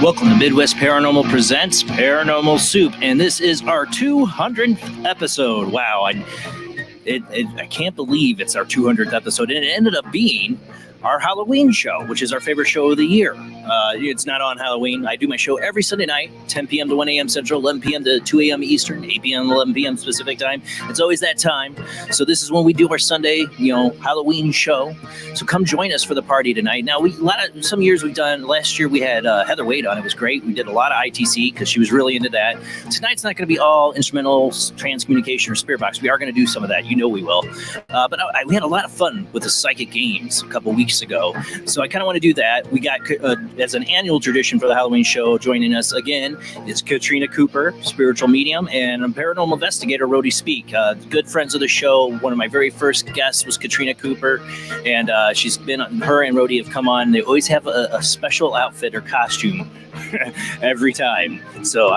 Welcome to Midwest Paranormal Presents Paranormal Soup, and this is our 200th episode. Wow, I can't believe it's our 200th episode, and it ended up being our Halloween show, which is our favorite show of the year. It's not on Halloween. I do my show every Sunday night, 10 p.m. to 1 a.m. Central, 11 p.m. to 2 a.m. Eastern, 8 p.m. to 11 p.m. Pacific time. It's always that time. So this is when we do our Sunday, Halloween show. So come join us for the party tonight. Now, some years we've done. Last year we had Heather Wade on. It was great. We did a lot of ITC because she was really into that. Tonight's not going to be all instrumental, transcommunication, or spirit box. We are going to do some of that. You know we will. But we had a lot of fun with the psychic games a couple weeks ago. So I kind of want to do that. We got, as an annual tradition for the Halloween show, joining us again is Katrina Cooper, spiritual medium, and paranormal investigator, Rody, Speake. Good friends of the show. One of my very first guests was Katrina Cooper, and her and Rody have come on. They always have a special outfit or costume every time. So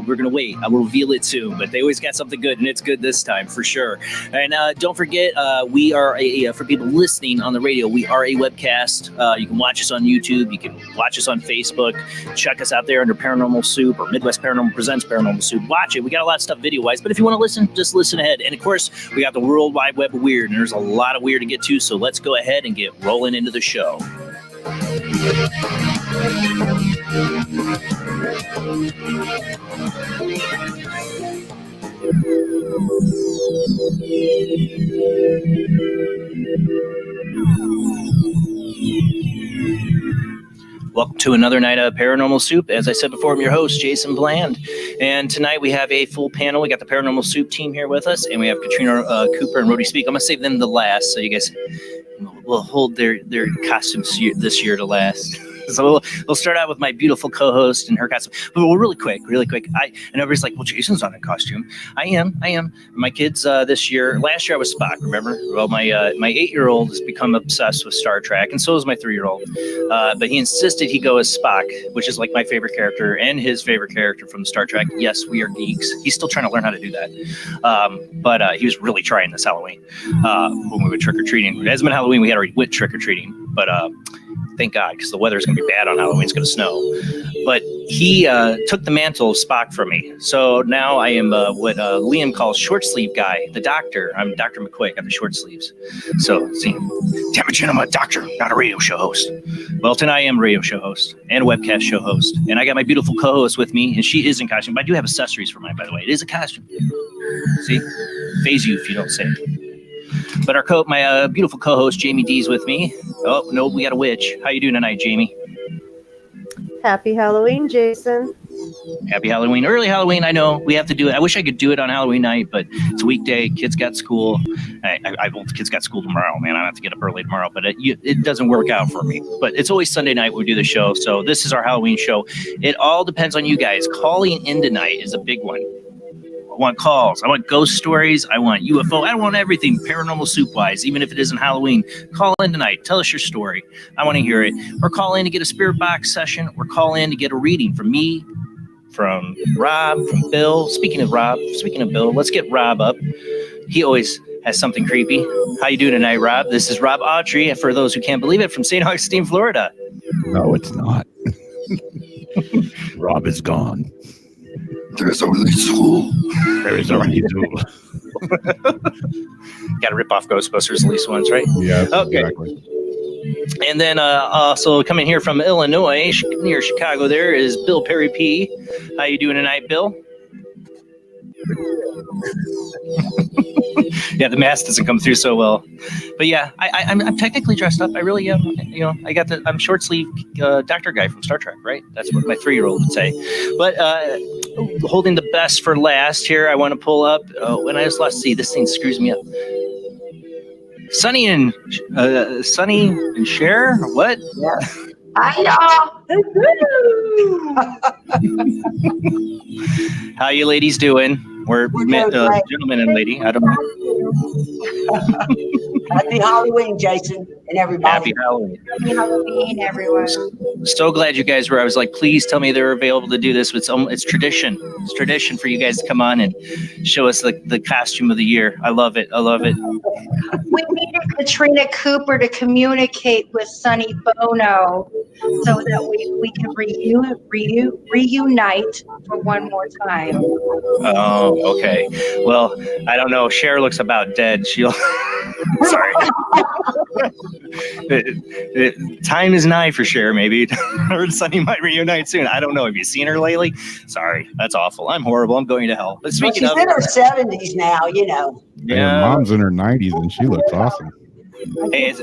we're gonna wait. I will reveal it soon, but they always got something good, and it's good this time for sure. And don't forget, we are for people listening on the radio, we are a webcast. You can watch us on YouTube. You can watch us on Facebook. Check us out there under Paranormal Soup or Midwest Paranormal Presents Paranormal Soup. Watch it. We got a lot of stuff video-wise, but if you want to listen, just listen ahead. And of course, we got the World Wide Web of Weird, and there's a lot of weird to get to. So let's go ahead and get rolling into the show. Welcome to another night of Paranormal Soup. As I said before, I'm your host, Jason Bland. And tonight we have a full panel. We got the Paranormal Soup team here with us, and we have Katrina Cooper and Rody Speake. I'm going to save them to last, so you guys will hold their costumes this year to last. So we'll start out with my beautiful co-host and her costume. But really quick. And everybody's like, well, Jason's not in costume. I am. My kids last year I was Spock, remember? Well, my 8-year-old has become obsessed with Star Trek, and so is my 3-year-old. But he insisted he go as Spock, which is like my favorite character and his favorite character from Star Trek. Yes, we are geeks. He's still trying to learn how to do that. But he was really trying this Halloween when we went trick-or-treating. It hasn't been Halloween. We had already went trick-or-treating, but thank God, because the weather is going to be bad on Halloween. It's going to snow. But he took the mantle of Spock from me. So now I am what Liam calls short sleeve guy, the doctor. I'm Dr. McQuay. I got the short sleeves. So, see, damn it, I'm a doctor, not a radio show host. Well, tonight I am a radio show host and a webcast show host. And I got my beautiful co-host with me, and she is in costume. But I do have accessories for mine, by the way. It is a costume. See? Phase you if you don't say it. But my beautiful co-host, Jamie D's with me. Oh, no, we got a witch. How you doing tonight, Jamie? Happy Halloween, Jason. Happy Halloween. Early Halloween, I know. We have to do it. I wish I could do it on Halloween night, but it's a weekday. Kids got school. The kids got school tomorrow, man. I have to get up early tomorrow, but it doesn't work out for me. But it's always Sunday night when we do the show, so this is our Halloween show. It all depends on you guys. Calling in tonight is a big one. I want calls. I want ghost stories. I want UFO. I want everything Paranormal Soup wise, even if it isn't Halloween. Call in tonight. Tell us your story. I want to hear it. Or call in to get a spirit box session, or call in to get a reading from me, from Rob, from Bill. Speaking of Bill, let's get Rob up. He always has something creepy. How you doing tonight, Rob? This is Rob Autry, for those who can't believe it, from St. Augustine, Florida. No, it's not. Rob is gone. There's only school. There is already school. Got to rip off Ghostbusters at least once, right? Yeah, okay. Exactly. And then also coming here from Illinois, near Chicago, there is Bill Perry P. How you doing tonight, Bill? Yeah, the mask doesn't come through so well, but yeah, I'm technically dressed up. I really am. You know, I'm short sleeve doctor guy from Star Trek, right? That's what my 3-year-old would say. But holding the best for last here, I want to pull up. When I just last see this thing screws me up. Sunny and Cher. What? Yeah. Hi, y'all. How you ladies doing? We're gentleman and lady. I don't know. Happy Halloween, Jason, and everybody. Happy Halloween. Happy Halloween, everyone. So glad you guys were. I was like, please tell me they're available to do this. It's tradition. It's tradition for you guys to come on and show us the costume of the year. I love it. We needed Katrina Cooper to communicate with Sonny Bono so that we can reunite for one more time. Oh, okay. Well, I don't know. Cher looks about dead. She'll. Sorry. Time is nigh for Cher, maybe. Or Sonny might reunite soon. I don't know. Have you seen her lately? Sorry. That's awful. I'm horrible. I'm going to hell. But speaking she's of. in her 70s now, you know. Yeah. Her mom's in her 90s and she looks awesome. Hey,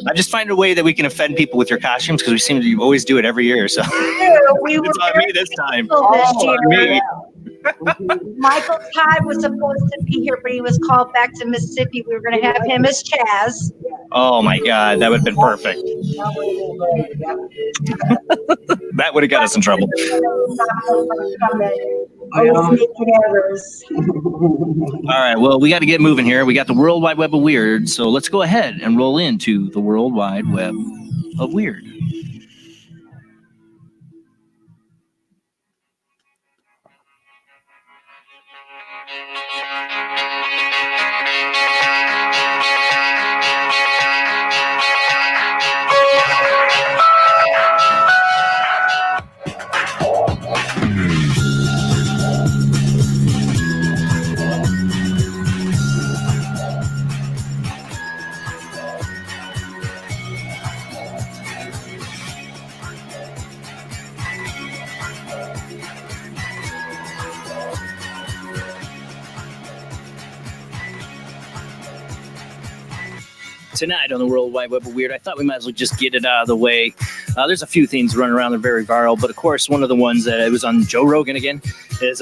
I just find a way that we can offend people with your costumes because we seem to always do it every year. So it's on me this time. Me. Michael Todd was supposed to be here, but he was called back to Mississippi. We were going to have him as Chaz. Oh my God, that would have been perfect. That would have got us in trouble. All right, well, we got to get moving here. We got the World Wide Web of Weird, so let's go ahead and roll into the World Wide Web of Weird. Tonight on the World Wide Web of Weird, I thought we might as well just get it out of the way. There's a few things running around that are very viral, but of course, one of the ones that it was on Joe Rogan again is,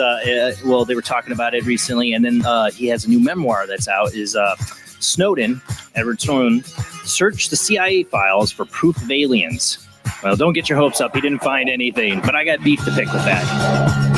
well, they were talking about it recently, and then he has a new memoir that's out, is Edward Snowden, searched the CIA files for proof of aliens. Well, don't get your hopes up. He didn't find anything, but I got beef to pick with that.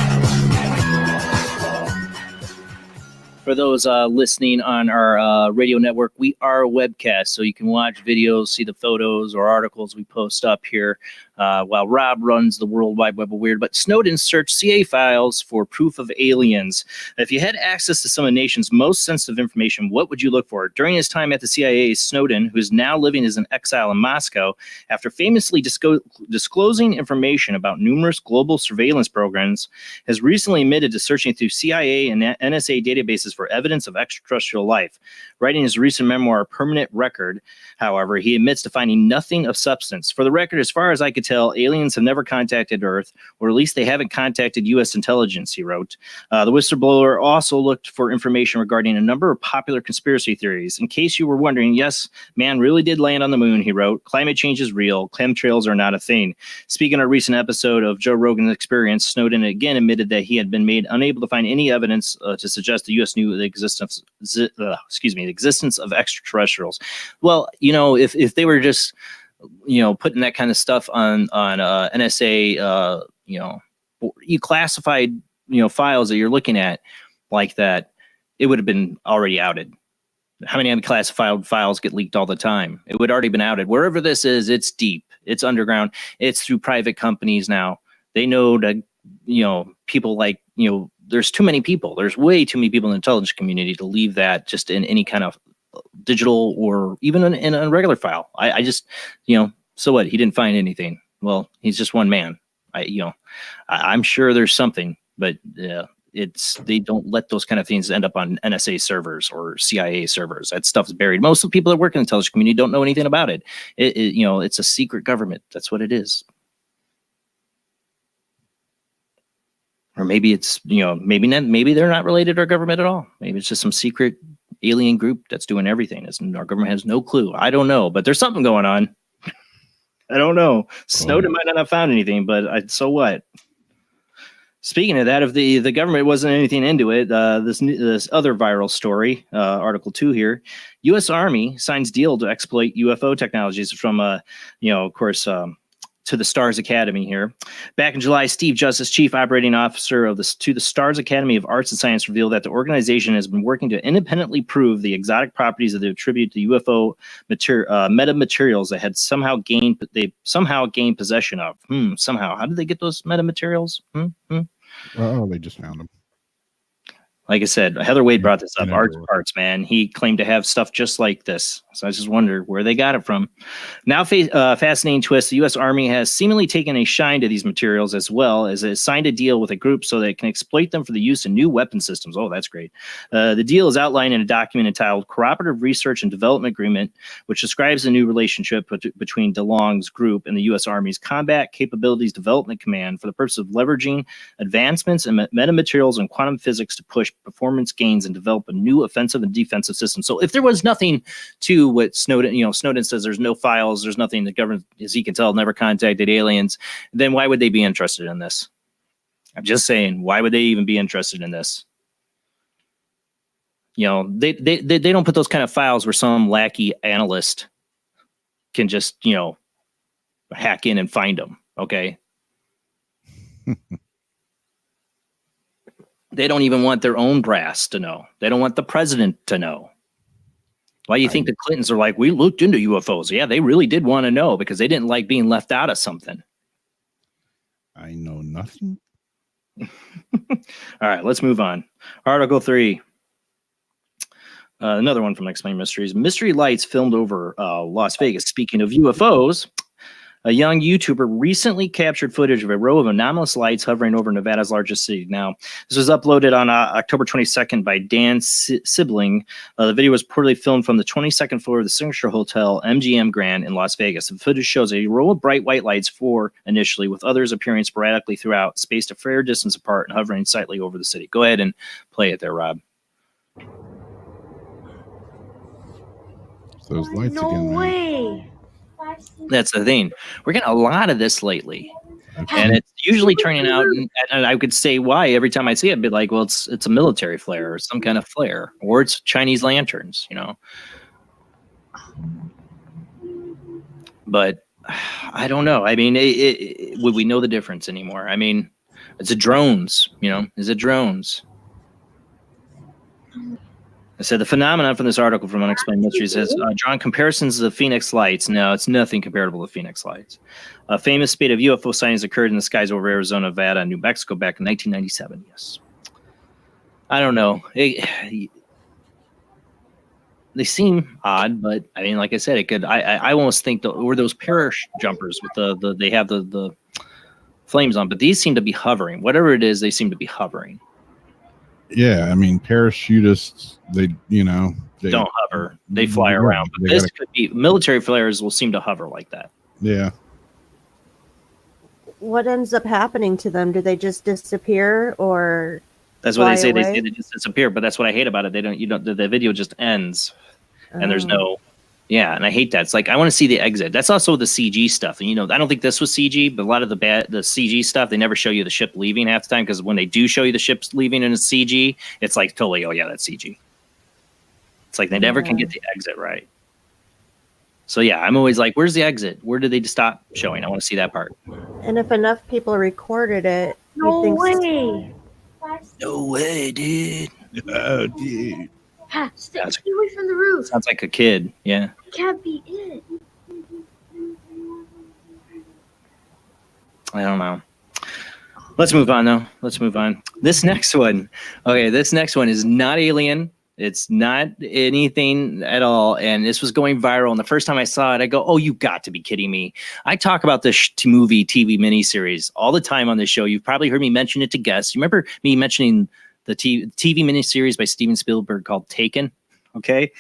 For those listening on our radio network, we are a webcast, so you can watch videos, see the photos or articles we post up here while Rob runs the World Wide Web of Weird. But Snowden searched CIA files for proof of aliens. If you had access to some of the nation's most sensitive information, what would you look for? During his time at the CIA, Snowden, who is now living as an exile in Moscow, after famously disclosing information about numerous global surveillance programs, has recently admitted to searching through CIA and NSA databases for evidence of extraterrestrial life. Writing his recent memoir, Permanent Record, however, he admits to finding nothing of substance. For the record, as far as I could tell, aliens have never contacted Earth, or at least they haven't contacted U.S. intelligence, he wrote. The whistleblower also looked for information regarding a number of popular conspiracy theories. In case you were wondering, yes, man really did land on the moon, he wrote. Climate change is real. Chemtrails are not a thing. Speaking of a recent episode of Joe Rogan's Experience, Snowden again admitted that he had been made unable to find any evidence to suggest the U.S. knew the existence of extraterrestrials. Well, you know, if they were just, you know, putting that kind of stuff on NSA, you know, classified, you know, files that you're looking at like that, it would have been already outed. How many unclassified files get leaked all the time? It would already been outed. Wherever this is, it's deep, it's underground, it's through private companies now. They know to people like, there's too many people. There's way too many people in the intelligence community to leave that just in any kind of digital or even in a regular file. I just, so what? He didn't find anything. Well, he's just one man. I'm sure there's something, but they don't let those kind of things end up on NSA servers or CIA servers. That stuff's buried. Most of the people that work in the intelligence community don't know anything about it. It's a secret government. That's what it is. Or maybe it's, maybe they're not related to our government at all. Maybe it's just some secret alien group that's doing everything. Our government has no clue. I don't know, but there's something going on. I don't know. Snowden might not have found anything, but so what? Speaking of that, if the government wasn't anything into it, this other viral story, Article 2 here, U.S. Army signs deal to exploit UFO technologies from, of course, to the STARS Academy here. Back in July, Steve Justice, Chief Operating Officer to the STARS Academy of Arts and Science, revealed that the organization has been working to independently prove the exotic properties that they attribute to UFO metamaterials that they somehow gained possession of. Somehow. How did they get those metamaterials? Oh, they just found them. Like I said, Heather Wade brought this up. Arts, man. He claimed to have stuff just like this. So I just wonder where they got it from. Now, fascinating twist. The U.S. Army has seemingly taken a shine to these materials as well as it signed a deal with a group so that it can exploit them for the use in new weapon systems. Oh, that's great. The deal is outlined in a document entitled Cooperative Research and Development Agreement, which describes the new relationship between DeLong's group and the U.S. Army's Combat Capabilities Development Command for the purpose of leveraging advancements in metamaterials and quantum physics to push performance gains and develop a new offensive and defensive system. So if there was nothing to what Snowden, Snowden says there's no files, there's nothing, the government, as he can tell, never contacted aliens, then why would they be interested in this? I'm just saying, why would they even be interested in this? They don't put those kind of files where some lackey analyst can just, hack in and find them. Okay. They don't even want their own brass to know. They don't want the president to know. Why do you think the Clintons are like, we looked into UFOs? Yeah, they really did want to know because they didn't like being left out of something. I know nothing. All right, let's move on. Article 3. Another one from Explain Mysteries. Mystery lights filmed over Las Vegas. Speaking of UFOs, a young YouTuber recently captured footage of a row of anomalous lights hovering over Nevada's largest city. Now, this was uploaded on October 22nd by Dan Sibling. The video was reportedly filmed from the 22nd floor of the Signature Hotel MGM Grand in Las Vegas. The footage shows a row of bright white lights, four initially, with others appearing sporadically throughout, spaced a fair distance apart and hovering slightly over the city. Go ahead and play it there, Rob. Those lights No again, man. way. That's the thing. We're getting a lot of this lately. And it's usually turning out, and I could say why every time I see it, I'd be like, well, it's a military flare or some kind of flare, or it's Chinese lanterns, But I don't know. I mean, would we know the difference anymore? I mean, it's a drones, Is it drones? I said the phenomenon from this article from Unexplained Mysteries has drawn comparisons to the Phoenix Lights. No, it's nothing comparable to Phoenix Lights. A famous spate of UFO sightings occurred in the skies over Arizona, Nevada, and New Mexico back in 1997. Yes. I don't know. They seem odd, but I mean, like I said, it could. I almost think were those parajumpers with they have the flames on, but these seem to be hovering. Whatever it is, they seem to be hovering. Yeah, I mean, parachutists, they don't hover. They fly around. But this could be military flares will seem to hover like that. Yeah. What ends up happening to them? Do they just disappear, or that's what they say? away? They say they just disappear. But that's what I hate about it. The video just ends, and there's no. Yeah, and I hate that. It's like, I want to see the exit. That's also the CG stuff. And, I don't think this was CG, but a lot of the CG stuff, they never show you the ship leaving half the time, because when they do show you the ship's leaving and it's CG, it's like totally, oh, yeah, that's CG. It's like they never can get the exit right. So, yeah, I'm always like, where's the exit? Where did they stop showing? I want to see that part. And if enough people recorded it, No way. No way, dude. Oh, dude. Stay away from the roof. Sounds like a kid. Yeah. It can't be it. I don't know. Let's move on, though. Let's move on. This next one. Okay, this next one is not alien. It's not anything at all. And this was going viral. And the first time I saw it, I go, oh, you got to be kidding me. I talk about this movie TV miniseries all the time on this show. You've probably heard me mention it to guests. You remember me mentioning the TV miniseries by Steven Spielberg called Taken? Okay.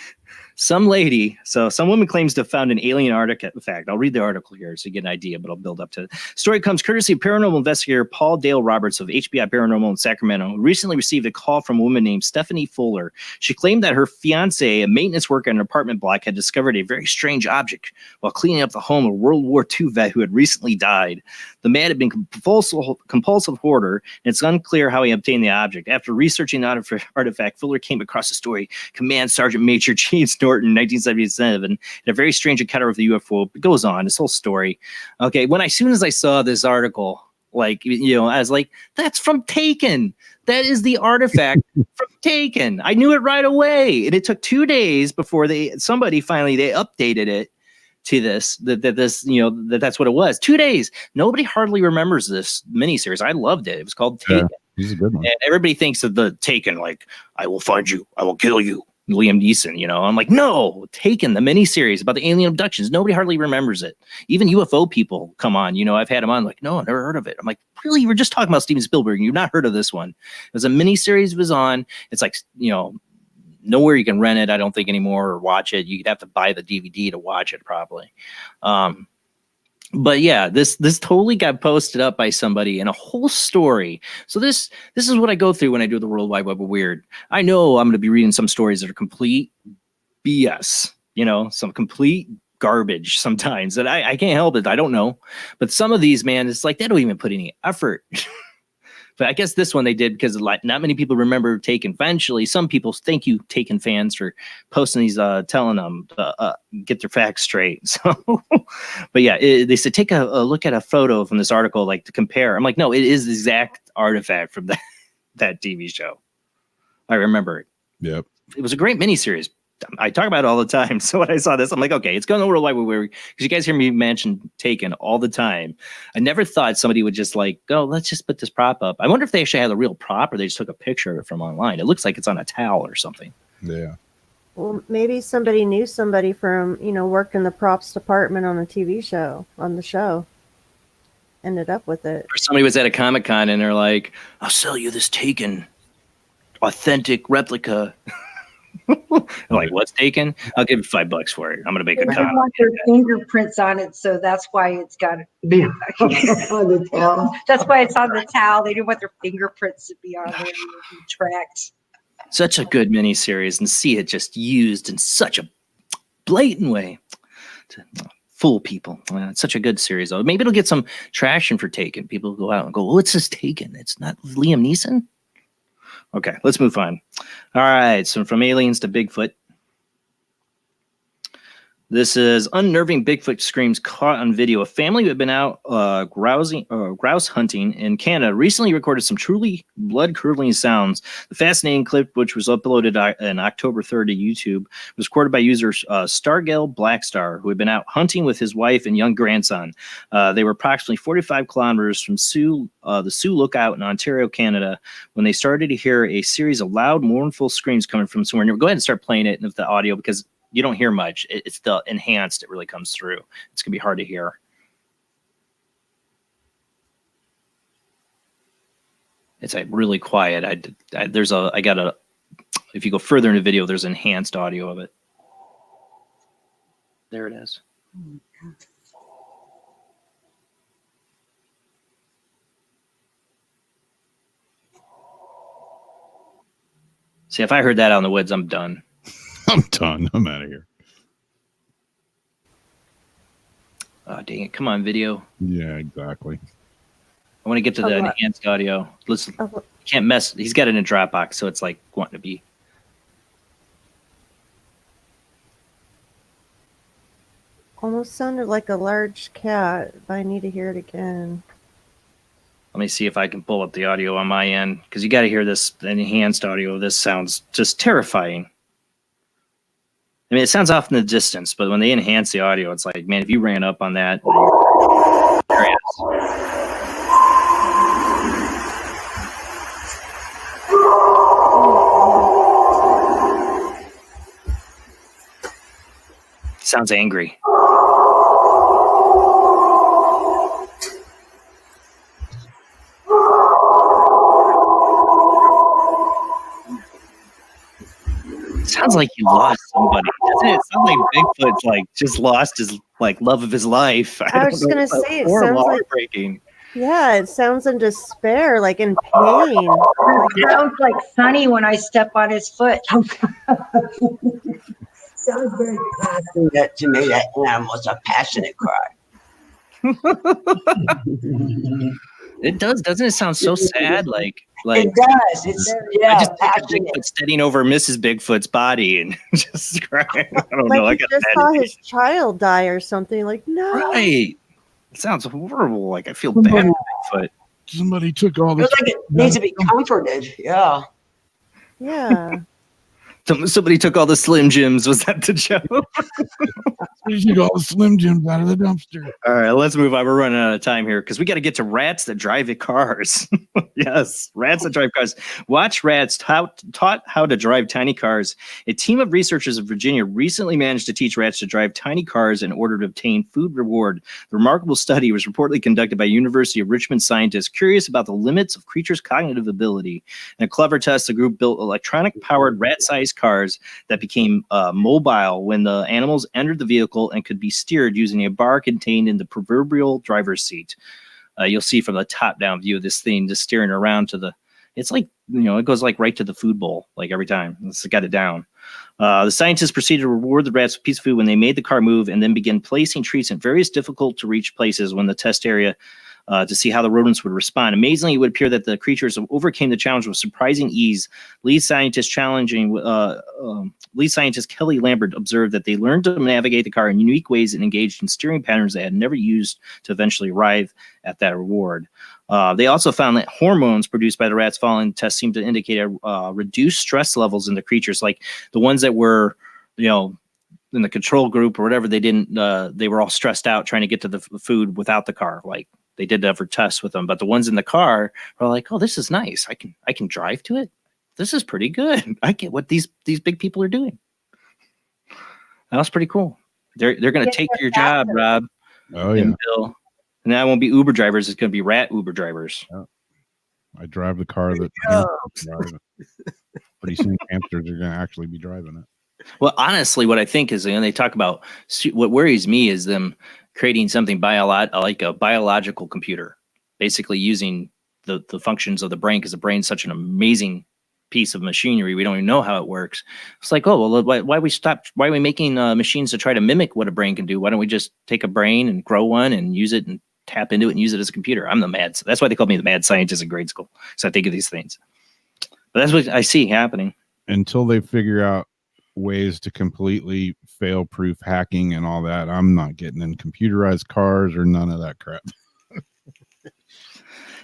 Some woman claims to have found an alien artifact. I'll read the article here so you get an idea, but I'll build up to it. Story comes courtesy of paranormal investigator Paul Dale Roberts of HBI Paranormal in Sacramento, who recently received a call from a woman named Stephanie Fuller. She claimed that her fiance, a maintenance worker in an apartment block, had discovered a very strange object while cleaning up the home of a World War II vet who had recently died. The man had been compulsive hoarder, and it's unclear how he obtained the object. After researching the artifact, Fuller came across the story. Command Sergeant Major James Norton, 1977, and a very strange encounter with the UFO. It goes on, this whole story. Okay, as soon as I saw this article, I was like, that's from Taken. That is the artifact from Taken. I knew it right away. And it took 2 days before somebody finally updated it to this, that's what it was. 2 days. Nobody hardly remembers this miniseries. I loved it. It was called Taken. Yeah, this is a good one. And everybody thinks of the Taken, like, I will find you, I will kill you, Liam Neeson, I'm like, no, Taken, the miniseries about the alien abductions. Nobody hardly remembers it. Even UFO people come on, I've had them on, like, no, I never heard of it. I'm like, really? You were just talking about Steven Spielberg and you've not heard of this one. It was a miniseries, it was on. It's like, nowhere you can rent it, I don't think, anymore, or watch it. You'd have to buy the DVD to watch it, probably. But yeah, this totally got posted up by somebody in a whole story. So this is what I go through when I do the World Wide Web of Weird. I know I'm going to be reading some stories that are complete BS, some complete garbage sometimes that I can't help it. I don't know. But some of these, man, it's like they don't even put any effort. But I guess this one they did because not many people remember Taken. Eventually, some people, thank you, Taken fans, for posting these, telling them to get their facts straight. So, but yeah, they said take a look at a photo from this article, like, to compare. I'm like, no, it is the exact artifact from that TV show. I remember it. Yep. It was a great miniseries. I talk about it all the time. So when I saw this, I'm like, okay, it's going to World Wide Web, because you guys hear me mention Taken all the time. I never thought somebody would just like, oh, let's just put this prop up. I wonder if they actually had a real prop or they just took a picture of it from online. It looks like it's on a towel or something. Yeah. Well, maybe somebody knew somebody from, worked in the props department on a TV show, on the show. Ended up with it. Or somebody was at a Comic-Con and they're like, I'll sell you this Taken authentic replica. Like, what's Taken? I'll give you $5 for it. I'm gonna make a They comment. want their fingerprints on it, so that's why it's got to be on the towel. That's why it's on the towel. They didn't want their fingerprints to be on there and be tracked. Such a good miniseries, and see it just used in such a blatant way to fool people. It's such a good series, though. Maybe it'll get some traction for Taken. People go out and go, "What's this Taken? It's not Liam Neeson." Okay, let's move on. All right, so from aliens to Bigfoot. This is unnerving Bigfoot screams caught on video. A family who had been out grouse hunting in Canada recently recorded some truly blood-curdling sounds. The fascinating clip, which was uploaded on October 3rd to YouTube, was recorded by user Stargale Blackstar, who had been out hunting with his wife and young grandson. They were approximately 45 kilometers from the Sioux Lookout in Ontario, Canada, when they started to hear a series of loud, mournful screams coming from somewhere near. Go ahead and start playing it with the audio, because you don't hear much. It's the enhanced. It really comes through. It's going to be hard to hear. It's like really quiet. If you go further in the video, there's enhanced audio of it. There it is. See, if I heard that out in the woods, I'm done. I'm done. I'm out of here. Oh, dang it. Come on, video. Yeah, exactly. I want to get to the enhanced audio. Listen, can't mess. He's got it in Dropbox, so it's like wanting to be. Almost sounded like a large cat, but I need to hear it again. Let me see if I can pull up the audio on my end, because you got to hear this enhanced audio. This sounds just terrifying. I mean, it sounds off in the distance, but when they enhance the audio, it's like, man, if you ran up on that, there it is. Sounds angry. Sounds like you lost somebody. Doesn't it sound like Bigfoot's like just lost his like love of his life? I was just gonna say, it sounds like heartbreaking. Yeah, it sounds in despair, like in pain. It sounds like Sunny when I step on his foot. Sounds very passionate to me. That animal's a passionate cry. It does, doesn't it sound so sad? Like It does. It's I just picture passionate. Bigfoot standing over Mrs. Bigfoot's body and just crying. I don't know. I Like he got just mad saw at his child die or something. Like, no. Right. It sounds horrible. Like I feel bad for Bigfoot. Somebody took all this. Feels like it needs to be comforted. Yeah. Yeah. Somebody took all the Slim Jims. Was that the joke? Somebody took all the Slim Jims out of the dumpster. All right, let's move on. We're running out of time here because we got to get to rats that drive cars. Yes, rats that drive cars. Watch rats taught how to drive tiny cars. A team of researchers in Virginia recently managed to teach rats to drive tiny cars in order to obtain food reward. The remarkable study was reportedly conducted by University of Richmond scientists curious about the limits of creatures' cognitive ability. In a clever test, the group built electronic-powered rat-sized cars that became mobile when the animals entered the vehicle and could be steered using a bar contained in the proverbial driver's seat. You'll see from the top-down view of this thing just steering around to the. It's like, it goes like right to the food bowl, like every time. It's got it down. The scientists proceeded to reward the rats with a piece of food when they made the car move and then began placing treats in various difficult-to-reach places when the test area to see how the rodents would respond. Amazingly, it would appear that the creatures overcame the challenge with surprising ease. Lead scientist Kelly Lambert observed that they learned to navigate the car in unique ways and engaged in steering patterns they had never used to eventually arrive at that reward. They also found that hormones produced by the rats following the test seemed to indicate a reduced stress levels in the creatures, like the ones that were, in the control group or whatever. They didn't. They were all stressed out trying to get to the food without the car. Like they did other tests with them, but the ones in the car were like, "Oh, this is nice. I can drive to it. This is pretty good. I get what these big people are doing." That was pretty cool. They're going to take your job, Rob. Oh yeah. And Bill. And that won't be Uber drivers. It's going to be rat Uber drivers. Yeah. I drive the car that drive. Pretty soon hamsters are going to actually be driving it. Well, honestly, what I think is, they talk about what worries me is them creating something like a biological computer, basically using the functions of the brain, because the brain's such an amazing piece of machinery. We don't even know how it works. It's like, oh, well, why are we making machines to try to mimic what a brain can do? Why don't we just take a brain and grow one and use it and tap into it and use it as a computer? That's why they called me the mad scientist in grade school. So I think of these things. But that's what I see happening. Until they figure out ways to completely fail-proof hacking and all that, I'm not getting in computerized cars or none of that crap.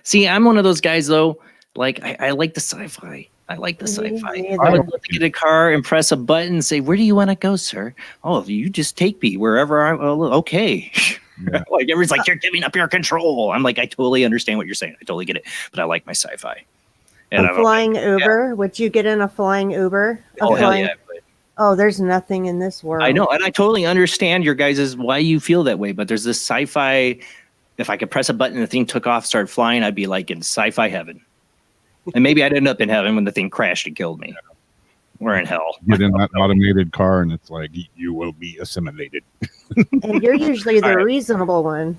See, I'm one of those guys, though. Like, I like the sci-fi. I like the sci-fi. I would love to get a car and press a button and say, "Where do you want to go, sir?" "Oh, you just take me wherever okay." Yeah. Like everyone's like, "You're giving up your control." I'm like, I totally understand what you're saying. I totally get it. But I like my sci-fi. And a flying Uber? Yeah. Would you get in a flying Uber? Hell yeah. Oh, there's nothing in this world. I know. And I totally understand your guys' why you feel that way. But there's this sci-fi. If I could press a button and the thing took off, started flying, I'd be like in sci-fi heaven. And maybe I'd end up in heaven when the thing crashed and killed me. We're in hell. Get in that automated car and it's like, you will be assimilated. And you're usually the reasonable one.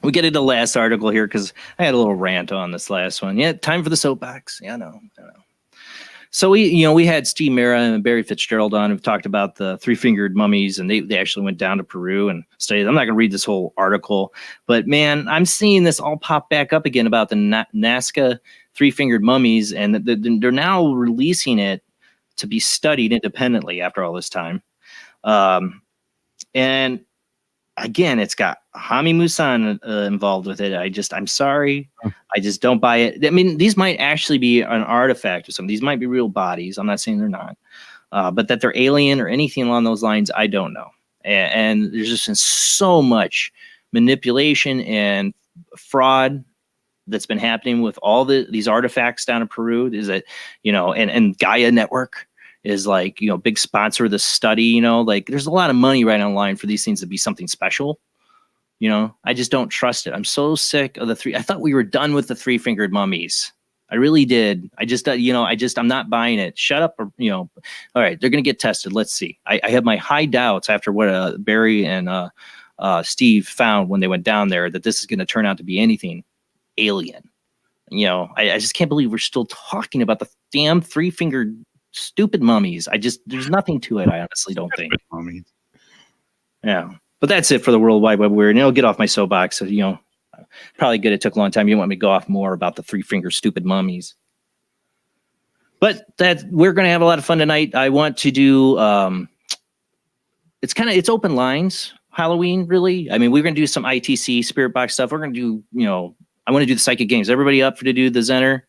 We get into the last article here because I had a little rant on this last one. Yeah, time for the soapbox. Yeah, I know. So we had Steve Mera and Barry Fitzgerald on who've talked about the three-fingered mummies, and they actually went down to Peru and studied. I'm not going to read this whole article, but man, I'm seeing this all pop back up again about the Nazca three-fingered mummies, and they're now releasing it to be studied independently after all this time. And again, it's got Hami Musan involved with it. I'm sorry. I just don't buy it. I mean, these might actually be an artifact or something. These might be real bodies. I'm not saying they're not. But that they're alien or anything along those lines, I don't know. And there's just been so much manipulation and fraud that's been happening with all these artifacts down in Peru. Is that, and Gaia Network, is like, big sponsor of the study, like there's a lot of money right online for these things to be something special. I just don't trust it. I'm so sick of I thought we were done with the 3-fingered mummies. I really did. I'm not buying it. Shut up. All right. They're going to get tested. Let's see. I have my high doubts after what Barry and Steve found when they went down there, that this is going to turn out to be anything alien. I just can't believe we're still talking about the damn 3-fingered stupid mummies. There's nothing to it. I honestly don't think. Mummies. Yeah. But that's it for the World Wide Web Weird. And get off my soapbox. So, probably good. It took a long time. You want me to go off more about the 3-finger stupid mummies. But we're going to have a lot of fun tonight. I want to do, it's open lines, Halloween, really. I mean, we're going to do some ITC Spirit Box stuff. We're going to do, I want to do the psychic games. Everybody up to do the Zener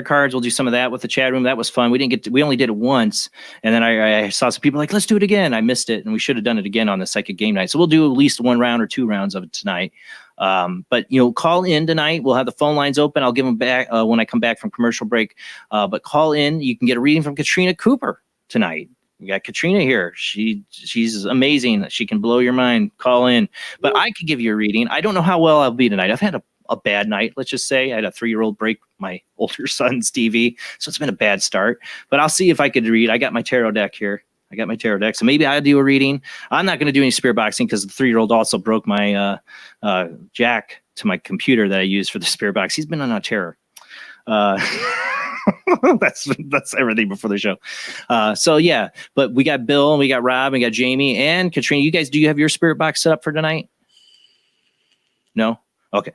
cards? We'll do some of that with the chat room. That was fun. We only did it once. And then I saw some people like, let's do it again. I missed it. And we should have done it again on the psychic game night. So we'll do at least 1 round or 2 rounds of it tonight. But call in tonight. We'll have the phone lines open. I'll give them back when I come back from commercial break. But call in. You can get a reading from Katrina Cooper tonight. We got Katrina here. She's amazing. She can blow your mind. Call in. But I could give you a reading. I don't know how well I'll be tonight. I've had a bad night, let's just say. I had a 3-year-old break my older son's TV, so it's been a bad start. But I'll see if I could read. I got my tarot deck here. So maybe I'll do a reading. I'm not going to do any spirit boxing because the 3-year-old also broke my jack to my computer that I use for the spirit box. He's been on a terror. That's everything before the show. So yeah, but we got Bill, we got Rob, we got Jamie, and Katrina. You guys, do you have your spirit box set up for tonight? No? Okay.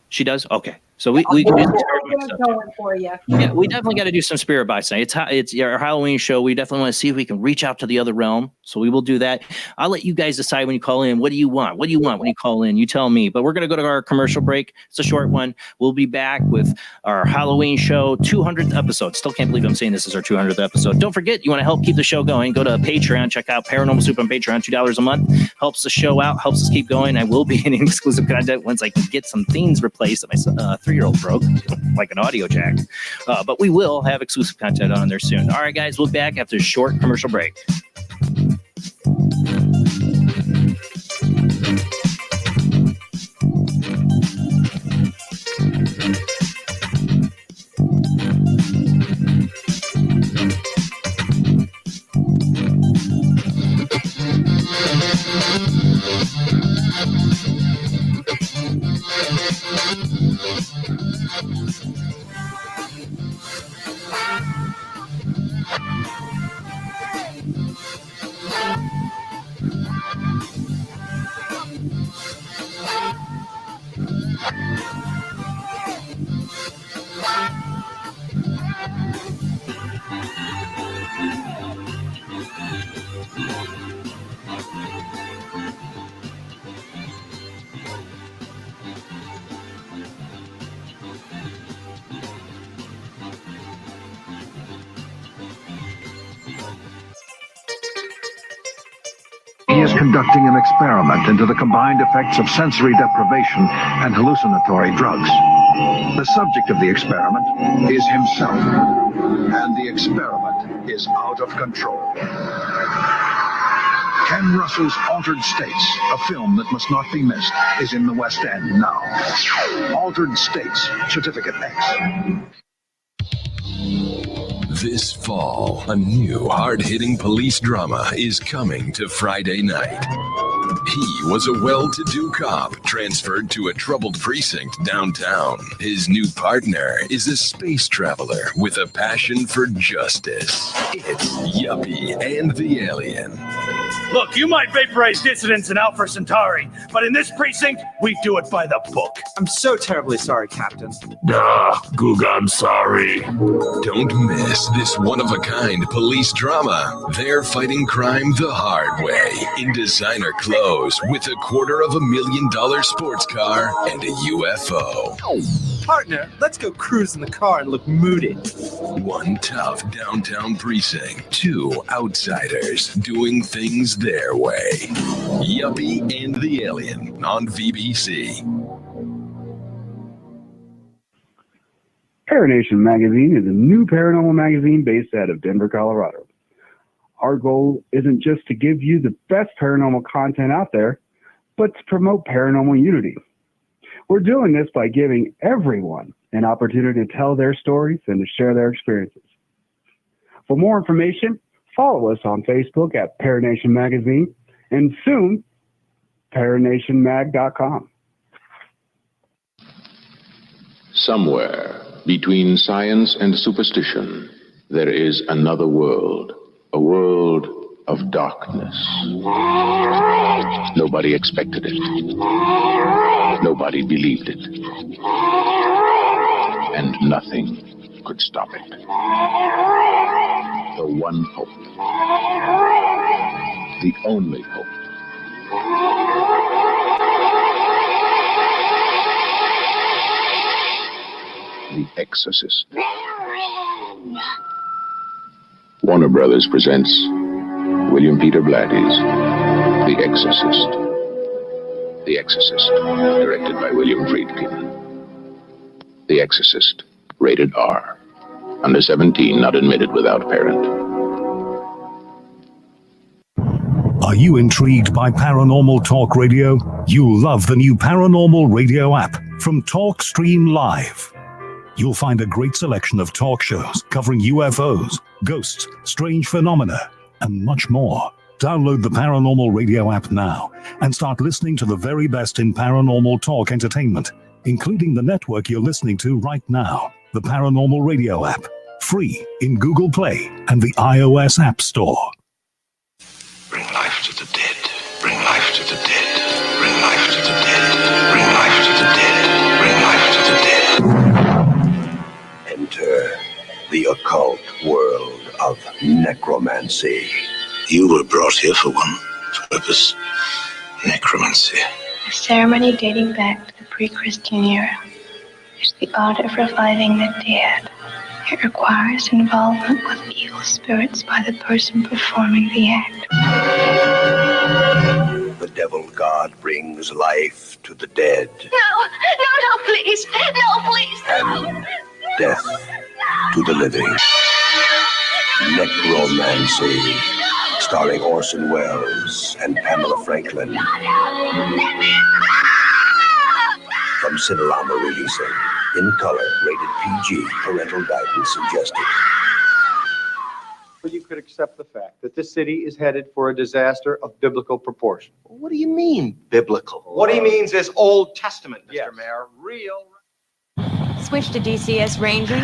She does? Okay. So we can do some spirit box stuff going for you. Yeah, we definitely got to do some spirit box tonight. It's our Halloween show. We definitely want to see if we can reach out to the other realm. So we will do that. I'll let you guys decide when you call in. What do you want? What do you want when you call in? You tell me. But we're going to go to our commercial break. It's a short one. We'll be back with our Halloween show 200th episode. Still can't believe I'm saying this is our 200th episode. Don't forget, you want to help keep the show going, go to Patreon. Check out Paranormal Soup on Patreon. $2 a month. Helps the show out. Helps us keep going. I will be in exclusive content once I can get some things replaced that my 3-year-old broke, like an audio jack. But we will have exclusive content on there soon. All right, guys, we'll be back after a short commercial break. He is conducting an experiment into the combined effects of sensory deprivation and hallucinatory drugs. The subject of the experiment is himself, and the experiment is out of control. Ken Russell's Altered States, a film that must not be missed, is in the West End now. Altered States, Certificate X. This fall, a new hard-hitting police drama is coming to Friday night. He was a well-to-do cop transferred to a troubled precinct downtown. His new partner is a space traveler with a passion for justice. It's Yuppie and the Alien. Look, you might vaporize dissidents in Alpha Centauri, but in this precinct, we do it by the book. I'm so terribly sorry, Captain. Googa, I'm sorry. Don't miss this one-of-a-kind police drama. They're fighting crime the hard way in designer clothes with $250,000 sports car and a UFO. Partner, let's go cruise in the car and look moody. One tough downtown precinct, 2 outsiders doing things their way. Yuppie and the Alien on VBC. Paranation Magazine is a new paranormal magazine based out of Denver, Colorado. Our goal isn't just to give you the best paranormal content out there, but to promote paranormal unity. We're doing this by giving everyone an opportunity to tell their stories and to share their experiences. For more information, follow us on Facebook at Paranation Magazine and soon, paranationmag.com. Somewhere between science and superstition, there is another world, a world of darkness. Nobody expected it. Nobody believed it. And nothing could stop it. The one hope. The only hope. The Exorcist. Warner Brothers presents William Peter Blatty's The Exorcist. The Exorcist, directed by William Friedkin. The Exorcist, rated R. Under 17, not admitted without parent. Are you intrigued by Paranormal Talk Radio? You'll love the new Paranormal Radio app from Talkstream Live. You'll find a great selection of talk shows covering UFOs, ghosts, strange phenomena, and much more. Download the Paranormal Radio app now and start listening to the very best in paranormal talk entertainment, including the network you're listening to right now, the Paranormal Radio app, free in Google Play and the iOS App Store. Bring life to the dead. Bring life to the dead. Bring life to the dead. Bring life to the dead. Bring life to the dead. Enter the occult world of necromancy. You were brought here for one purpose: necromancy. A ceremony dating back to the pre-Christian era. It's the art of reviving the dead. It requires involvement with evil spirits by the person performing the act. The devil god brings life to the dead. No, please. No, please. And death to the living. Necromancy, starring Orson Welles and Pamela Franklin. From Cinerama releasing. In color, rated PG, parental guidance suggested. You could accept the fact that this city is headed for a disaster of biblical proportion. What do you mean, biblical? What he means is Old Testament, Mr. Mayor. Real. Switch to DCS ranging.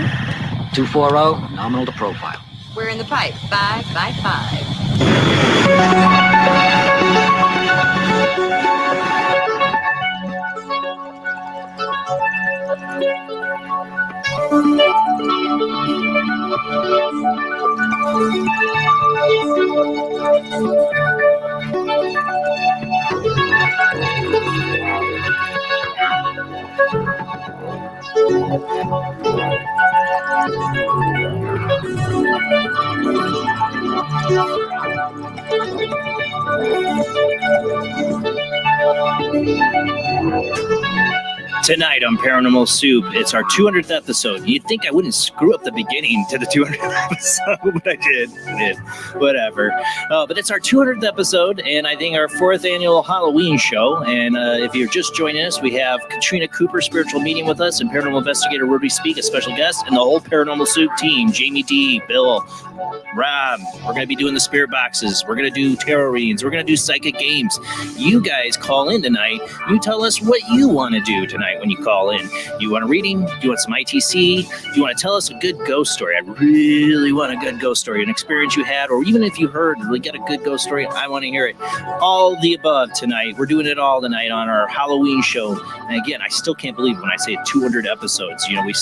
240, nominal to profile. We're in the pipe. 5 by 5. Tonight on Paranormal Soup, it's our 200th episode. You'd think I wouldn't screw up the beginning to the 200th episode, but I did. Whatever. But it's our 200th episode, and I think our 4th annual Halloween show. And if you're just joining us, we have Katrina Cooper, spiritual medium, with us, and Paranormal Investigator Rody, Speake, a special guest, and the whole Paranormal Soup team, Jamie D, Bill, Rob. We're going to be doing the spirit boxes. We're going to do tarot readings. We're going to do psychic games. You guys call in tonight. You tell us what you want to do tonight when you call in. You want a reading? Do you want some ITC? Do you want to tell us a good ghost story? I really want a good ghost story, an experience you had, or even if you heard, really get a good ghost story, I want to hear it. All the above tonight. We're doing it all tonight on our Halloween show. And again, I still can't believe when I say 200 episodes. You know, we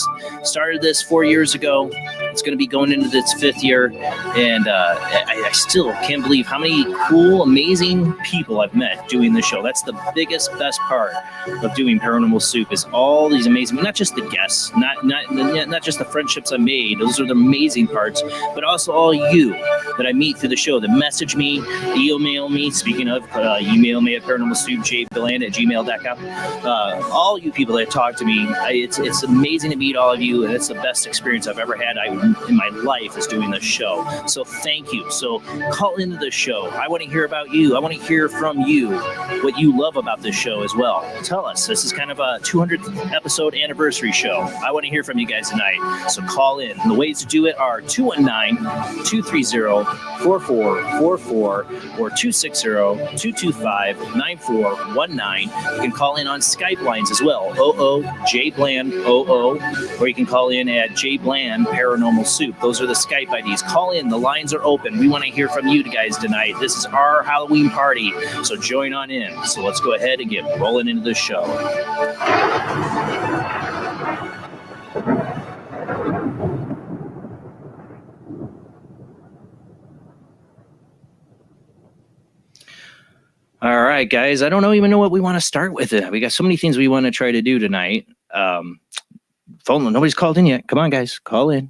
started this 4 years ago. It's going to be going into its 5th year. And I still can't believe how many cool, amazing people I've met doing the show. That's the biggest, best part of doing Paranormal Soup, is all these amazing, not just the guests, not just the friendships I made. Those are the amazing parts, but also all you that I meet through the show, that message me, email me. Speaking of, email me at paranormalsoupjbland@gmail.com. All you people that talk to me, it's amazing to meet all of you, and it's the best experience I've ever had. I would in my life is doing this show. So thank you. So call into the show. I want to hear about you. I want to hear from you what you love about this show as well. Tell us. This is kind of a 200th episode anniversary show. I want to hear from you guys tonight. So call in. The ways to do it are 219-230-4444 or 260-225-9419. You can call in on Skype lines as well. Jblandoo, or you can call in at Jblandparanormalsoup. Those are the Skype IDs. Call in. The lines are open. We want to hear from you guys tonight. This is our Halloween party, so join on in. So let's go ahead and get rolling into the show. All right, guys. I don't even know what we want to start with. We got so many things we want to try to do tonight. Phone. Nobody's called in yet. Come on, guys. Call in.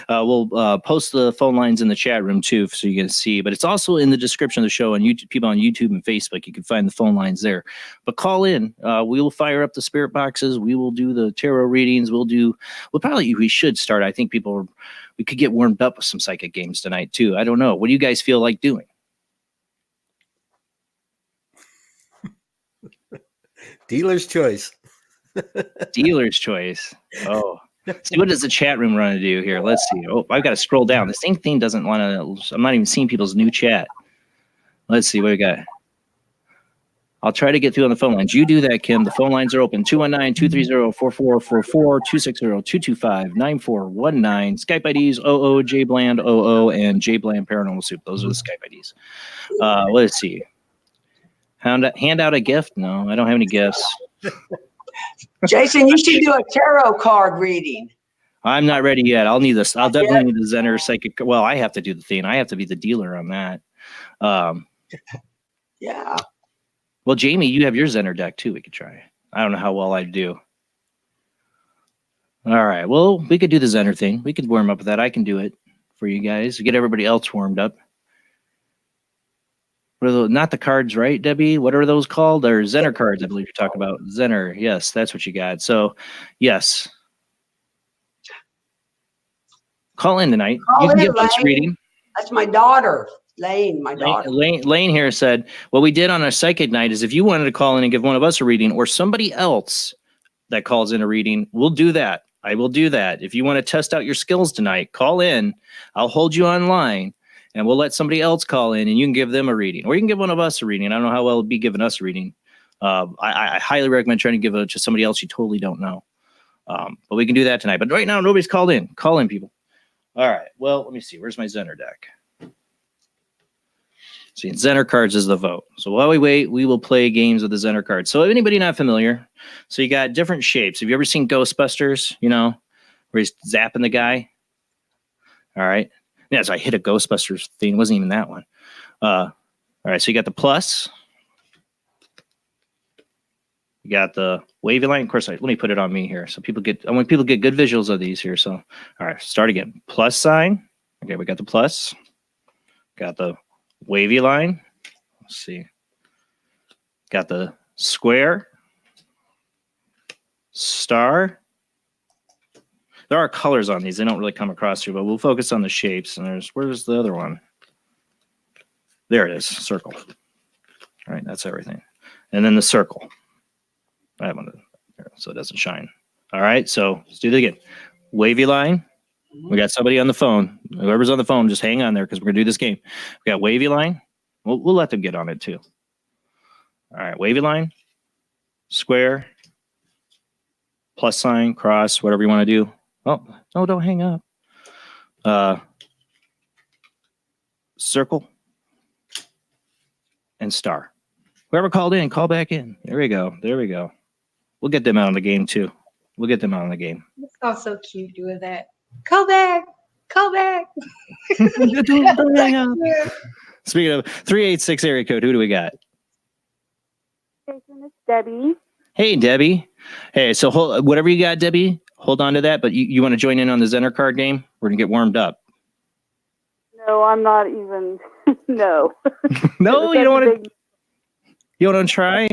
We'll post the phone lines in the chat room too, so you can see. But it's also in the description of the show on YouTube. People on YouTube and Facebook, you can find the phone lines there. But call in. We will fire up the spirit boxes. We will do the tarot readings. We should start. I think we could get warmed up with some psychic games tonight too. I don't know. What do you guys feel like doing? Dealer's choice. Dealer's choice. Oh, see, what does the chat room want to do here? Let's see. Oh, I've got to scroll down. The same thing doesn't want to. I'm not even seeing people's new chat. Let's see what we got. I'll try to get through on the phone lines. You do that, Kim. The phone lines are open. 219-230-4444, 260-225-9419. Skype IDs, Jblandoo, and Jblandparanormalsoup. Those are the Skype IDs. Let's see. Hand out a gift? No, I don't have any gifts. Jason, you should do a tarot card reading. I'm not ready yet. I'll need this. I'll definitely need the Zener psychic. Well, I have to do the thing. I have to be the dealer on that. Yeah. Well, Jamie, you have your Zener deck too. We could try. I don't know how well I do. All right. Well, we could do the Zener thing. We could warm up with that. I can do it for you guys. Get everybody else warmed up. What are those, not the cards, right, Debbie? What are those called? They're Zener cards, I believe you're talking about. Zener, yes, that's what you got. So, yes. Call in tonight. You can give us reading. That's my daughter, Lane, my daughter. Lane here said, what we did on our psychic night is if you wanted to call in and give one of us a reading or somebody else that calls in a reading, we'll do that. I will do that. If you want to test out your skills tonight, call in. I'll hold you online. And we'll let somebody else call in and you can give them a reading. Or you can give one of us a reading. I don't know how well it'll be giving us a reading. I highly recommend trying to give it to somebody else you totally don't know. But we can do that tonight. But right now, nobody's called in. Call in, people. All right. Well, let me see. Where's my Zener deck? See, Zener cards is the vote. So while we wait, we will play games with the Zener cards. So if anybody not familiar, so you got different shapes. Have you ever seen Ghostbusters, where he's zapping the guy? All right. Yeah, so I hit a Ghostbusters thing. It wasn't even that one. All right, so you got the plus. You got the wavy line. Of course, let me put it on me here. So I want people to get good visuals of these here. So, all right, start again. Plus sign. Okay, we got the plus. Got the wavy line. Let's see. Got the square. Star. There are colors on these. They don't really come across here, but we'll focus on the shapes. And where's the other one? There it is, circle. All right, that's everything. And then the circle. I want to, so it doesn't shine. All right, so let's do it again. Wavy line. We got somebody on the phone. Whoever's on the phone, just hang on there because we're going to do this game. We got wavy line. We'll let them get on it too. All right, wavy line, square, plus sign, cross, whatever you want to do. Oh, no, don't hang up. Circle and star. Whoever called in, call back in. There we go. There we go. We'll get them out of the game, too. We'll get them out of the game. It's all so cute doing that. Call back. Call back. Don't hang up. Speaking of 386 area code, who do we got? Jason, it's Debbie. Hey, Debbie. Hey, so whatever you got, Debbie, hold on to that. But you want to join in on the Zener card game? We're going to get warmed up. No, I'm not even. No. No, you don't want to. You want to try?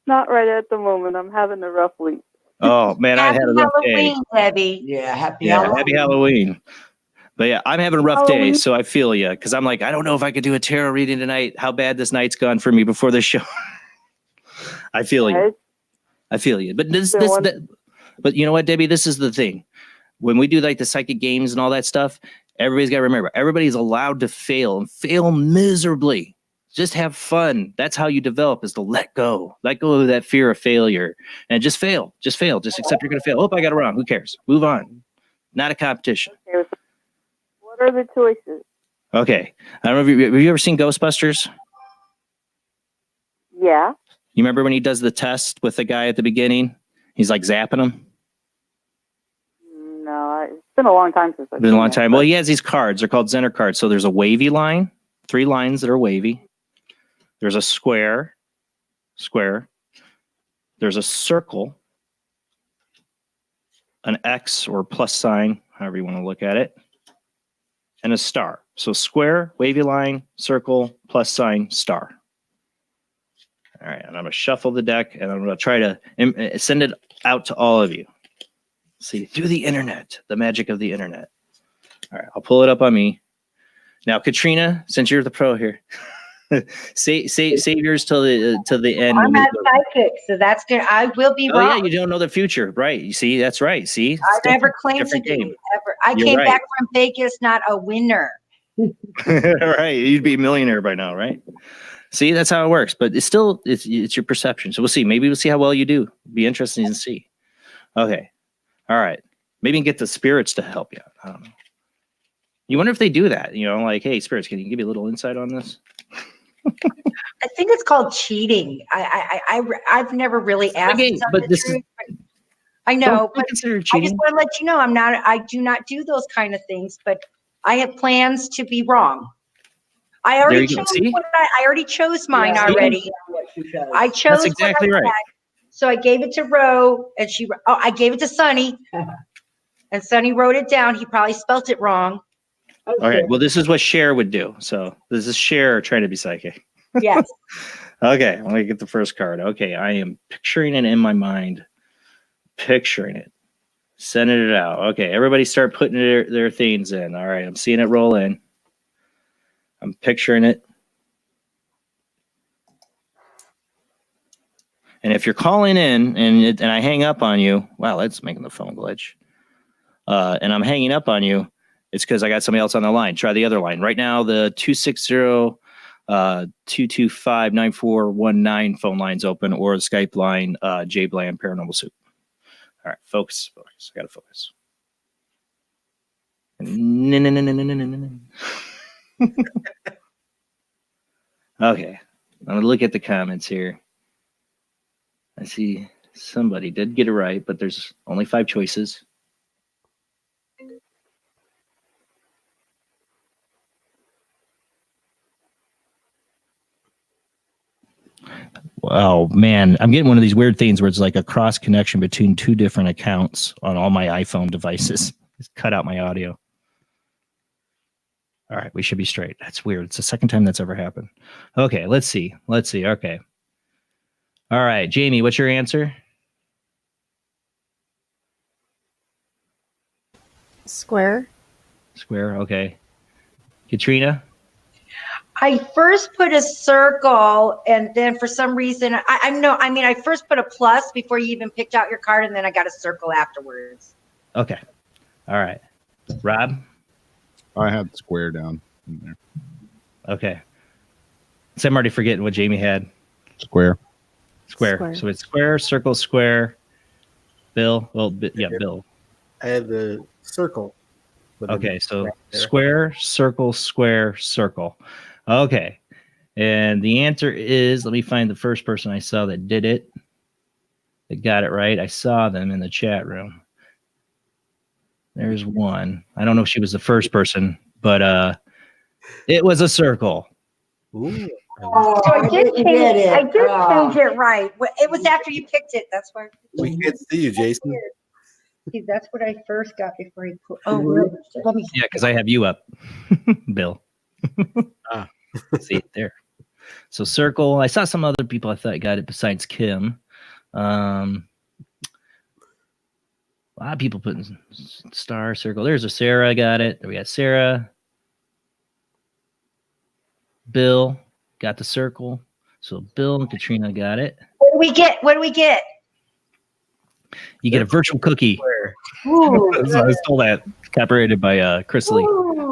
Not right at the moment. I'm having a rough week. Oh man, I Happy had a rough day. Halloween, Debbie. Yeah, happy Yeah, Halloween. happy Halloween. But yeah, I'm having a rough day, Halloween. so I feel you because I'm like, I don't know if I could do a tarot reading tonight. How bad this night's gone for me before the show. I feel you. I feel you. But but you know what, Debbie? This is the thing. When we do like the psychic games and all that stuff, everybody's got to remember, everybody's allowed to fail and fail miserably. Just have fun. That's how you develop, is to let go of that fear of failure and just fail. Just accept you're going to fail. Oh, I got it wrong. Who cares? Move on. Not a competition. What are the choices? Okay. I don't know if have you ever seen Ghostbusters? Yeah. You remember when he does the test with the guy at the beginning? He's like zapping him. No, it's been a long time since I've Been a seen long it, time. but- Well, he has these cards. They're called Zener cards. So there's a wavy line, 3 lines that are wavy. There's a square. There's a circle, an X or plus sign, however you want to look at it, and a star. So square, wavy line, circle, plus sign, star. All right, and I'm going to shuffle the deck, and I'm going to try to send it out to all of you. See, through the internet, the magic of the internet. All right, I'll pull it up on me. Now, Katrina, since you're the pro here, save yours till the end. I'm not psychic, so that's good. I will be Oh wrong. yeah, you don't know the future, right? You see, that's right. See, I never claimed to different be game. ever. I You're came right. back from Vegas not a winner. Right, you'd be a millionaire by now, right? See, that's how it works. But it's still it's your perception. So we'll see. Maybe we'll see how well you do. Be interesting to see. Okay, all right. Maybe you can get the spirits to help you out. I don't know. You wonder if they do that. You know, like, hey, spirits, can you give me a little insight on this? I think it's called cheating. I've never really asked. Okay, some but of the this truth, is. but I know, Don't but consider I cheating. just want to let you know I do not do those kind of things, but I have plans to be wrong. I There already you go. chose See? what I already chose mine Yeah, already. I chose That's exactly what I right. had. So I gave it to Ro, and I gave it to Sonny, and Sonny wrote it down. He probably spelt it wrong. All right. Well, this is what Cher would do. So this is Cher trying to be psychic. Yes. Okay, let me get the first card. Okay, I am picturing it in my mind. Picturing it. Sending it out. Okay, everybody start putting their things in. All right, I'm seeing it roll in. I'm picturing it. And if you're calling in and I hang up on you, wow, that's making the phone glitch. And I'm hanging up on you, it's because I got somebody else on the line. Try the other line. Right now, the 260-225-9419 phone line's open, or the Skype line, Jblandparanormalsoup. All right, focus. I got to focus. Okay, I'm going to look at the comments here. I see somebody did get it right, but there's only 5 choices. Oh man, I'm getting one of these weird things where it's like a cross connection between 2 different accounts on all my iPhone devices. Just cut out my audio. All right, we should be straight. That's weird. It's the second time that's ever happened. Okay, let's see. Okay. All right, Jamie, what's your answer? Square. Square. Okay. Katrina. I first put a circle, and then for some reason, I first put a plus before you even picked out your card, and then I got a circle afterwards. Okay. All right. Rob. I had square down in there. Okay. So I'm already forgetting what Jamie had. Square. Square. So it's square, circle, square. Bill. Well, yeah, Bill. I had the circle. Okay, so square, circle, square, circle. Okay. And the answer is, let me find the first person I saw that did it. That got it right. I saw them in the chat room. There's one. I don't know if she was the first person, but it was a circle. Ooh. So I did change it right. It was after you picked it. That's why. We can't see you, Jason. See, that's what I first got before you put. Oh, really? Let me. Yeah, because I have you up, Bill. See it there. So circle. I saw some other people I thought got it besides Kim. A lot of people putting star circle. There's a Sarah. Got it. We got Sarah. Bill got the circle. So Bill and Katrina got it. What do we get? What do we get? You get a virtual cookie. Ooh, So I stole that. Copyrighted by Chris Lee.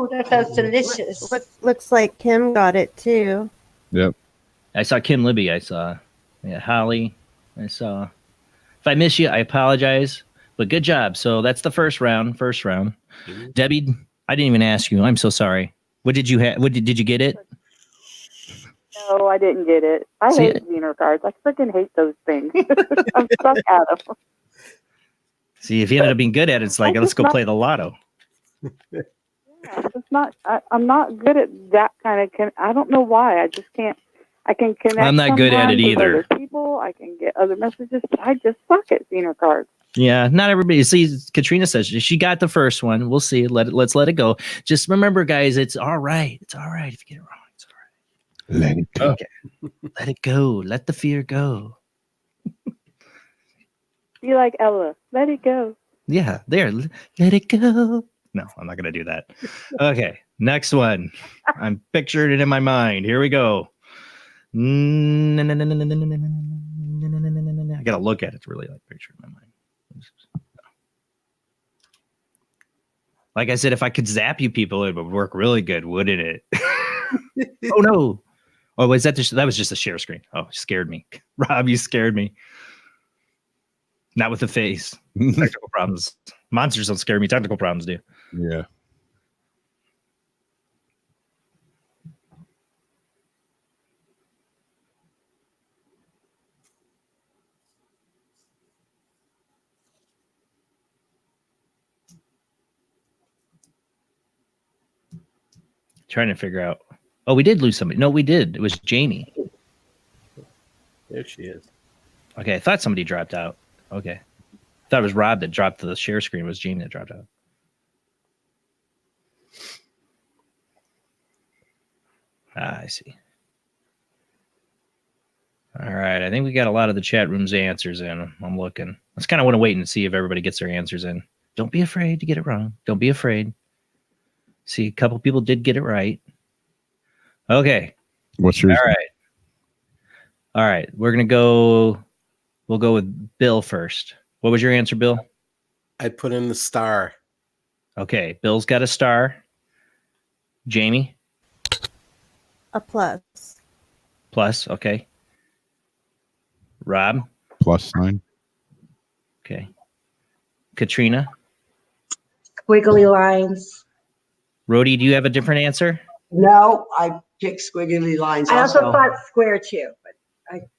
ooh, that sounds delicious. Looks like Kim got it too. Yep. I saw Kim Libby. I saw Holly. I saw. If I miss you, I apologize. But good job. So that's the first round. Debbie, I didn't even ask you. I'm so sorry. What did you have? Did you get it? No, I didn't get it. I hate Xener cards. I freaking hate those things. I'm stuck at them. See, if you ended up being good at it, it's like, let's go play the lotto. Yeah, it's not. I'm not good at that kind of. I don't know why. I just can't. I can connect. I'm not good at it sometimes with either. Other people, I can get other messages. But I just suck at Xener cards. Yeah, not everybody. See, Katrina says she got the first one. We'll see. Let's let it go. Just remember, guys, it's all right. It's all right if you get it wrong. It's all right. Let it go. Okay. Let it go. Let the fear go. Be like Ella. Let it go. Yeah, there. Let it go. No, I'm not going to do that. Okay, next one. I'm picturing it in my mind. Here we go. I got to look at it to really like picture it in my mind. Like I said, if I could zap you people, it would work really good, wouldn't it? Oh, no. Oh, was that that was just a share screen. Oh, scared me. Rob, you scared me. Not with the face. Technical problems. Monsters don't scare me. Technical problems do. Yeah. Trying to figure out. Oh, we did lose somebody. No, we did. It was Jamie. There she is. Okay, I thought somebody dropped out. Okay. I thought it was Rob that dropped the share screen. It was Jamie that dropped out. Ah, I see. All right. I think we got a lot of the chat room's answers in. I'm looking. I just kind of want to wait and see if everybody gets their answers in. Don't be afraid to get it wrong. Don't be afraid. See, a couple people did get it right. Okay. What's yours? All right. All right. We're going to go. We'll go with Bill first. What was your answer, Bill? I put in the star. Okay. Bill's got a star. Jamie? A plus. Plus. Okay. Rob? Plus sign. Okay. Katrina? Squiggly lines. Rody, do you have a different answer? No, I picked squiggly lines. I also thought square too, but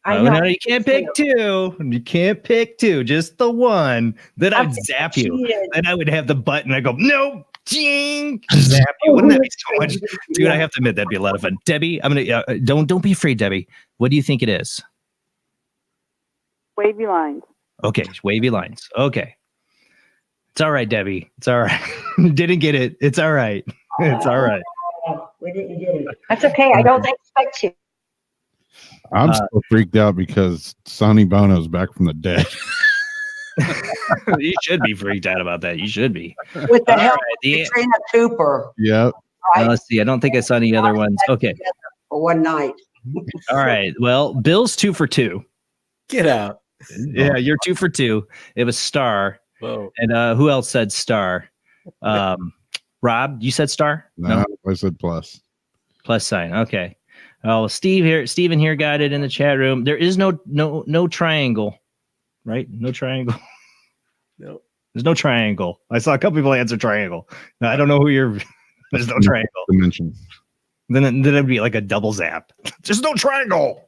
I know. No, you can't pick two. You can't pick two. Just the one. Then I'd zap you. And I would have the button. I go, no, ding, zap you. Wouldn't that be so much? Dude, I have to admit, that'd be a lot of fun. Debbie, I'm going to, don't be afraid, Debbie. What do you think it is? Wavy lines. Okay. Wavy lines. Okay. It's all right, Debbie. It's all right. Didn't get it. It's all right. It's all right. We didn't get it. That's okay. I don't expect you. I'm still freaked out because Sonny Bono's back from the dead. You should be freaked out about that. You should be. With the All help right, of Katrina Cooper. Yep. Let's see. I don't think I saw any other ones. Okay. For one night. All right. Well, Bill's 2 for 2. Get out. Yeah, you're 2 for 2. It was star. Whoa. And who else said star? Rob, you said star? No, I said plus. Plus sign. Okay. Oh, Steven here got it in the chat room. There is no triangle, right? No triangle. No. There's no triangle. I saw a couple people answer triangle. No, I don't know who you're. There's no triangle. Dimension. Then it'd be like a double zap. There's no triangle.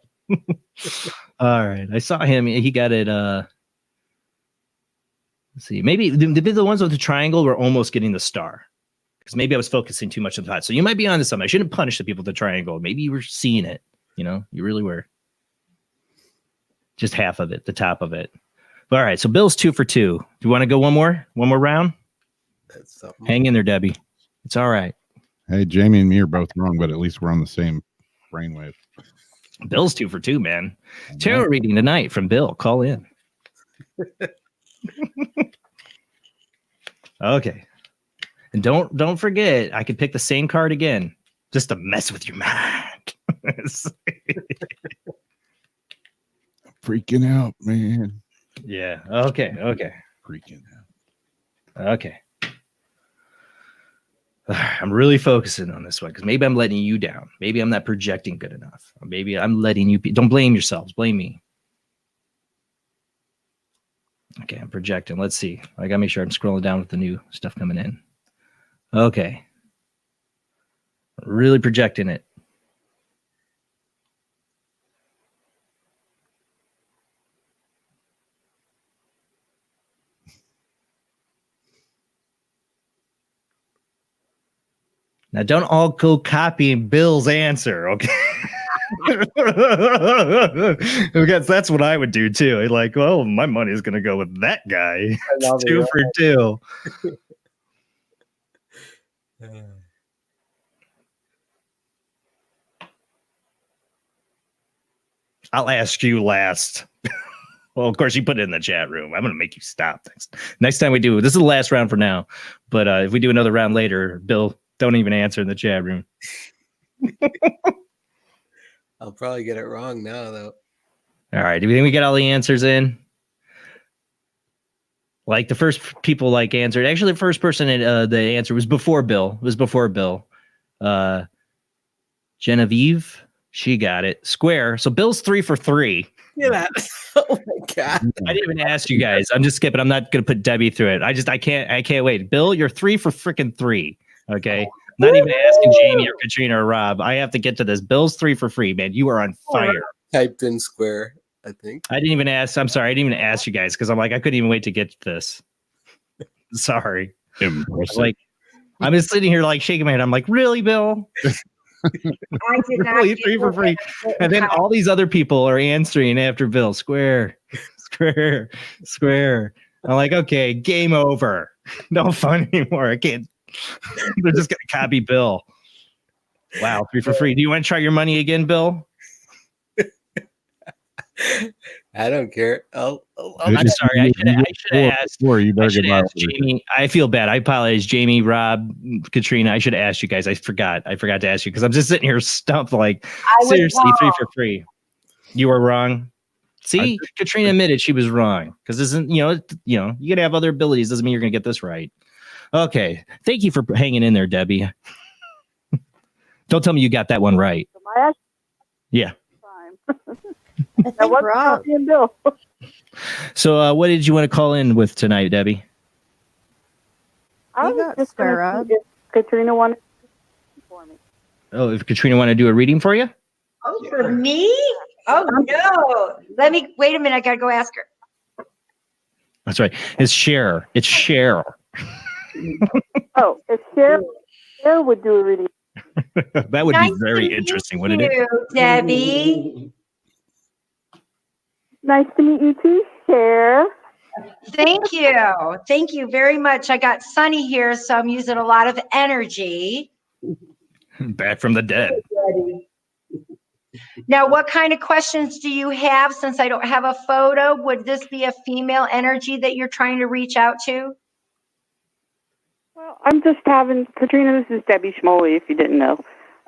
All right. I saw him. He got it. Let's see. Maybe the ones with the triangle were almost getting the star. Because maybe I was focusing too much on that. So you might be onto something. I shouldn't punish the people with the triangle. Maybe you were seeing it. You know, you really were. Just half of it, the top of it. All right. So Bill's 2 for 2. Do you want to go one more round? That's something. Hang in there, Debbie. It's all right. Hey, Jamie and me are both wrong, but at least we're on the same brainwave. Bill's 2 for 2, man. Tarot reading tonight from Bill. Call in. Okay. And don't forget, I could pick the same card again just to mess with your mind. Freaking out, man. Yeah. Okay. Freaking out. Okay. I'm really focusing on this one because maybe I'm letting you down. Maybe I'm not projecting good enough. Or maybe I'm letting you. Don't blame yourselves. Blame me. Okay, I'm projecting. Let's see. I gotta make sure I'm scrolling down with the new stuff coming in. Okay. Really projecting it. Now, don't all go copying Bill's answer, okay? Because that's what I would do too. Like, well, my money is going to go with that guy. It's 2 for 2. I'll ask you last. Well, of course, you put it in the chat room. I'm going to make you stop. Next time we do, this is the last round for now. But if we do another round later, Bill, don't even answer in the chat room. I'll probably get it wrong now, though. All right. Do we think we get all the answers in? Like the first people answered. Actually, the first person the answer was before Bill. Genevieve, she got it. Square. So Bill's 3 for 3. Yeah. Oh my God. I didn't even ask you guys. I'm just skipping. I'm not going to put Debbie through it. I can't wait. Bill, you're 3 for freaking 3. Okay. Not even asking Jamie or Katrina or Rob. I have to get to this. Bill's 3 for free, man. You are on fire. Typed in square, I think. I didn't even ask. I'm sorry. I didn't even ask you guys because I'm like, I couldn't even wait to get to this. Sorry. Impressive. I'm just sitting here shaking my head. I'm like, really, Bill? I did not Really 3 for free. And then all these other people are answering after Bill. Square. I'm like, okay, game over. No fun anymore. I can't. They're just going to copy Bill. Wow, 3 for free. Do you want to try your money again, Bill? I don't care. I'm sorry. I should have asked. Jamie. I feel bad. I apologize, Jamie, Rob, Katrina. I should have asked you guys. I forgot to ask you because I'm just sitting here stumped. Seriously, 3 for free. You were wrong. See, Katrina admitted she was wrong because isn't you gotta have other abilities. Doesn't mean you're gonna get this right. Okay, thank you for hanging in there, Debbie. Don't tell me you got that one right. Yeah. I think Rob. Bill. So, what did you want to call in with tonight, Debbie? I was just going to see if Katrina wanted for me. Oh, if Katrina want to do a reading for you? Oh, for me? Oh, no. Wait a minute. I got to go ask her. That's right. It's Cheryl. Oh, if Cheryl would do a reading. That would be very interesting, wouldn't it? Debbie. Nice to meet you too, Cher. Thank you. Thank you very much. I got Sunny here, so I'm using a lot of energy. Back from the dead. Now, what kind of questions do you have? Since I don't have a photo, would this be a female energy that you're trying to reach out to? Well, I'm just having, Katrina, this is Debbie Schmoley, if you didn't know.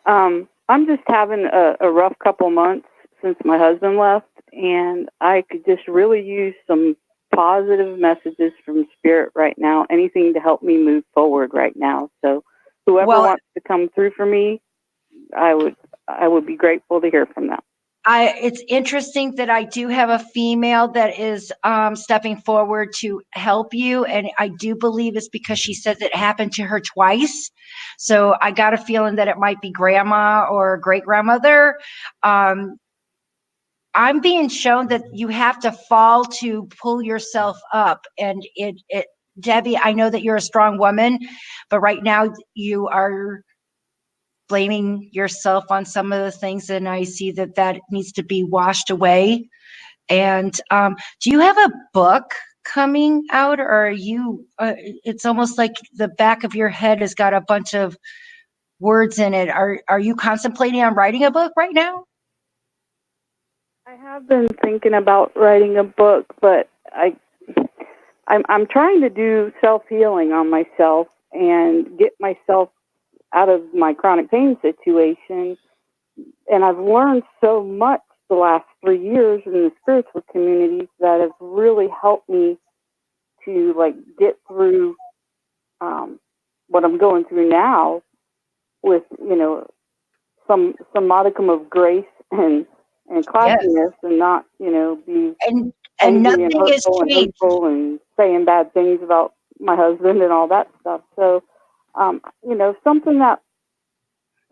I'm just having a rough couple months since my husband left, and I could just really use some positive messages from Spirit right now, anything to help me move forward right now. So whoever wants to come through for me, I would be grateful to hear from them. It's interesting that I do have a female that is stepping forward to help you. And I do believe it's because she says it happened to her twice. So I got a feeling that it might be grandma or great grandmother. I'm being shown that you have to fall to pull yourself up. And Debbie, I know that you're a strong woman, but right now you are blaming yourself on some of the things, and I see that needs to be washed away. And do you have a book coming out, or are you it's almost like the back of your head has got a bunch of words in it. Are you contemplating on writing a book right now? I have been thinking about writing a book, but I I'm trying to do self-healing on myself and get myself out of my chronic pain situation. And I've learned so much the last 3 years in the spiritual communities that have really helped me to like get through what I'm going through now with, you know, some modicum of grace and classiness, and not, you know, be and angry and nothing is hurtful and changed. hateful and saying bad things about my husband and all that stuff. So, you know, something that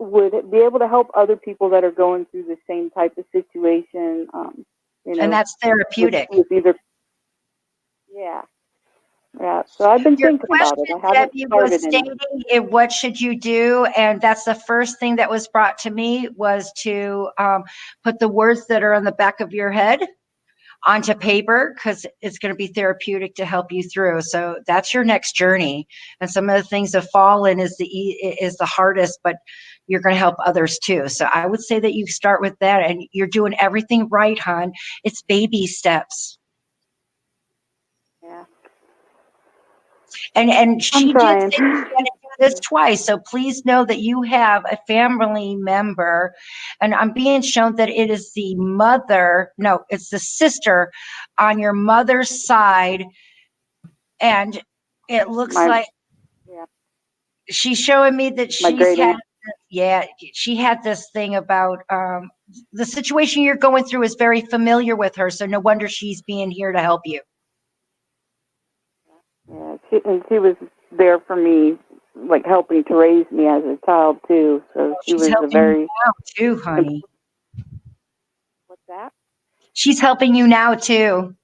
would be able to help other people that are going through the same type of situation. You know, And that's therapeutic. With either, yeah. So I've been Your thinking about it. I haven't Debbie was started any. stating what should you do, and that's the first thing that was brought to me was to put the words that are on the back of your head onto paper, because it's going to be therapeutic to help you through. So that's your next journey. And some of the things that fall in is the hardest, but you're going to help others too. So I would say that you start with that, and you're doing everything right, hon. It's baby steps. Yeah. And she did trying. say she's going to do this twice. So please know that you have a family member, and I'm being shown that it is the mother. No, it's the sister on your mother's side. And it looks like she's showing me that she had this thing about the situation you're going through is very familiar with her. So no wonder she's being here to help you. Yeah, she was there for me, like helping to raise me as a child too. So she She's was helping a very you now too, honey. What's that? She's helping you now too.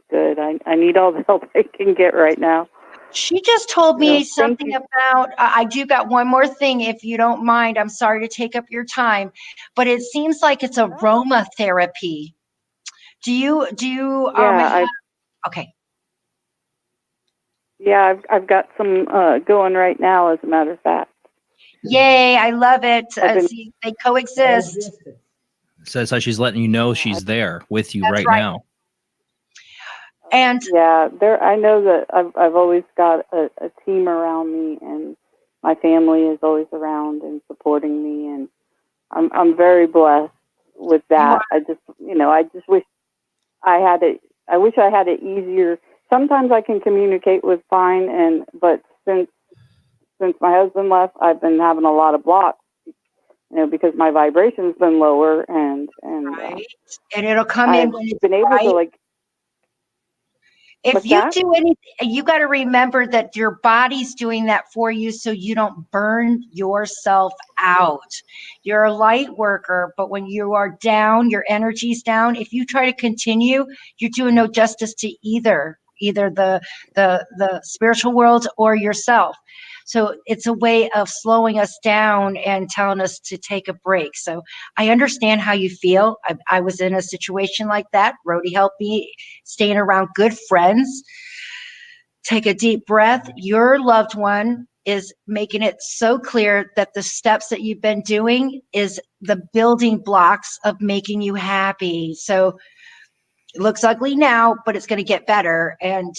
Good. I need all the help I can get right now. She just told me Yeah, something about, I do got one more thing, if you don't mind. I'm sorry to take up your time, but it seems like it's aromatherapy. Do you okay. Yeah, I've got some going right now, as a matter of fact. Yay, I love it. Been- See, they coexist. Says how she's letting you know she's there with you right right. now. And yeah, I know that I've always got a team around me, and my family is always around and supporting me, and I'm very blessed with that. I just wish I had it. I wish I had it easier. Sometimes I can communicate with fine, but since my husband left, I've been having a lot of blocks, you know, because my vibration's been lower, and right. And it'll come in when it's been able right. to like. If What's you that? do anything, you got to remember that your body's doing that for you so you don't burn yourself out. You're a light worker, but when you are down, your energy's down. If you try to continue, you're doing no justice to either the spiritual world or yourself. So it's a way of slowing us down and telling us to take a break. So I understand how you feel. I was in a situation like that. Rody helped me, staying around good friends. Take a deep breath. Your loved one is making it so clear that the steps that you've been doing is the building blocks of making you happy. So it looks ugly now, but it's going to get better. And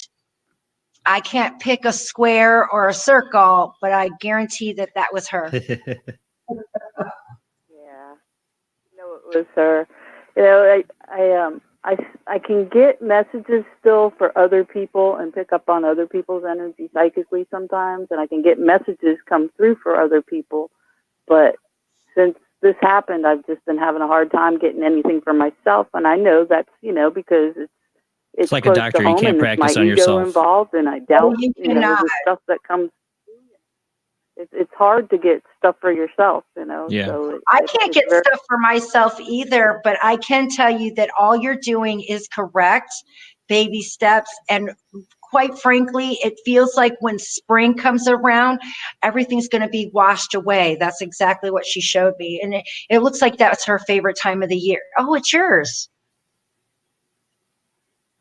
I can't pick a square or a circle, but I guarantee that was her. Yeah, no, it was her. You know, I can get messages still for other people and pick up on other people's energy psychically sometimes, and I can get messages come through for other people. But since this happened, I've just been having a hard time getting anything for myself, and I know that's, you know, because it's like close a doctor, to you home, can't and practice it's my on ego yourself. involved, and I doubt, you know, cannot. the stuff that comes. It's hard to get stuff for yourself, you know. Yeah. So I can't get stuff for myself either, but I can tell you that all you're doing is correct, baby steps. And quite frankly, it feels like when spring comes around, everything's going to be washed away. That's exactly what she showed me. And it looks like that's her favorite time of the year. Oh, it's yours.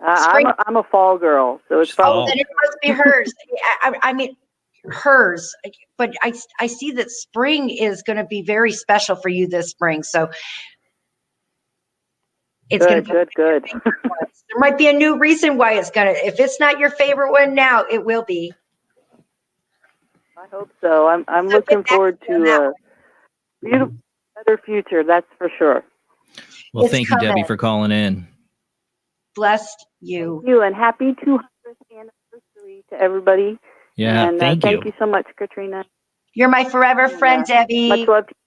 I'm a fall girl, so it's probably. Then it must be hers. I mean, hers. But I see that spring is going to be very special for you this spring. So It's Good, gonna good. there might be a new reason why it's gonna. If it's not your favorite one now, it will be. I hope so. I'm looking forward to a beautiful, better future. That's for sure. Well, It's thank you, Debbie, coming. for calling in. Blessed you. Thank you, and happy 200th anniversary to everybody. Yeah, and thank you. Thank you so much, Katrina. You're my forever friend, Debbie. Much love to you.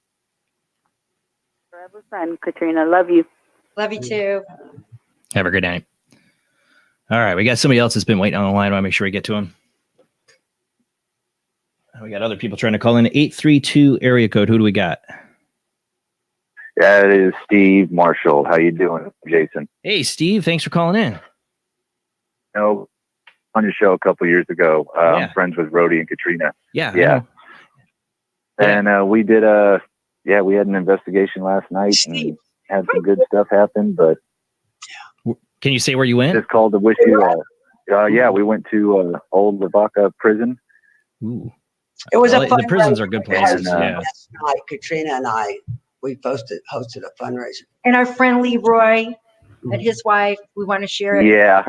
Forever friend, Katrina. Love you. Love you too. Have a good night. All right, we got somebody else that's been waiting on the line. I want to make sure we get to him. We got other people trying to call in. 832 area code. Who do we got? Yeah, it is Steve Marshall. How you doing, Jason? Hey, Steve. Thanks for calling in. No, on your show a couple years ago. I'm friends with Rody and Katrina. Yeah. And we did we had an investigation last night and had some good stuff happen. But can you say where you went? Just called to wish you. We went to Old Lavaca Prison. Ooh. It was a fun the prisons are good places. Last night, Katrina and I, we hosted a fundraiser. And our friend Leroy and his wife, we want to share it. Yeah.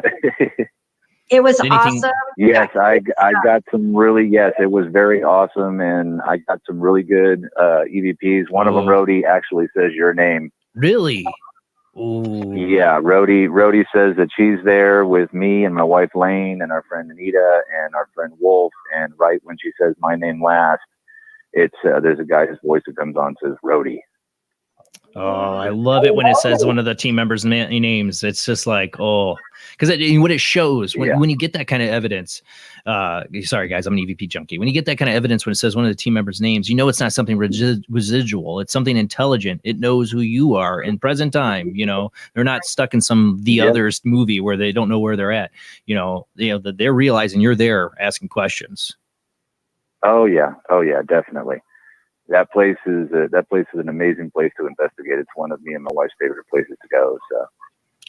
It was awesome. Yes, I got some really, it was very awesome. And I got some really good EVPs. One of them, Rody, actually says your name. Really? Ooh. Yeah, Rody says that she's there with me and my wife Lane and our friend Anita and our friend Wolf. And right when she says my name last, it's there's a guy's voice that comes on and says Rody. Oh, I love it when it says one of the team members' names. It's just like, because what it shows when you get that kind of evidence. Sorry, guys, I'm an EVP junkie. When you get that kind of evidence, when it says one of the team members' names, you know it's not something residual. It's something intelligent. It knows who you are in present time. You know, they're not stuck in some Others movie where they don't know where they're at. They're realizing you're there asking questions. Oh yeah, definitely. That place is an amazing place to investigate. It's one of me and my wife's favorite places to go. So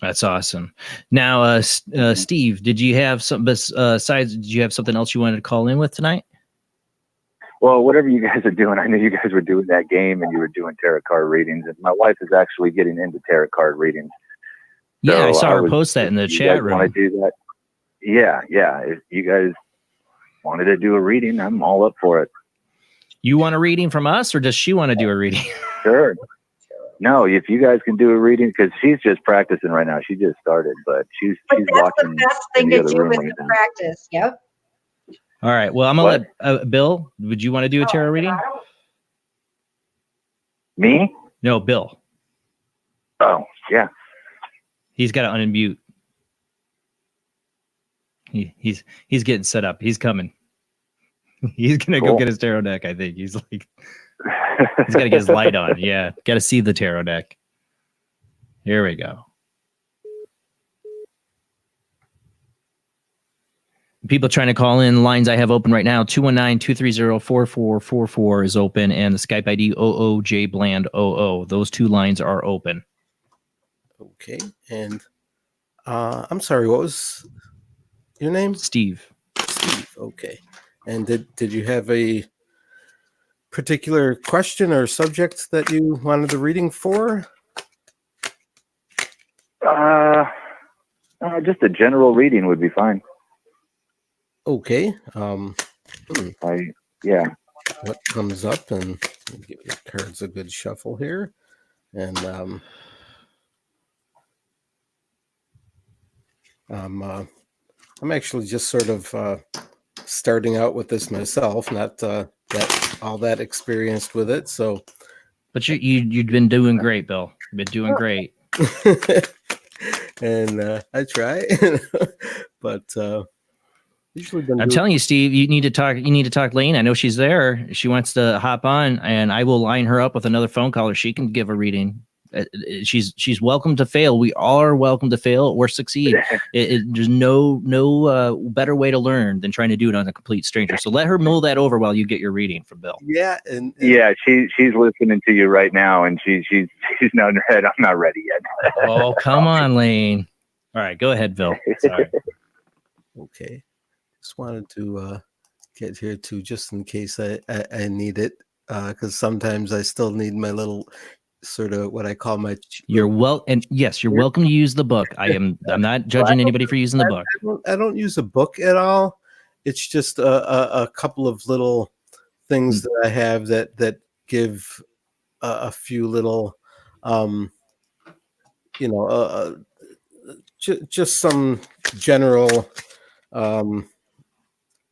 that's awesome. Now, Steve, did you have something besides? Did you have something else you wanted to call in with tonight? Well, whatever you guys are doing, I know you guys were doing that game and you were doing tarot card readings, and my wife is actually getting into tarot card readings. Yeah, I saw her post that in the chat room. Want to do that? Yeah. If you guys wanted to do a reading, I'm all up for it. You want a reading from us, or does she want to do a reading? Sure. No, if you guys can do a reading, because she's just practicing right now. She just started, but she's watching. The best thing to do with the practice. Yep. All right. Well, I'm gonna let Bill. Would you want to do a tarot reading? Me? No, Bill. Oh yeah. He's got to unmute. He's getting set up. He's coming. He's gonna go get his tarot deck. I think he's got to get his light on. Yeah, got to see the tarot deck. Here we go. People trying to call in. Lines I have open right now. 219-230-4444 is open, and the Skype ID Jblandoo. Those two lines are open. Okay, and I'm sorry. What was your name? Steve. Steve. Okay. And did you have a particular question or subject that you wanted the reading for? Just a general reading would be fine. Okay. Yeah. What comes up, and give your cards a good shuffle here, and I'm actually just sort of starting out with this myself, not that all that experienced with it. So, but you've been doing great, Bill. You've been doing great. And I try, but usually I'm telling you, Steve, you need to talk Lane. I know she's there. She wants to hop on, and I will line her up with another phone caller. She can give a reading. She's welcome to fail. We all are welcome to fail or succeed. There's no better way to learn than trying to do it on a complete stranger. So let her mull that over while you get your reading from Bill. Yeah, and yeah, she's listening to you right now, and she's nodding her head. I'm not ready yet. Oh, come on, Lane. All right, go ahead, Bill. Sorry. Okay, just wanted to get here too, just in case I need it, because sometimes I still need my little sort of what I call my. You're welcome to use the book. I'm not judging anybody for using the book. I don't use a book at all. It's just a couple of little things that I have that give a few little, just some general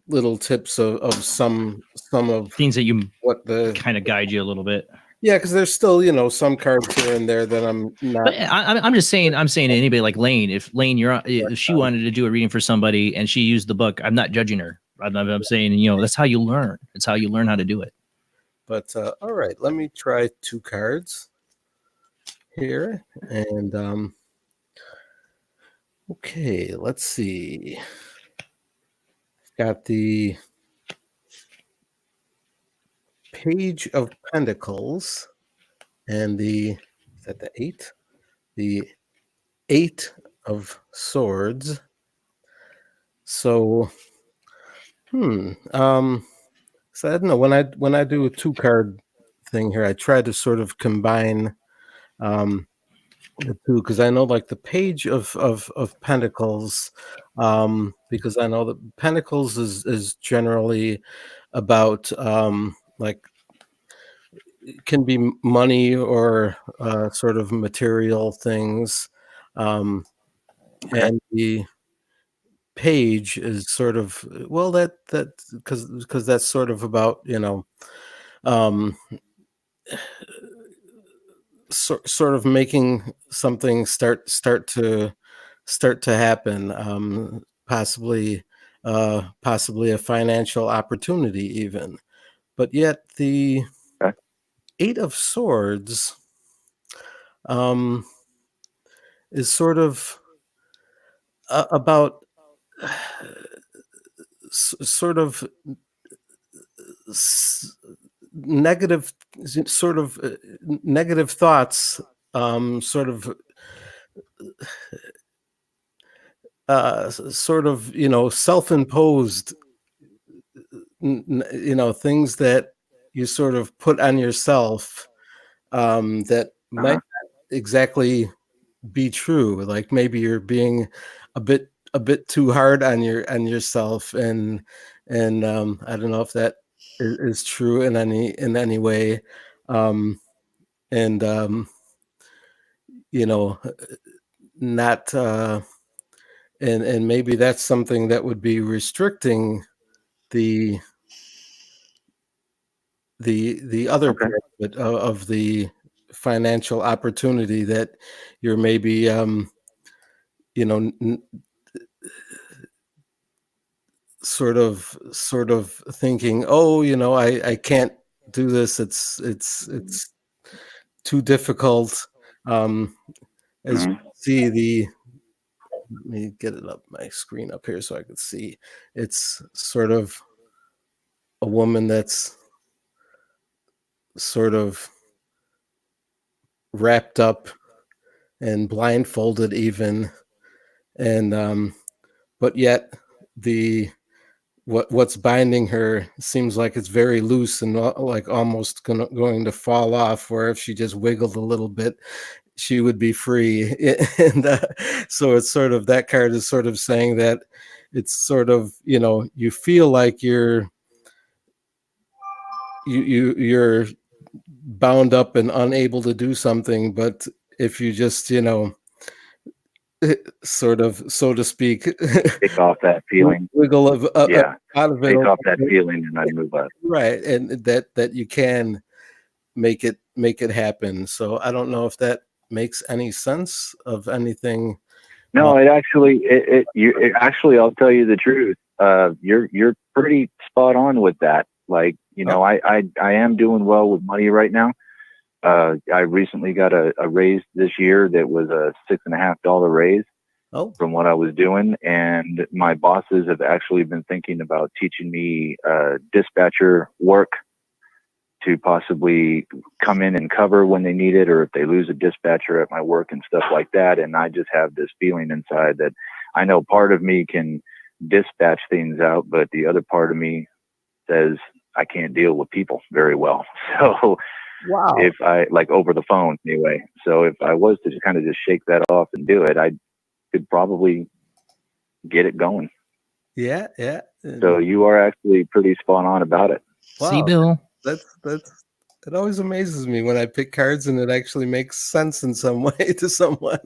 little tips of some of things that you what the kind of guide you a little bit. Yeah, because there's still some cards here and there that I'm not. But I'm just saying. I'm saying to anybody like Lane. If Lane, if she wanted to do a reading for somebody and she used the book, I'm not judging her. I'm saying that's how you learn. It's how you learn how to do it. But all right, let me try 2 cards here, and okay, let's see. Got the Page of Pentacles and is that the 8? The 8 of Swords. So, so I don't know, when I do a 2-card thing here, I try to sort of combine the 2, because I know like the Page of Pentacles, because I know that Pentacles is generally about like it can be money or sort of material things, and the Page is sort of that because that's sort of about sort of making something start to happen, possibly a financial opportunity even. But yet the 8 of Swords is sort of about sort of negative thoughts, sort of self-imposed things that you sort of put on yourself, that might not exactly be true. Like maybe you're being a bit too hard on yourself, and I don't know if that is true in any way, and not and maybe that's something that would be restricting the other part of the financial opportunity that you're maybe sort of thinking, I can't do this, it's too difficult. As you see, let me get it up my screen up here so I can see. It's sort of a woman that's sort of wrapped up and blindfolded even, and but yet what's binding her seems like it's very loose and like almost going to fall off, where if she just wiggled a little bit she would be free. And so it's sort of, that card is sort of saying that it's sort of, you feel like you're bound up and unable to do something, but if you just sort of, so to speak, take off that feeling, wiggle out of it, take off that feeling and then move up, right? And that you can make it happen. So I don't know if that makes any sense of anything. No, it actually I'll tell you the truth. You're pretty spot on with that. Like, I am doing well with money right now. I recently got a raise this year that was a $6.50 raise from what I was doing. And my bosses have actually been thinking about teaching me dispatcher work to possibly come in and cover when they need it, or if they lose a dispatcher at my work and stuff like that. And I just have this feeling inside that I know part of me can dispatch things out, but the other part of me says I can't deal with people very well. So Wow. If I like over the phone anyway. So if I was to just kind of just shake that off and do it, I could probably get it going. Yeah. So you are actually pretty spot on about it. See, Bill? That's it always amazes me when I pick cards and it actually makes sense in some way to someone.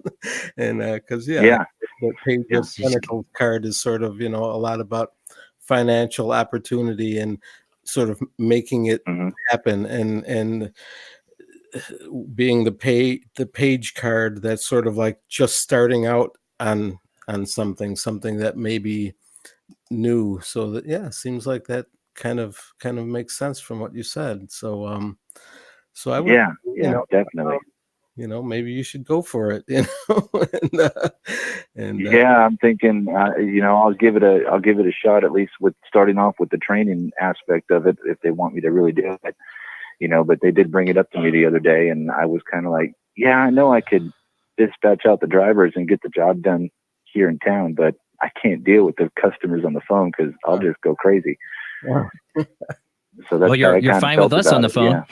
And because Yeah. the Page of Pentacles card is sort of, a lot about financial opportunity and sort of making it happen, and being the page card that's sort of like just starting out on something that may be new. So that seems like that kind of makes sense from what you said. So so I would definitely. Maybe you should go for it. and I'm thinking I'll give it a shot, at least with starting off with the training aspect of it, if they want me to really do it. But they did bring it up to me the other day, and I was kind of like, yeah, I know I could dispatch out the drivers and get the job done here in town, but I can't deal with the customers on the phone because I'll just go crazy. Yeah. So that's you're fine with us on the phone.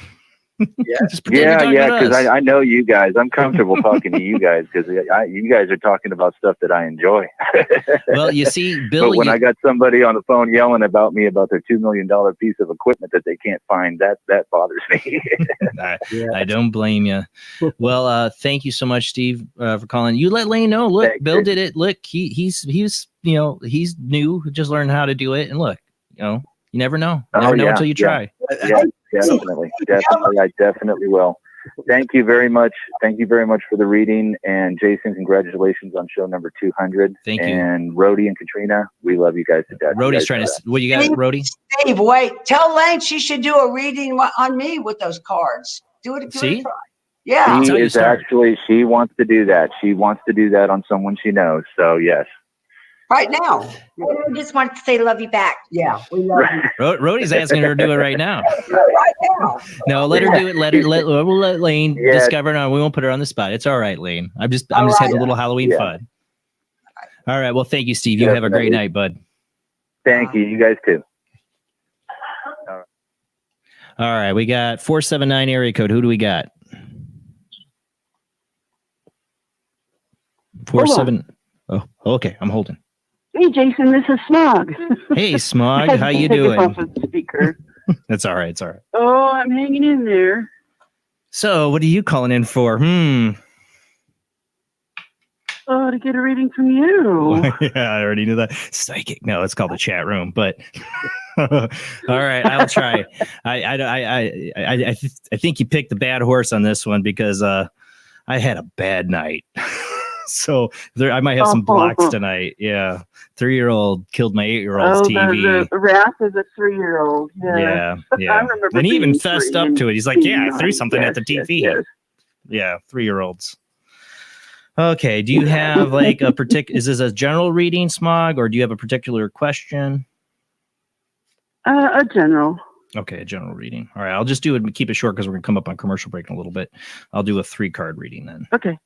Just pretend you're talking about because us. I know you guys. I'm comfortable talking to you guys because you guys are talking about stuff that I enjoy. Well, you see, Bill. But when I got somebody on the phone yelling about me about their $2 million piece of equipment that they can't find, that bothers me. I don't blame you. Well, thank you so much, Steve, for calling. You let Lane know. Look, Thanks, Bill dude. did it. Look, he's he's new, just learned how to do it. And look, you never know. You never know until you try. Yeah, definitely. I definitely will. Thank you very much. Thank you very much for the reading. And Jason, congratulations on show number 200. Thank you. And Rody and Katrina, we love you guys to death. Rody's trying to. What you got, Rody? Steve, wait. Tell Lane she should do a reading on me with those cards. Do it. See? Yeah. She wants to do that. She wants to do that on someone she knows. So yes. Right now. I just want to say love you back. Yeah, we love you. Rody's asking her to do it right now. Right now. No, let her do it. We'll let Lane discover. No, we won't put her on the spot. It's all right, Lane. I'm just having a little Halloween fun. All right. Well, thank you, Steve. You have a great night, bud. Thank you. You guys too. All right. We got 479 area code. Who do we got? 47. Oh, okay. I'm holding. Hey, Jason, this is Smog. Hey, Smog. How you Take us doing? off of the speaker. That's all right. It's all right. Oh, I'm hanging in there. So, what are you calling in for? Oh, to get a reading from you. Yeah, I already knew that. Psychic. No, it's called the chat room. But all right, I'll try. I think you picked the bad horse on this one because I had a bad night. So I might have some blocks tonight. Yeah. 3-year-old killed my 8-year-old's TV. The wrath of a 3-year-old. Yeah. I remember. And he even being fessed 3 up to it. He's like, yeah, I threw something at the yes, TV. yes. Yeah. 3-year-olds. Okay. Do you have like a particular, is this a general reading, Smog, or do you have a particular question? A general. Okay. A general reading. All right. I'll just do it and keep it short because we're going to come up on commercial break in a little bit. I'll do a 3-card reading then. Okay.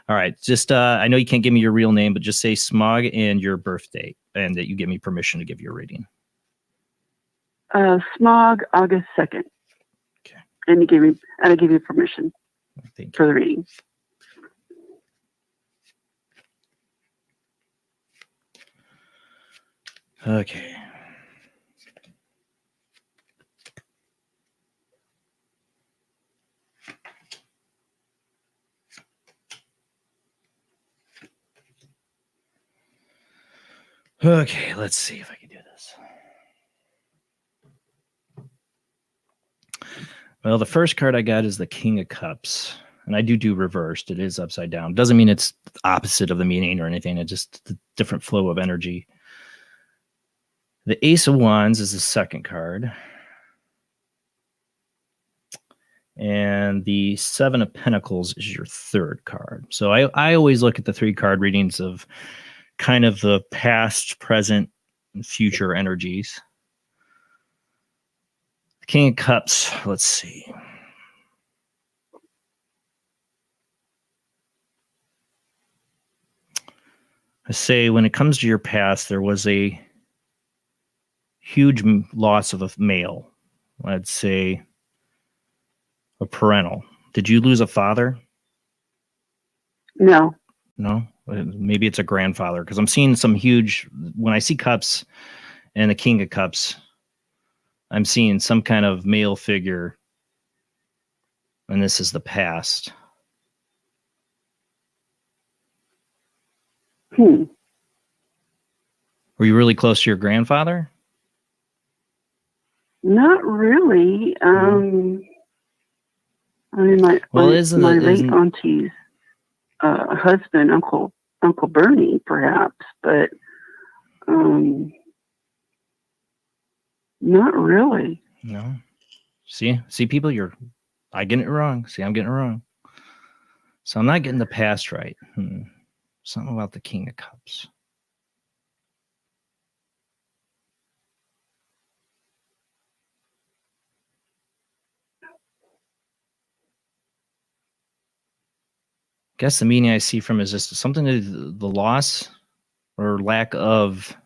All right. Just, I know you can't give me your real name, but just say Smog and your birth date and that you give me permission to give you a reading. Smog, August 2nd. Okay. And I give you permission for the reading. Okay. Okay, let's see if I can do this. Well, the first card I got is the King of Cups. And I do reversed. It is upside down. Doesn't mean it's opposite of the meaning or anything. It's just a different flow of energy. The Ace of Wands is the second card. And the Seven of Pentacles is your third card. So I always look at the 3-card readings of kind of the past, present, and future energies. The King of Cups, let's see. I say when it comes to your past, there was a huge loss of a male. I'd say A parental. Did you lose a father? No. No? Maybe it's a grandfather, because I'm seeing some huge, when I see cups and the King of Cups, I'm seeing some kind of male figure, and this is the past. Hmm. Were you really close to your grandfather? Not really. I mean, my late auntie's husband, Uncle Bernie, perhaps, but not really. No. See, people, I get it wrong. See, I'm getting it wrong. So I'm not getting the past right. Something about the King of Cups. Guess the meaning I see from is just something to the loss or lack of.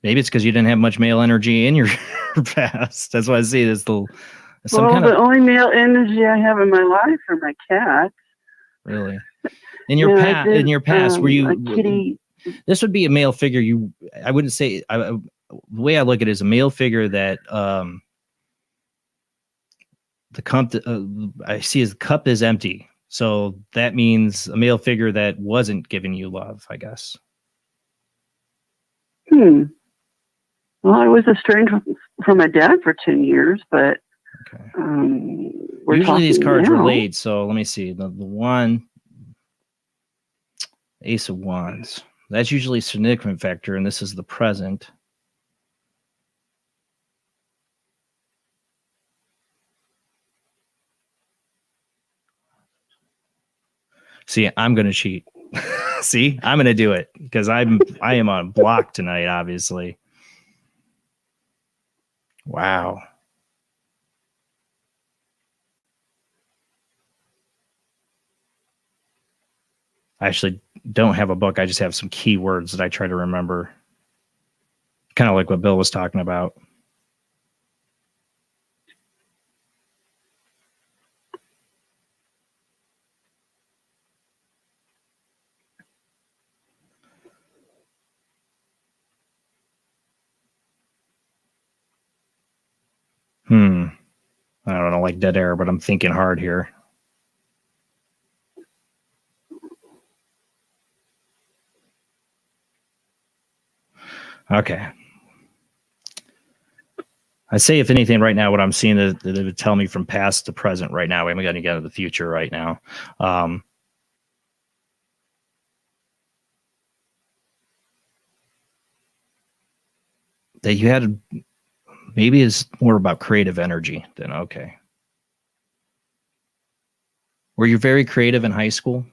Maybe it's because you didn't have much male energy in your past. That's why I see this little. The only male energy I have in my life are my cats. Really, in your past, were you? Kitty. This would be a male figure. I wouldn't say. The way I look at it is a male figure that the cup. I see his cup is empty, so that means a male figure that wasn't giving you love, I guess. Well, I was estranged from my dad for 10 years, but Usually these cards relate, so let me see. The one, Ace of Wands. That's usually a significant factor, and this is the present. See, I'm going to cheat. See, I'm going to do it because I am on block tonight, obviously. Wow. I actually don't have a book. I just have some keywords that I try to remember. Kind of like what Bill was talking about. I don't know, like dead air, but I'm thinking hard here. Okay. I say, if anything, right now, what I'm seeing is that it would tell me from past to present right now. We haven't got to get to the future right now. That you had, maybe is more about creative energy than, okay. Were you very creative in high school?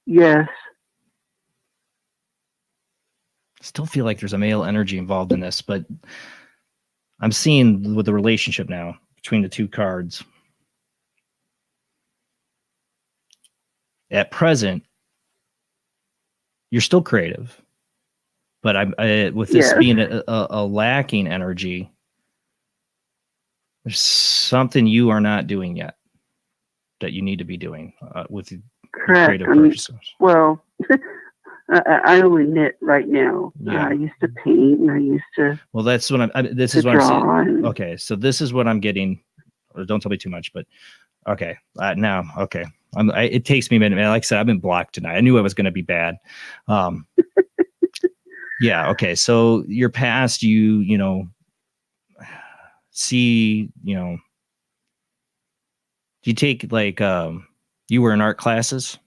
Yes. Still feel like there's a male energy involved in this, but I'm seeing with the relationship now between the two cards. At present, you're still creative, but with this being a lacking energy, there's something you are not doing yet that you need to be doing with creative purposes. Well, I only knit right now. Yeah. I used to paint, and I used to. Well, that's what this is what I'm saying. Okay, so this is what I'm getting. Don't tell me too much, but okay. Now, okay. It takes me a minute, man. Like I said, I've been blocked tonight. I knew I was going to be bad. Yeah. Okay. So your past, you know, see, you know, do you take like, you were in art classes?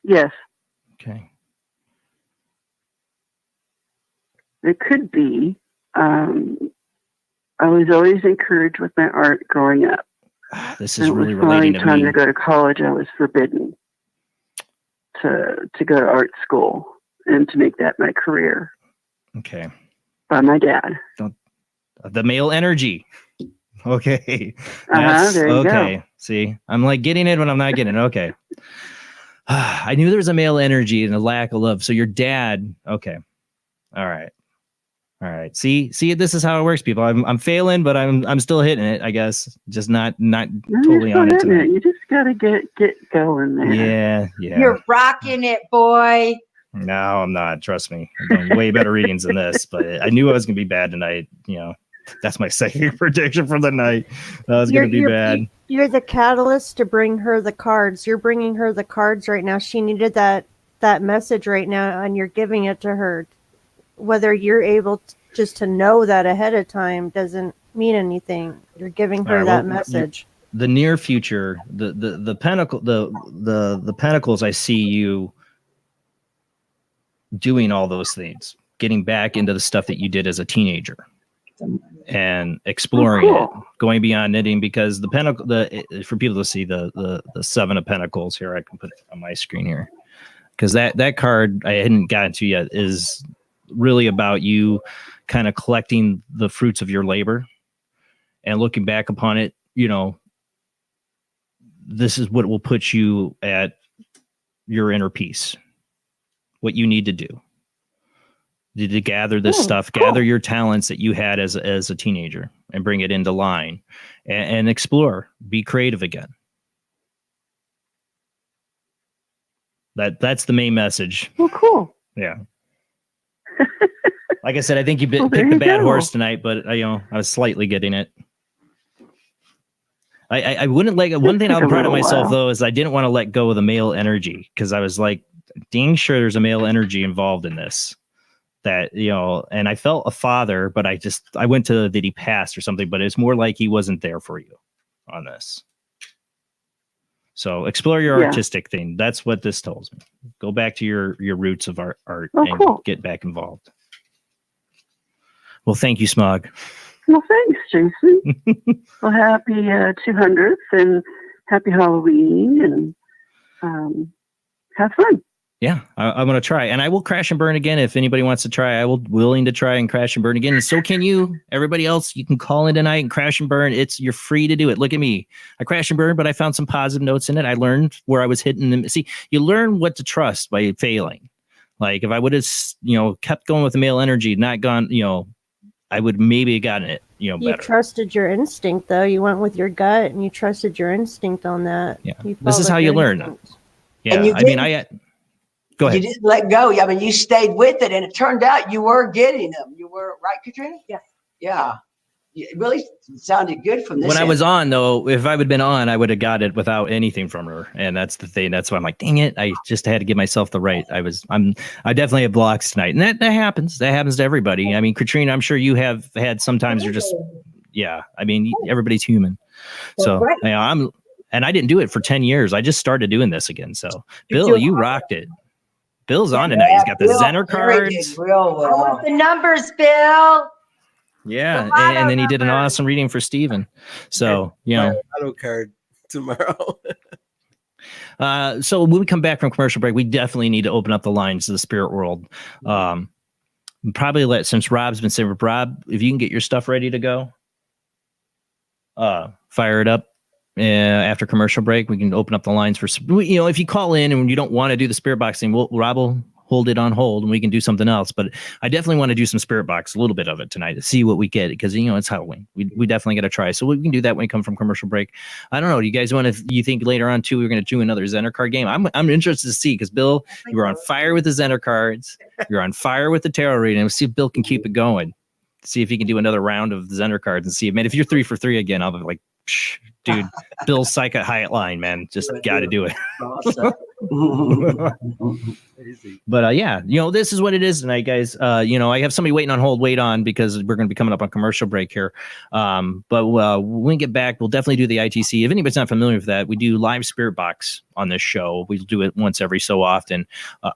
Yes. Okay. It could be. I was always encouraged with my art growing up. This is really relating to me. Time to go to college, I was forbidden to go to art school and to make that my career. Okay. By my dad. The male energy. Okay. There you okay. go. See, I'm like getting it when I'm not getting it. Okay. I knew there was a male energy and a lack of love. So your dad. Okay. All right. All right. See, this is how it works, people. I'm failing, but I'm still hitting it, I guess. Just not totally on it tonight. You just gotta get going there. Yeah. You're rocking it, boy. No, I'm not. Trust me. I'm doing way better readings than this, but I knew I was gonna be bad tonight. That's my second prediction for the night. I was gonna be bad. You're the catalyst to bring her the cards. You're bringing her the cards right now. She needed that message right now, and you're giving it to her. Whether you're able just to know that ahead of time doesn't mean anything. You're giving her that message. The near future, the pentacle, the pentacles. I see you doing all those things, getting back into the stuff that you did as a teenager, and exploring it, going beyond knitting. Because the pentacle, for people to see the Seven of Pentacles here, I can put it on my screen here, because that card I hadn't gotten to yet is really about you kind of collecting the fruits of your labor and looking back upon it. This is what will put you at your inner peace, what you need to do to gather this stuff, gather your talents that you had as a teenager and bring it into line and explore, be creative again. That's the main message. Well, cool. Yeah. Like I said, I think you picked the bad horse tonight, but I was slightly getting it. I wouldn't one thing I'm proud of myself though is I didn't want to let go of the male energy, because I was like, dang sure there's a male energy involved in this. That and I felt a father, but I went to did he pass or something, but it's more like he wasn't there for you on this. So explore your artistic thing. That's what this tells me. Go back to your roots of art and get back involved. Well, thank you, Smog. Well, thanks, Jason. Well, happy 200th and happy Halloween, and have fun. Yeah, I'm going to try, and I will crash and burn again if anybody wants to try. I will willing to try and crash and burn again, and so can you. Everybody else, you can call in tonight and crash and burn. You're free to do it. Look at me. I crashed and burned, but I found some positive notes in it. I learned where I was hitting them. See, you learn what to trust by failing. Like if I would have, kept going with the male energy, not gone, I would maybe have gotten it, better. You trusted your instinct, though. You went with your gut, and you trusted your instinct on that. Yeah, this is how you learn. Instinct. Yeah, go ahead. You didn't let go. I mean, you stayed with it, and it turned out you were getting them. You were right, Katrina? Yeah. Yeah. It really sounded good from this. When I was on, though, if I would have been on, I would have got it without anything from her. And that's the thing. That's why I'm like, dang it. I just had to give myself the right. I definitely have blocks tonight. And that happens. That happens to everybody. I mean, Katrina, I'm sure you have had sometimes you're just, everybody's human. So and I didn't do it for 10 years. I just started doing this again. So Bill, you rocked it. Bill's on tonight. He's got the Zener cards. Real well. I want the numbers, Bill. Yeah, and then he did an awesome reading for Steven. So, auto card tomorrow. So when we come back from commercial break, we definitely need to open up the lines to the spirit world. Probably since Rob's been saying, Rob, if you can get your stuff ready to go, fire it up. After commercial break, we can open up the lines for, if you call in and you don't want to do the spirit box thing, Rob will hold it on hold and we can do something else. But I definitely want to do some spirit box, a little bit of it tonight to see what we get, because it's Halloween. We definitely got to try. So we can do that when we come from commercial break. I don't know. Do you guys want to? You think later on too we're going to do another Zener card game? I'm interested to see, because Bill, you were on fire with the Zener cards. You're on fire with the tarot reading. We'll see if Bill can keep it going. See if he can do another round of the Zener cards and see. Man, if you're 3 for 3 again, I'll be like, dude, Bill's psychic highline, man, just got to do it. But this is what it is tonight, guys. I have somebody waiting on hold. Wait on, because we're going to be coming up on commercial break here. But when we get back, we'll definitely do the ITC. If anybody's not familiar with that, we do live spirit box on this show. We do it once every so often,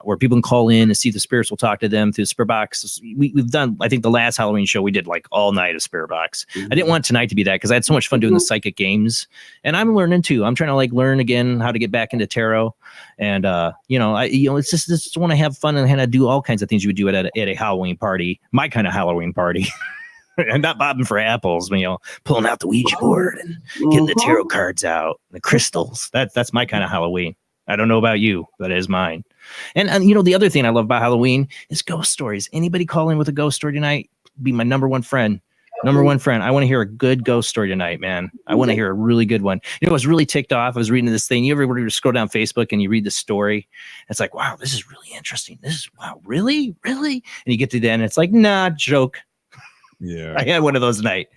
where people can call in and see the spirits. We'll talk to them through the spirit box. We've done, I think the last Halloween show we did like all night of spirit box. I didn't want tonight to be that, because I had so much fun doing the psychic games, and I'm learning too. I'm trying to learn again how to get back into tarot. And it's just want to have fun and kind of do all kinds of things you would do at a Halloween party, my kind of Halloween party. I'm not bobbing for apples, pulling out the Ouija board and getting the tarot cards out, the crystals. That's my kind of Halloween. I don't know about you, but it is mine. And the other thing I love about Halloween is ghost stories. Anybody call in with a ghost story tonight? be my number one friend. Number one friend. I want to hear a good ghost story tonight, man. I want to hear a really good one. You know, I was really ticked off. I was reading this thing. You ever scroll down Facebook and you read the story? It's like, wow, this is really interesting. Wow, really? Really? And you get to the end, it's like, nah, joke. Yeah. I had one of those tonight.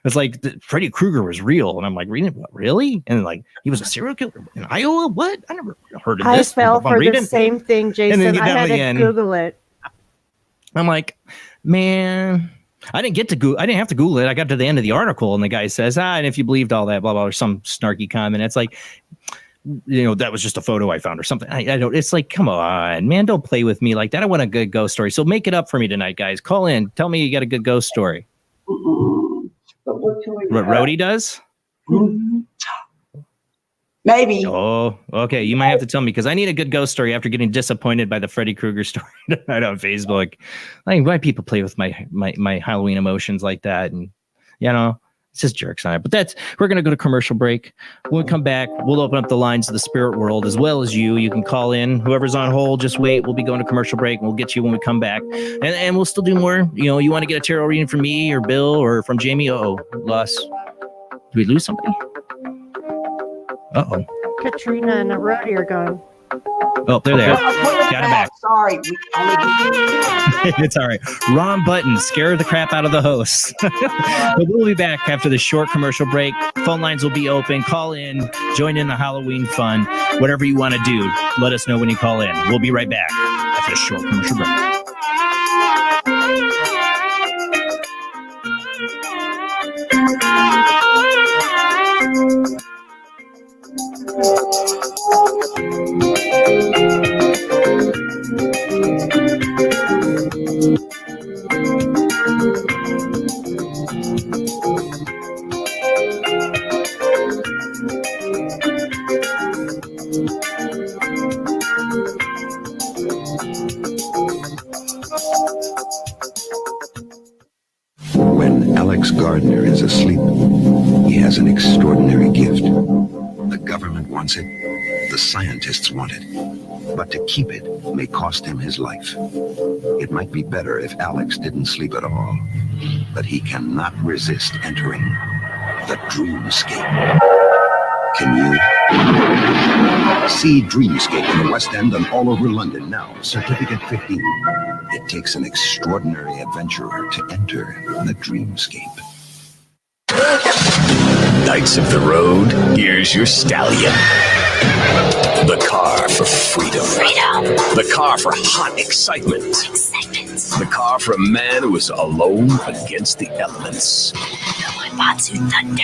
It's like Freddy Krueger was real. And I'm like, reading what? Really? And like, he was a serial killer in Iowa? What? I never heard of this. I fell for reading. the same thing, Jason. And then I had to Google it. I'm like, man, I didn't have to Google it. I got to the end of the article and the guy says, and if you believed all that, blah, blah, or some snarky comment. It's like, you know, that was just a photo I found or something. I don't, it's like, come on, man, don't play with me like that. I want a good ghost story. So make it up for me tonight, guys. Call in. Tell me you got a good ghost story. What Rody does? Maybe. Oh, okay. You might have to tell me because I need a good ghost story after getting disappointed by the Freddy Krueger story tonight on Facebook. Like, why people play with my Halloween emotions like that? And, you know, it's just jerks on it. But we're going to go to commercial break. When we come back, we'll open up the lines to the spirit world as well as you. You can call in. Whoever's on hold, just wait. We'll be going to commercial break. And we'll get you when we come back. And we'll still do more. You know, you want to get a tarot reading from me or Bill or from Jamie? Uh-oh, lost. Did we lose somebody? Uh-oh. Katrina and Rody are gone. Oh, they're there. Got it back. Sorry. It's all right. Wrong button. Scare the crap out of the host. But we'll be back after the short commercial break. Phone lines will be open. Call in. Join in the Halloween fun. Whatever you want to do, let us know when you call in. We'll be right back after the short commercial break. When Alex Gardner is asleep, he has an extraordinary gift. The government wants it, the scientists want it, but to keep it may cost him his life. It might be better if Alex didn't sleep at all, but he cannot resist entering the dreamscape. Can you? See Dreamscape in the West End and all over London now. Certificate 15. It takes an extraordinary adventurer to enter the dreamscape. Knights of the Road, here's your stallion. The car for freedom. The car for hot excitement. The car for a man who is alone against the elements. Batsu Thunder.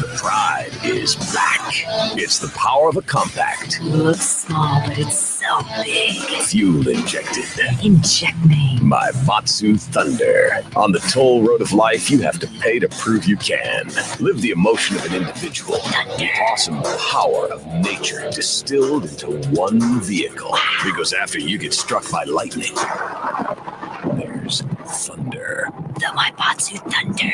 The pride is back. It's the power of a compact. Looks small, but it's so big. Fuel injected. Inject me. My Batsu Thunder. On the toll road of life, you have to pay to prove you can. Live the emotion of an individual. The awesome power of nature distilled into one vehicle. Because after you get struck by lightning, there's thunder. The Batsu Thunder.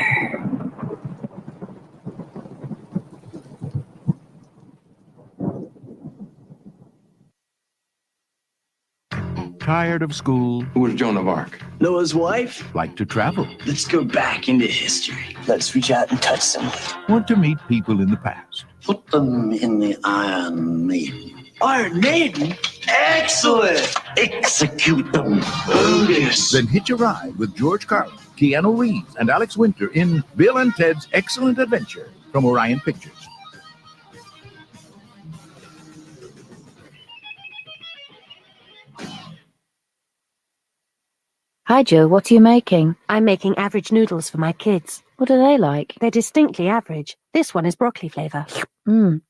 Tired of school? Who was Joan of Arc? Noah's wife? Like to travel? Let's go back into history. Let's reach out and touch someone. Want to meet people in the past? Put them in the Iron Maiden. Iron Maiden? Excellent! Execute them. Oh, yes. Then hitch a ride with George Carlin, Keanu Reeves, and Alex Winter in Bill and Ted's Excellent Adventure from Orion Pictures. Hi, Jill. What are you making? I'm making average noodles for my kids. What are they like? They're distinctly average. This one is broccoli flavour.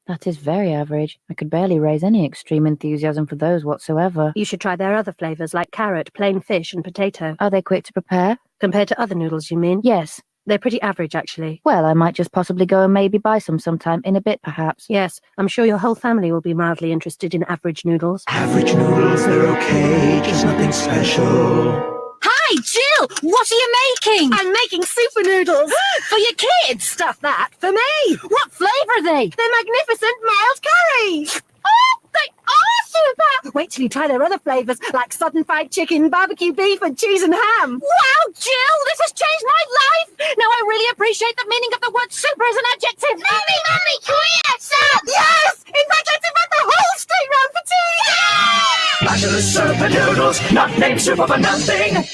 That is very average. I could barely raise any extreme enthusiasm for those whatsoever. You should try their other flavours like carrot, plain fish and potato. Are they quick to prepare? Compared to other noodles, you mean? Yes. They're pretty average, actually. Well, I might just possibly go and maybe buy some sometime in a bit, perhaps. Yes, I'm sure your whole family will be mildly interested in average noodles. Average noodles, they're okay, just nothing special. Hi, Jill! What are you making? I'm making super noodles. For your kids? Stuff that. For me. What flavour are they? They're magnificent mild curry. Oh, they are super! Wait till you try their other flavors, like sudden fried chicken, barbecue beef, and cheese and ham. Wow, Jill, this has changed my life! Now I really appreciate the meaning of the word super as an adjective. Mummy, can we have some? Yes! In fact, let's invite the whole street round for tea! Yeah! Fabulous super noodles, not named super for nothing.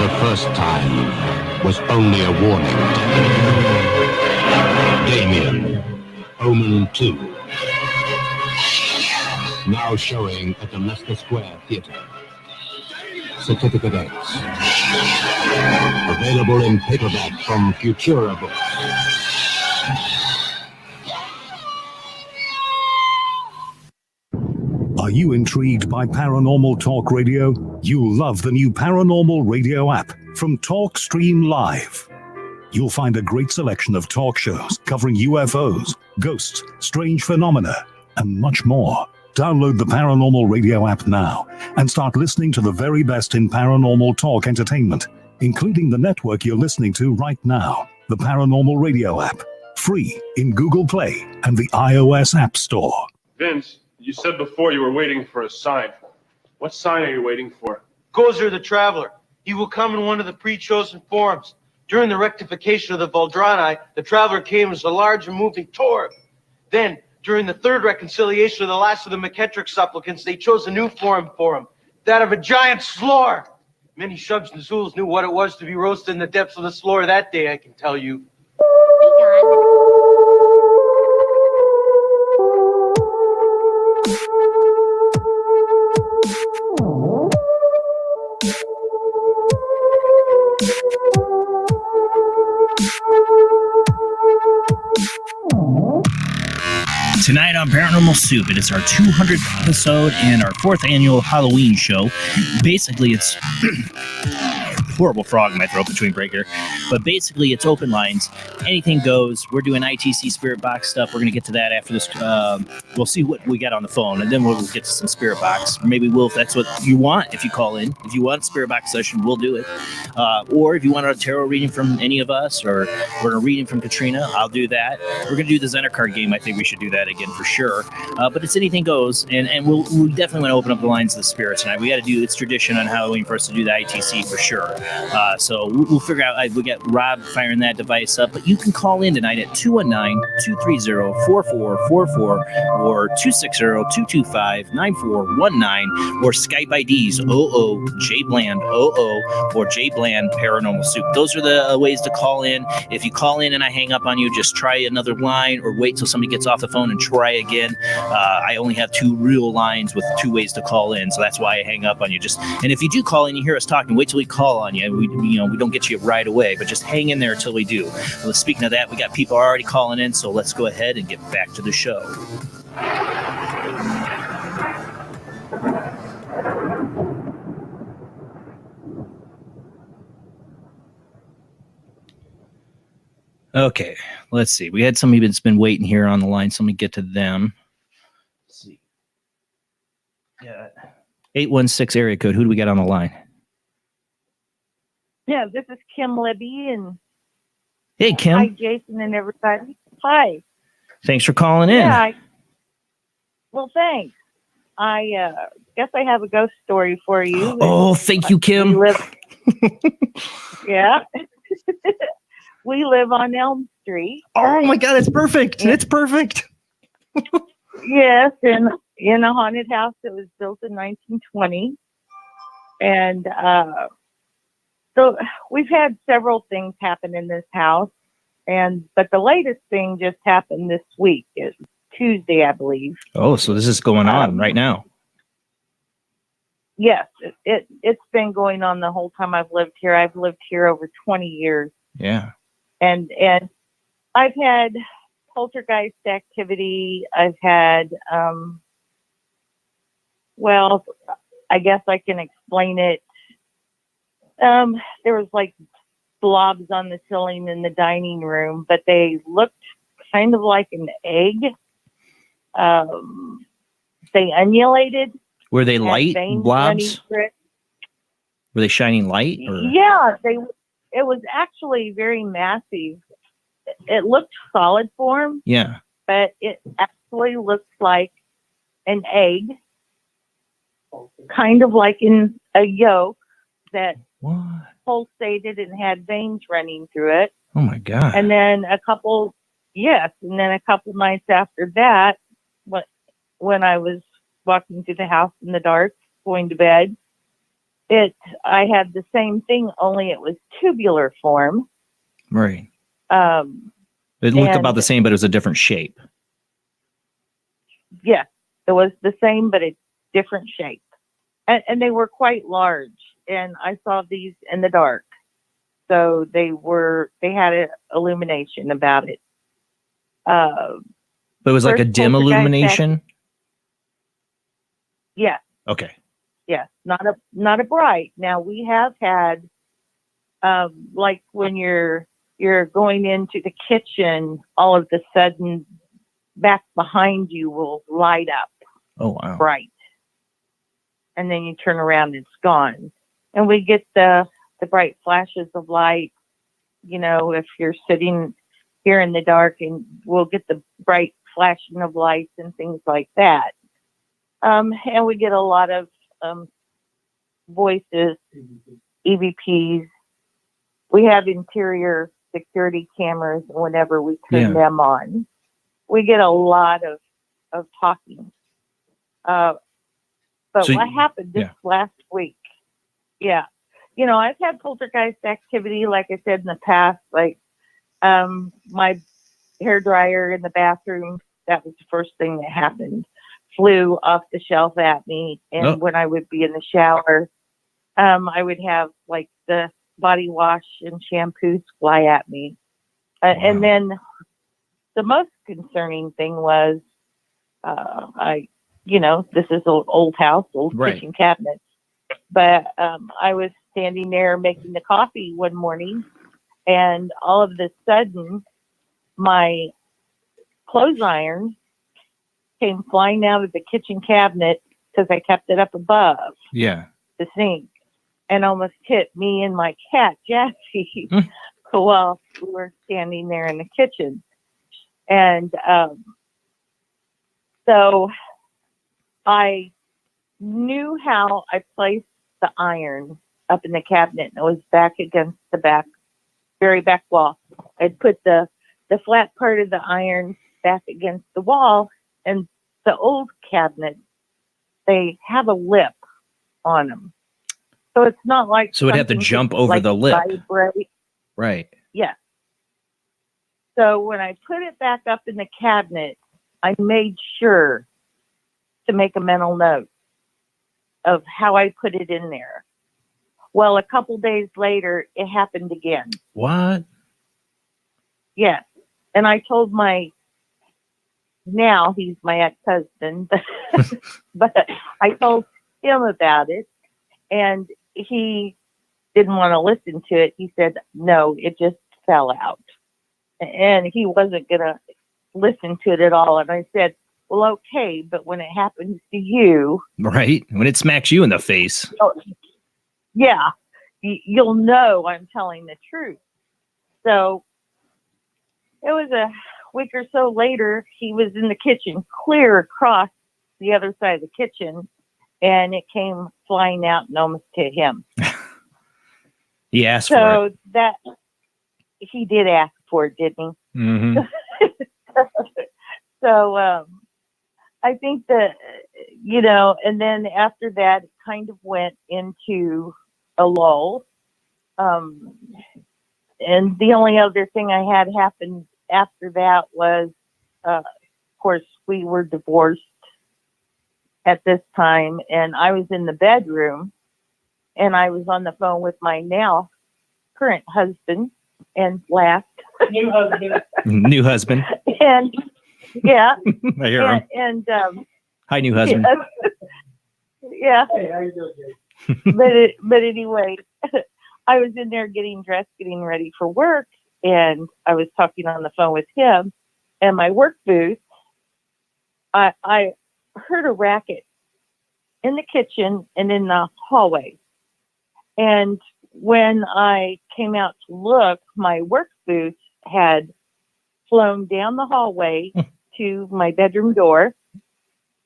The first time was only a warning. Damien, Omen 2. Now showing at the Leicester Square Theatre. Certificate X. Available in paperback from Futura Books. Are you intrigued by Paranormal Talk Radio? You'll love the new Paranormal Radio app from Talkstream Live. You'll find a great selection of talk shows covering UFOs, ghosts, strange phenomena, and much more. Download the Paranormal Radio app now and start listening to the very best in paranormal talk entertainment, including the network you're listening to right now, the Paranormal Radio app, free in Google Play and the iOS App Store. Vince, you said before you were waiting for a sign. What sign are you waiting for? Gozer the Traveler. He will come in one of the pre-chosen forms. During the rectification of the Valdrani, the Traveler came as a large and moving torb. Then, during the third reconciliation of the last of the McKettrick supplicants, they chose a new form for him, that of a giant slore. Many Shubs and Zools knew what it was to be roasted in the depths of the slore that day, I can tell you. Tonight on Paranormal Soup, it is our 200th episode and our 4th annual Halloween show. Basically, it's horrible frog in my throat between breaker, but basically it's open lines. Anything goes. We're doing ITC Spirit Box stuff. We're going to get to that after this. We'll see what we got on the phone, and then we'll get to some Spirit Box. Maybe if that's what you want, if you call in. If you want a Spirit Box session, we'll do it. Or if you want a tarot reading from any of us, or a reading from Katrina, I'll do that. We're going to do the Zener card game. I think we should do that again for sure. But it's anything goes, and we definitely want to open up the lines of the spirit tonight. We got to do, it's tradition on Halloween for us to do the ITC for sure. So we'll figure out. We got Rob firing that device up, but you can call in tonight at 219-230-4444 or 260-225-9419 or Skype IDs Jblandoo or Jblandparanormalsoup. Those are the ways to call in. If you call in and I hang up on you, just try another line or wait till somebody gets off the phone and try again. I only have 2 real lines with 2 ways to call in, so that's why I hang up on you. And if you do call in, you hear us talking, wait till we call on you. We don't get you right away, but just hang in there until we do. Well, speaking of that, we got people already calling in, so let's go ahead and get back to the show. Okay, let's see. We had somebody that's been waiting here on the line, so let me get to them. Let's see. Yeah. 816 area code. Who do we got on the line? Yeah, this is Kim Libby, and hey, Kim. Hi, Jason, and everybody. Hi. Thanks for calling in. Yeah. Well, thanks. I guess I have a ghost story for you. Oh, thank you, Kim. Yeah. We live on Elm Street. Oh my God, it's perfect. It's perfect. Yes, in a haunted house that was built in 1920. And so we've had several things happen in this house, but the latest thing just happened this week. It's Tuesday, I believe. Oh, so this is going on right now. Yes, it's been going on the whole time I've lived here. I've lived here over 20 years. Yeah. And I've had poltergeist activity. I've had, well, I guess I can explain it. There was like blobs on the ceiling in the dining room, but they looked kind of like an egg. They undulated. Were they light blobs? Were they shining light? Or? Yeah, it was actually very massive. It looked solid form, Yeah. but it actually looks like an egg, kind of like in a yolk that pulsated and had veins running through it. Oh my God. And then a couple nights after that, when I was walking through the house in the dark, going to bed, I had the same thing, only it was tubular form. Right. It looked about the same, but it was a different shape. Yes, it was the same, but a different shape. And they were quite large. And I saw these in the dark. So they had an illumination about it. But it was like a dim illumination? Yes. Okay. Yes. Not a bright. Now we have had like when you're going into the kitchen, all of a sudden back behind you will light up. Oh wow. Bright. And then you turn around and it's gone. And we get the bright flashes of light, if you're sitting here in the dark, and we'll get the bright flashing of lights and things like that. And we get a lot of voices, EVPs. We have interior security cameras, and whenever we turn them on, we get a lot of talking. But what happened this last week? Yeah. I've had poltergeist activity, like I said in the past, like my hair dryer in the bathroom, that was the first thing that happened, flew off the shelf at me. And when I would be in the shower, I would have like the body wash and shampoos fly at me. And then the most concerning thing was, this is an old house, old kitchen cabinets. But I was standing there making the coffee one morning, and all of a sudden, my clothes iron came flying out of the kitchen cabinet because I kept it up above the sink, and almost hit me and my cat, Jassy, while we were standing there in the kitchen. And so I knew how I placed the iron up in the cabinet, and it was back against the very back wall. I'd put the flat part of the iron back against the wall, and the old cabinets, they have a lip on them. So it's not like so it'd have to jump over the lip. Vibrate. Right. Yes. So when I put it back up in the cabinet, I made sure to make a mental note of how I put it in there. Well, a couple days later, it happened again. What? Yes. And I told now he's my ex-husband, but I told him about it, and he didn't want to listen to it. He said, no, it just fell out. And he wasn't going to listen to it at all. And I said, well, okay, but when it happens to you. Right. When it smacks you in the face. Yeah. You'll know I'm telling the truth. So it was a week or so later, he was in the kitchen, clear across the other side of the kitchen, and it came flying out and almost hit him. He asked for it. So he did ask for it, didn't he? Mm-hmm. So I think that, and then after that, it kind of went into a lull. And the only other thing I had happen after that was, of course, we were divorced at this time, and I was in the bedroom, and I was on the phone with my now current husband, and laughed. New husband. And yeah. I hear him. And hi, new husband. Yeah. Hey, how you doing? But anyway, I was in there getting dressed, getting ready for work, and I was talking on the phone with him. And my work booth, I heard a racket in the kitchen and in the hallway. And when I came out to look, my work boots had flown down the hallway to my bedroom door,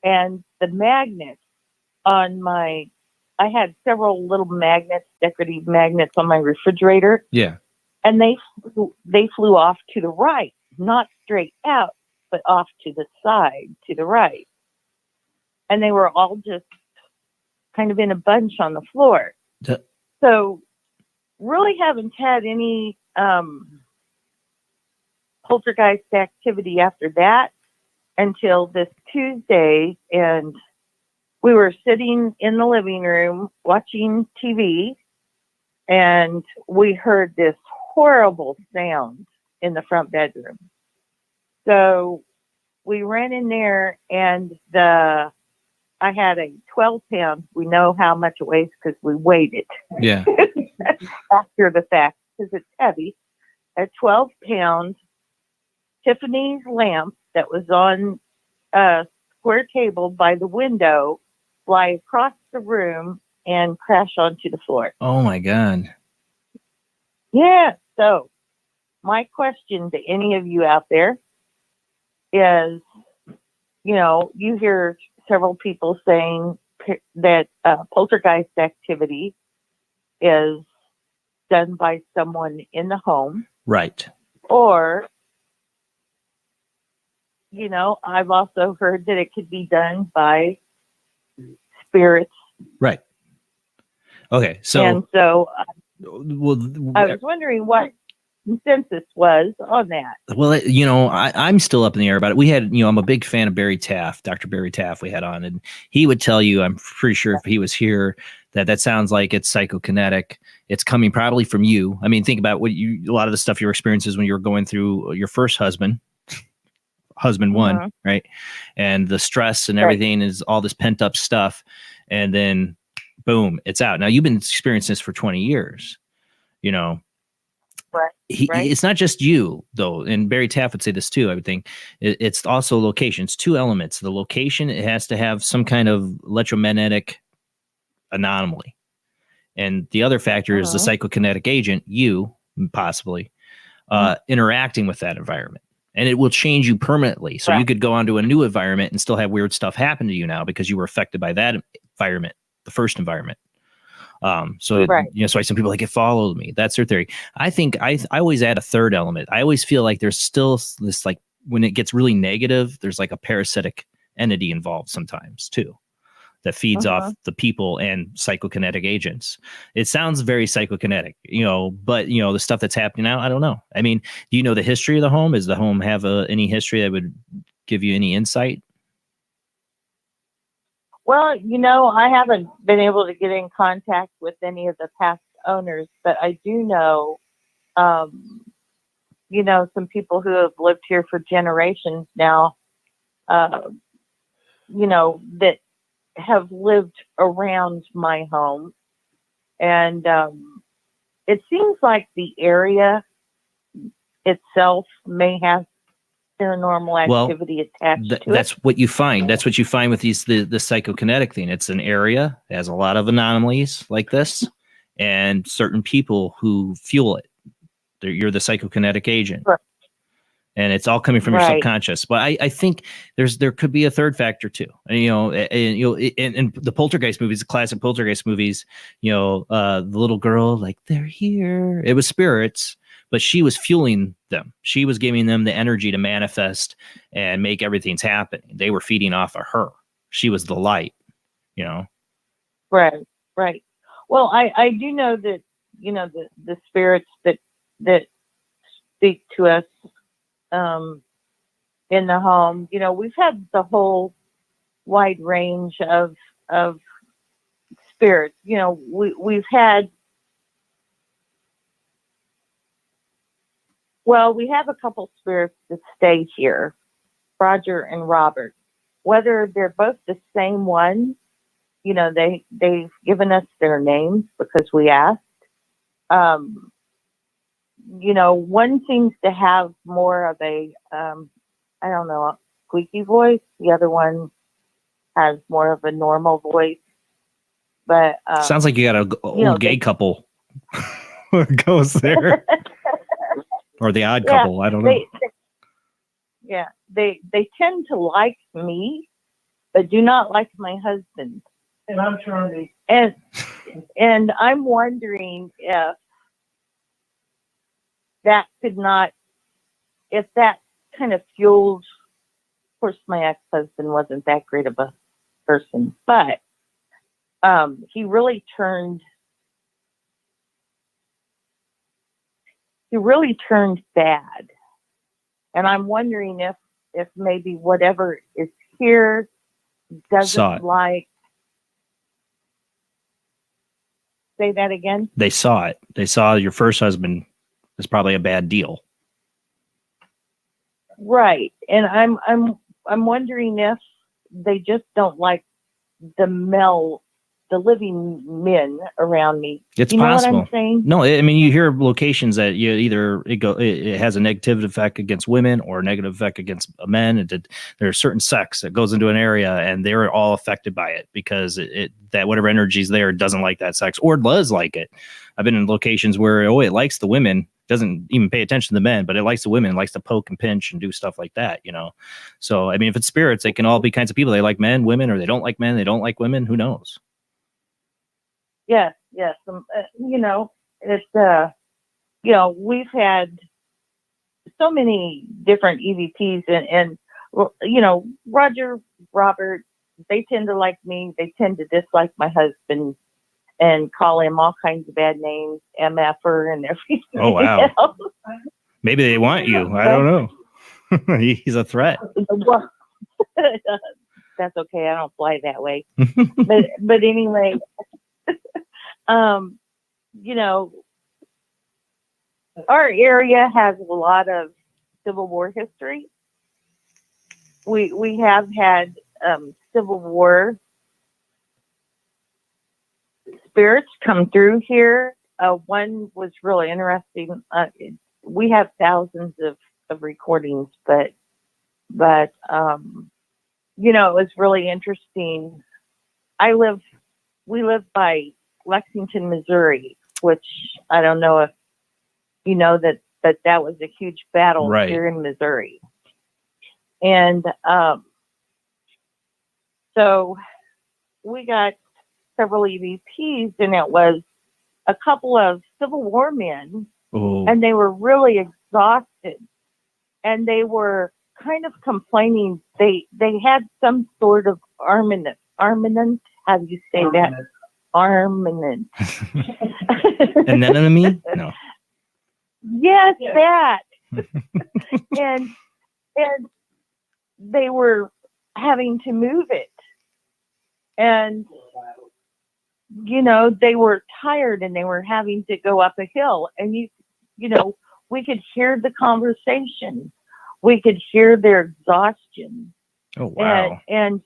and the magnets on I had several little magnets, decorative magnets on my refrigerator, Yeah. and they flew off to the right, not straight out, but off to the side, to the right. And they were all just kind of in a bunch on the floor. So really haven't had any poltergeist activity after that until this Tuesday, and we were sitting in the living room watching TV, and we heard this horrible sound in the front bedroom. So we ran in there, and I had a 12-pound. We know how much it weighs because we weighed it. Yeah. After the fact, because it's heavy. A 12-pound Tiffany's lamp that was on a square table by the window fly across the room and crash onto the floor. Oh my God. Yeah. So my question to any of you out there is, you hear several people saying that poltergeist activity is done by someone in the home. Right. Or, I've also heard that it could be done by spirits. Right. Okay. So, And so well, I was wondering what consensus was on that. well, I'm still up in the air about it. We had, I'm a big fan of Barry Taff, Dr. Barry Taff we had on, and he would tell you, I'm pretty sure if he was here, that sounds like it's psychokinetic. It's coming probably from you. I mean, think about a lot of the stuff your experiences when you were going through your first husband one, right? And the stress and everything is all this pent up stuff. And then boom, it's out. Now you've been experiencing this for 20 years, Right. It's not just you though. And Barry Taff would say this too. I would think it's also location. It's two elements. The location, it has to have some kind of electromagnetic anomaly. And the other factor is the psychokinetic agent, you possibly interacting with that environment. And it will change you permanently. So you could go onto a new environment and still have weird stuff happen to you now because you were affected by that environment, the first environment. So why some people like it followed me. That's their theory. I think I always add a third element. I always feel like there's still this, like when it gets really negative, there's like a parasitic entity involved sometimes too, that feeds off the people and psychokinetic agents. It sounds very psychokinetic, but the stuff that's happening now, I don't know. I mean, do you know the history of the home? Does the home have any history that would give you any insight? Well, I haven't been able to get in contact with any of the past owners, but I do know, some people who have lived here for generations now, that have lived around my home. And it seems like the area itself may have paranormal activity attached to it. That's what you find. That's what you find with the psychokinetic thing. It's an area that has a lot of anomalies like this and certain people who fuel it. You're the psychokinetic agent. Right. And it's all coming from your subconscious. But I think there could be a third factor too. And, in the poltergeist movies, the classic poltergeist movies, the little girl, like, they're here. It was spirits, but she was fueling them. She was giving them the energy to manifest and make everything's happening. They were feeding off of her. She was the light, Right. Well, I do know that, the spirits that speak to us in the home, we've had the whole wide range of spirits. We've had, we have a couple spirits that stay here, Roger and Robert. Whether they're both the same one, they've given us their names because we asked. One seems to have more of a, a squeaky voice. The other one has more of a normal voice. But sounds like you got an old gay couple goes there. Or the odd couple. I don't know. They tend to like me, but do not like my husband. And I'm Charlie. And I'm wondering if that kind of fueled. Of course, my ex-husband wasn't that great of a person, but he really turned bad. And I'm wondering if maybe whatever is here doesn't like. Say that again. They saw it. They saw your first husband is probably a bad deal. Right. And I'm wondering if they just don't like the living men around me. It's you know possible. what I'm saying? No, I mean, you hear locations that it has a negative effect against women or a negative effect against men. There's certain sex that goes into an area and they're all affected by it because that whatever energy is there doesn't like that sex or does like it. I've been in locations where it likes the women, doesn't even pay attention to the men, but it likes the women, likes to poke and pinch and do stuff like that, So I mean, if it's spirits, they can all be kinds of people. They like men, women, or they don't like men, they don't like women. Who knows? Yes. It's we've had so many different EVPs and Roger, Robert, they tend to like me. They tend to dislike my husband and call him all kinds of bad names, MFer and everything. Oh, wow. Maybe they want you. I don't know. He's a threat. Well, that's okay. I don't fly that way. but anyway, our area has a lot of Civil War history. We have had Civil War spirits come through here. One was really interesting. We have thousands of recordings, but it was really interesting. We live by Lexington, Missouri, which I don't know if you know that was a huge battle here in Missouri. And so we got several EVPs, and it was a couple of Civil War men, and they were really exhausted, and they were kind of complaining. They had some sort of armament. How do you say that? Armament. An enemy? No. Yes, that. and they were having to move it. And, they were tired and they were having to go up a hill. And, we could hear the conversation. We could hear their exhaustion. Oh, wow. And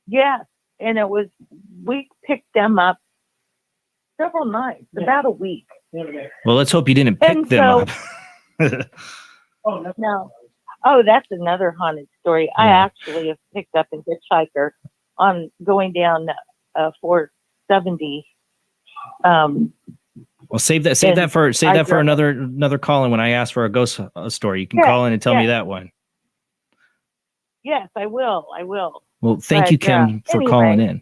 yes. And we picked them up several nights, about a week. Well, let's hope you didn't pick them up. No. Oh, that's another haunted story. Yeah. I actually have picked up a hitchhiker on going down 470. Well, save that for another call in when I ask for a ghost story. You can call in and tell me that one. Yes, I will. Well, thank you, Kim, for calling in.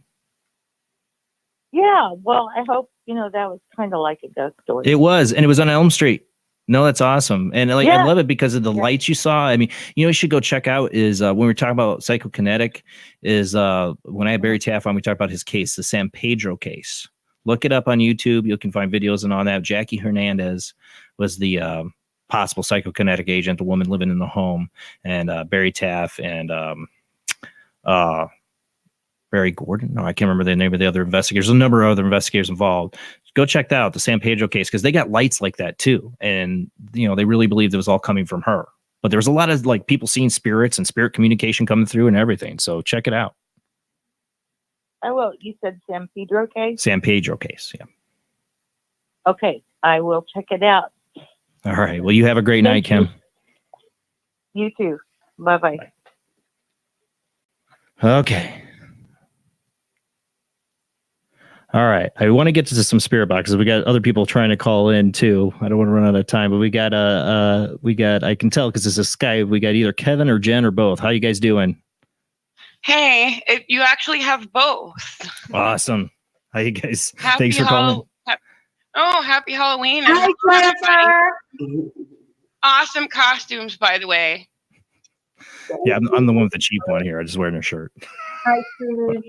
Yeah, well, I hope, that was kind of like a ghost story. It was, and it was on Elm Street. No, that's awesome. And I love it because of the lights you saw. I mean, you should go check out is when we were talking about psychokinetic is when I had Barry Taff on, we talked about his case, the San Pedro case. Look it up on YouTube. You can find videos and all that. Jackie Hernandez was the possible psychokinetic agent, the woman living in the home, and Barry Taff and Barry Gordon. No, I can't remember the name of the other investigators. There's a number of other investigators involved. Go check that out, the San Pedro case, because they got lights like that too. And, they really believed it was all coming from her. But there was a lot of people seeing spirits and spirit communication coming through and everything. So check it out. I will. You said San Pedro case? San Pedro case, yeah. Okay, I will check it out. All right. Well, you have a great night, Kim. You too. Bye-bye. Bye. Okay. All right. I want to get to some spirit boxes. We got other people trying to call in too. I don't want to run out of time, but we got I can tell because this is Skype. We got either Kevin or Jen or both. How you guys doing? Hey, you actually have both. Awesome. How you guys? Happy Thanks for calling. Happy Halloween. Hi, Jennifer. Awesome costumes, by the way. Yeah, I'm the one with the cheap one here. I'm just wearing a shirt. Hi, Sue.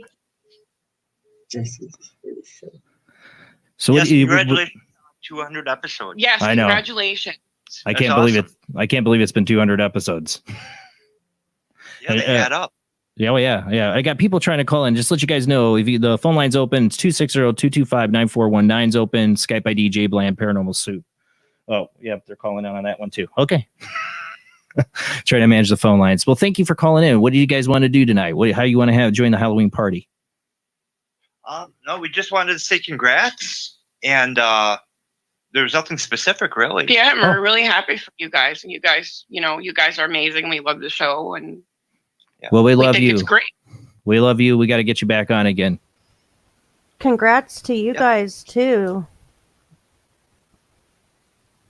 So Yes, what, congratulations on 200 episodes. Yes, I know. congratulations. I That's can't believe it. awesome. I can't believe it's been 200 episodes. Yeah, they add up. Yeah, well, yeah. I got people trying to call in. Just to let you guys know, if the phone line's open, it's 260-225-9419 is open. Skype ID Jblandparanormalsoup. Oh, yeah, they're calling in on that one too. Okay. Trying to manage the phone lines. Well, thank you for calling in. What do you guys want to do tonight? How you want to join the Halloween party? No, we just wanted to say congrats, and there was nothing specific, really. Yeah, we're really happy for you guys. And you guys, you guys are amazing. We love the show. And Well, we love think you. It's great. We love you. We got to get you back on again. Congrats to you guys too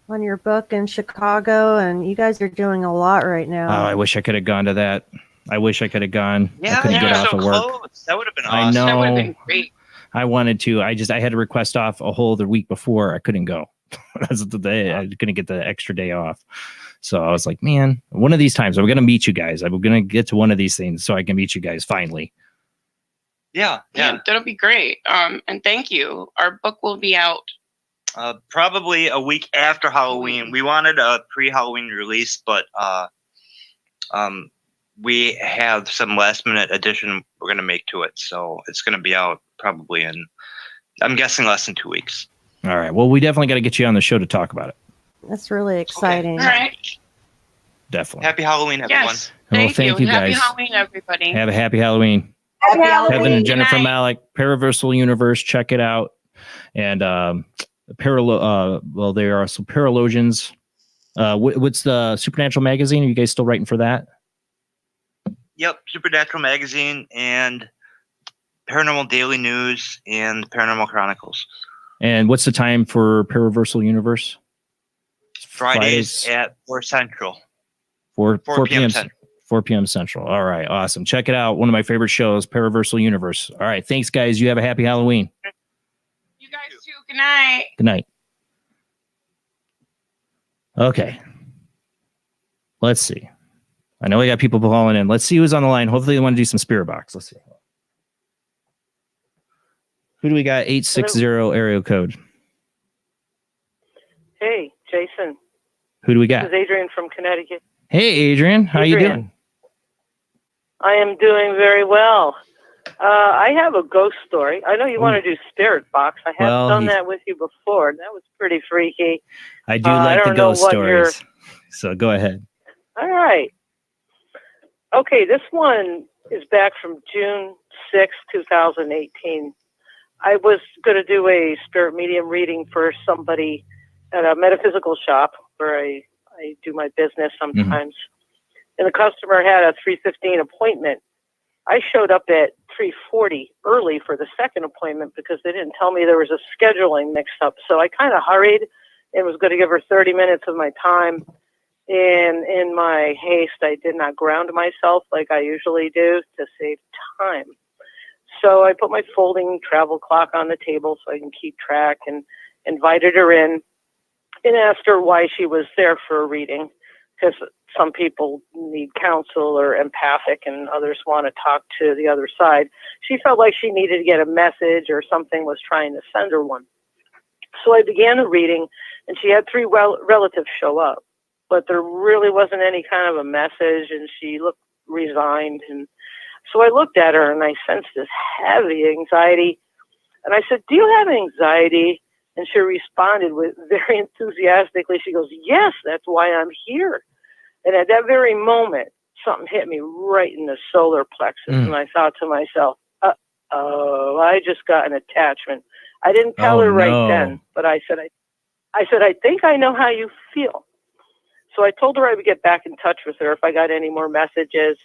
on your book in Chicago, and you guys are doing a lot right now. Oh, I wish I could have gone to that. I wish I could have gone. Yeah, I couldn't get off so of work. close. That would have been I awesome. know. That would have been great. I wanted to. I had to request off a whole other week before. I couldn't go. That's the day. I couldn't get the extra day off. So I was like, man, one of these times I'm going to meet you guys. I'm going to get to one of these things so I can meet you guys finally. Yeah. That'll be great. And thank you. Our book will be out. Probably a week after Halloween. We wanted a pre-Halloween release, but we have some last-minute addition we're going to make to it, so it's going to be out probably in, I'm guessing, less than 2 weeks. All right. Well, we definitely got to get you on the show to talk about it. That's really exciting. All right. Definitely. Happy Halloween, everyone. Yes. Well, Thank you Happy guys. Halloween, everybody. Have a happy Halloween. Happy Halloween. Kevin and Good Jennifer night. Malik, Paraversal Universe. Check it out. And well, there are some Paralogians. What's the Supernatural magazine? Are you guys still writing for that? Yep, Supernatural Magazine and Paranormal Daily News and Paranormal Chronicles. And what's the time for Paraversal Universe? Fridays at 4 Central. 4 p.m. p.m. 4 p.m. Central. All right, awesome. Check it out. One of my favorite shows, Paraversal Universe. All right, thanks, guys. You have a happy Halloween. You guys too. Good night. Good night. Okay. Let's see. I know we got people calling in. Let's see who's on the line. Hopefully they want to do some spirit box. Let's see. Who do we got? 860 area code. Hey, Jason. Who do we This got? is Adrian from Connecticut. Hey, Adrian. How you doing? I am doing very well. I have a ghost story. I know you want to do Spirit Box. I have Well, done that with you before. And that was pretty freaky. I do I like the don't know ghost what your- stories. So go ahead. All right. Okay, this one is back from June 6, 2018. I was going to do a spirit medium reading for somebody at a metaphysical shop where I do my business sometimes. And the customer had a 3:15 appointment. I showed up at 3:40 early for the second appointment because they didn't tell me there was a scheduling mix-up. So I kind of hurried and was going to give her 30 minutes of my time. And in my haste, I did not ground myself like I usually do to save time. So I put my folding travel clock on the table so I can keep track and invited her in and asked her why she was there for a reading, because some people need counsel or empathic and others want to talk to the other side. She felt like she needed to get a message or something was trying to send her one. So I began the reading, and she had three relatives show up, but there really wasn't any kind of a message, and she looked resigned. And so I looked at her, and I sensed this heavy anxiety. And I said, "Do you have anxiety?" And she responded with very enthusiastically. She goes, "Yes, that's why I'm here." And at that very moment, something hit me right in the solar plexus. And I thought to myself, uh-oh, I just got an attachment. I didn't tell her right then, but I said, I think I know how you feel. So I told her I would get back in touch with her if I got any more messages,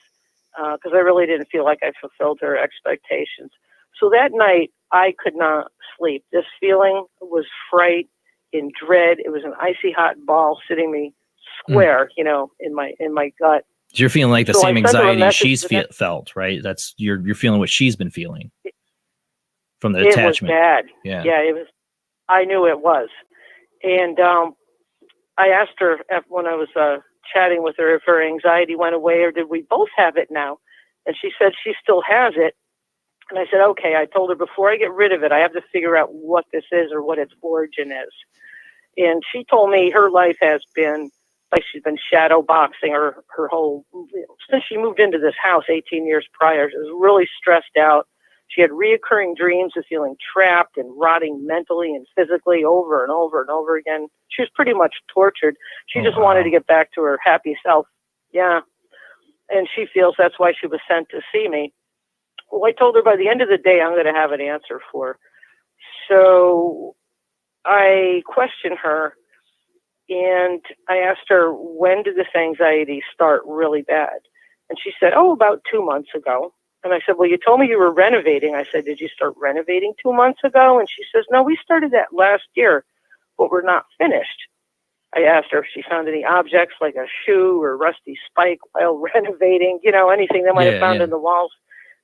because I really didn't feel like I fulfilled her expectations. So that night, I could not sleep. This feeling was fright and dread. It was an icy hot ball sitting me square, you know, in my gut. So you're feeling like the So I same sent her a anxiety message she's the next- felt, right? That's you're feeling what she's been feeling from the It attachment. was bad. Yeah. It was. I knew it was, and I asked her when I was chatting with her if her anxiety went away or did we both have it now, and she said she still has it. And I said, okay. I told her before I get rid of it, I have to figure out what this is or what its origin is. And she told me her life has been like she's been shadow boxing her whole, since she moved into this house 18 years prior. She was really stressed out. She had reoccurring dreams of feeling trapped and rotting mentally and physically over and over and over again. She was pretty much tortured. She just wanted to get back to her happy self. Yeah. And she feels that's why she was sent to see me. Well, I told her by the end of the day, I'm going to have an answer for her. So I questioned her and I asked her, when did this anxiety start really bad? And she said, about 2 months ago. And I said, well, you told me you were renovating. I said, did you start renovating 2 months ago? And she says, no, we started that last year, but we're not finished. I asked her if she found any objects like a shoe or rusty spike while renovating, you know, anything they might have found in the walls.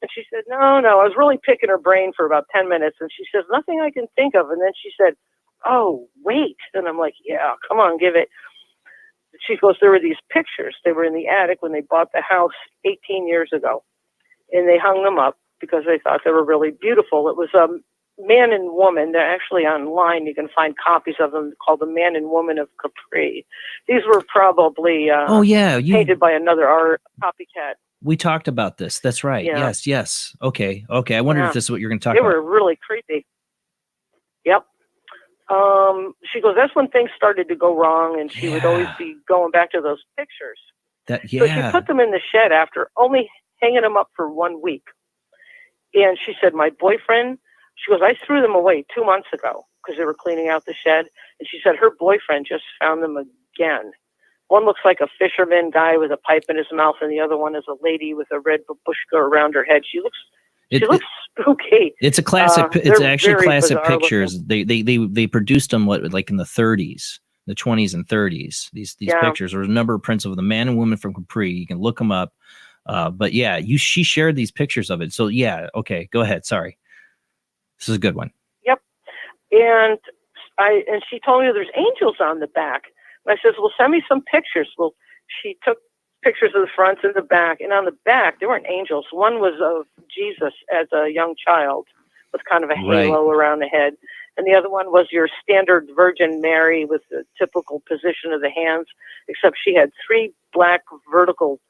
And she said, no, I was really picking her brain for about 10 minutes. And she says, nothing I can think of. And then she said, oh, wait. And I'm like, yeah, come on, give it. She goes, there were these pictures. They were in the attic when they bought the house 18 years ago. And they hung them up because they thought they were really beautiful. It was a man and woman. They're actually online. You can find copies of them called The Man and Woman of Capri. These were probably painted by another copycat. We talked about this. That's right. Yeah. Yes. Okay. I wondered if this is what you're going to talk They about. were really creepy. Yep. She goes, that's when things started to go wrong, and she would always be going back to those pictures. So she put them in the shed after only hanging them up for 1 week. And she said, my boyfriend, she goes, I threw them away 2 months ago because they were cleaning out the shed. And she said her boyfriend just found them again. One looks like a fisherman guy with a pipe in his mouth, and the other one is a lady with a red babushka around her head. She looks spooky. It's a classic. It's They're actually very classic bizarre pictures. They produced them like in the 30s, the 20s and 30s. These pictures. There was a number of prints of the man and woman from Capri. You can look them up. But yeah, she shared these pictures of it. So yeah, okay, go ahead. Sorry, this is a good one. Yep. And she told me there's angels on the back. And I says, well, send me some pictures. Well, she took pictures of the front and the back, and on the back there weren't angels. One was of Jesus as a young child with kind of a halo around the head, and the other one was your standard Virgin Mary with the typical position of the hands, except she had 3 black vertical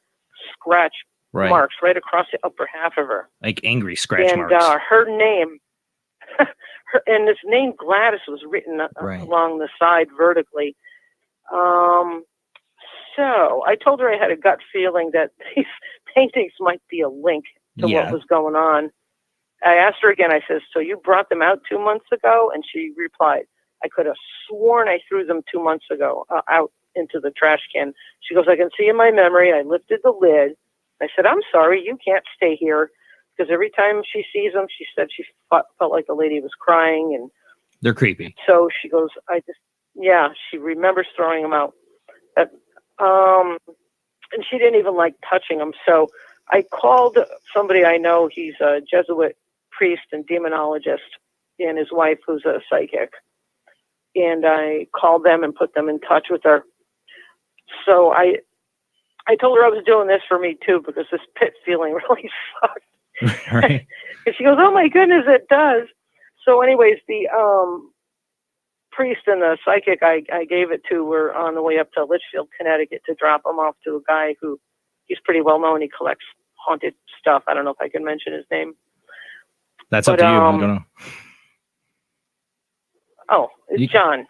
scratch marks right across the upper half of her, like angry scratch and marks. Her name, and this name Gladys was written along the side vertically. So I told her I had a gut feeling that these paintings might be a link to what was going on. I asked her again, I said, so you brought them out 2 months ago? And she replied, I could have sworn I threw them 2 months ago out into the trash can. She goes, I can see in my memory, I lifted the lid. I said, I'm sorry, you can't stay here. Because every time she sees them, she said she felt like the lady was crying. And they're creepy. so she goes, she remembers throwing them out. And she didn't even like touching them. So I called somebody I know. He's a Jesuit priest and demonologist, and his wife, who's a psychic. And I called them and put them in touch with her. So I told her I was doing this for me too, because this pit feeling really sucked. Right. And she goes, oh my goodness, it does. So anyways, the priest and the psychic I gave it to were on the way up to Litchfield, Connecticut to drop them off to a guy who he's pretty well known. He collects haunted stuff. I don't know if I can mention his name. That's up to you. I don't know. Oh, it's John.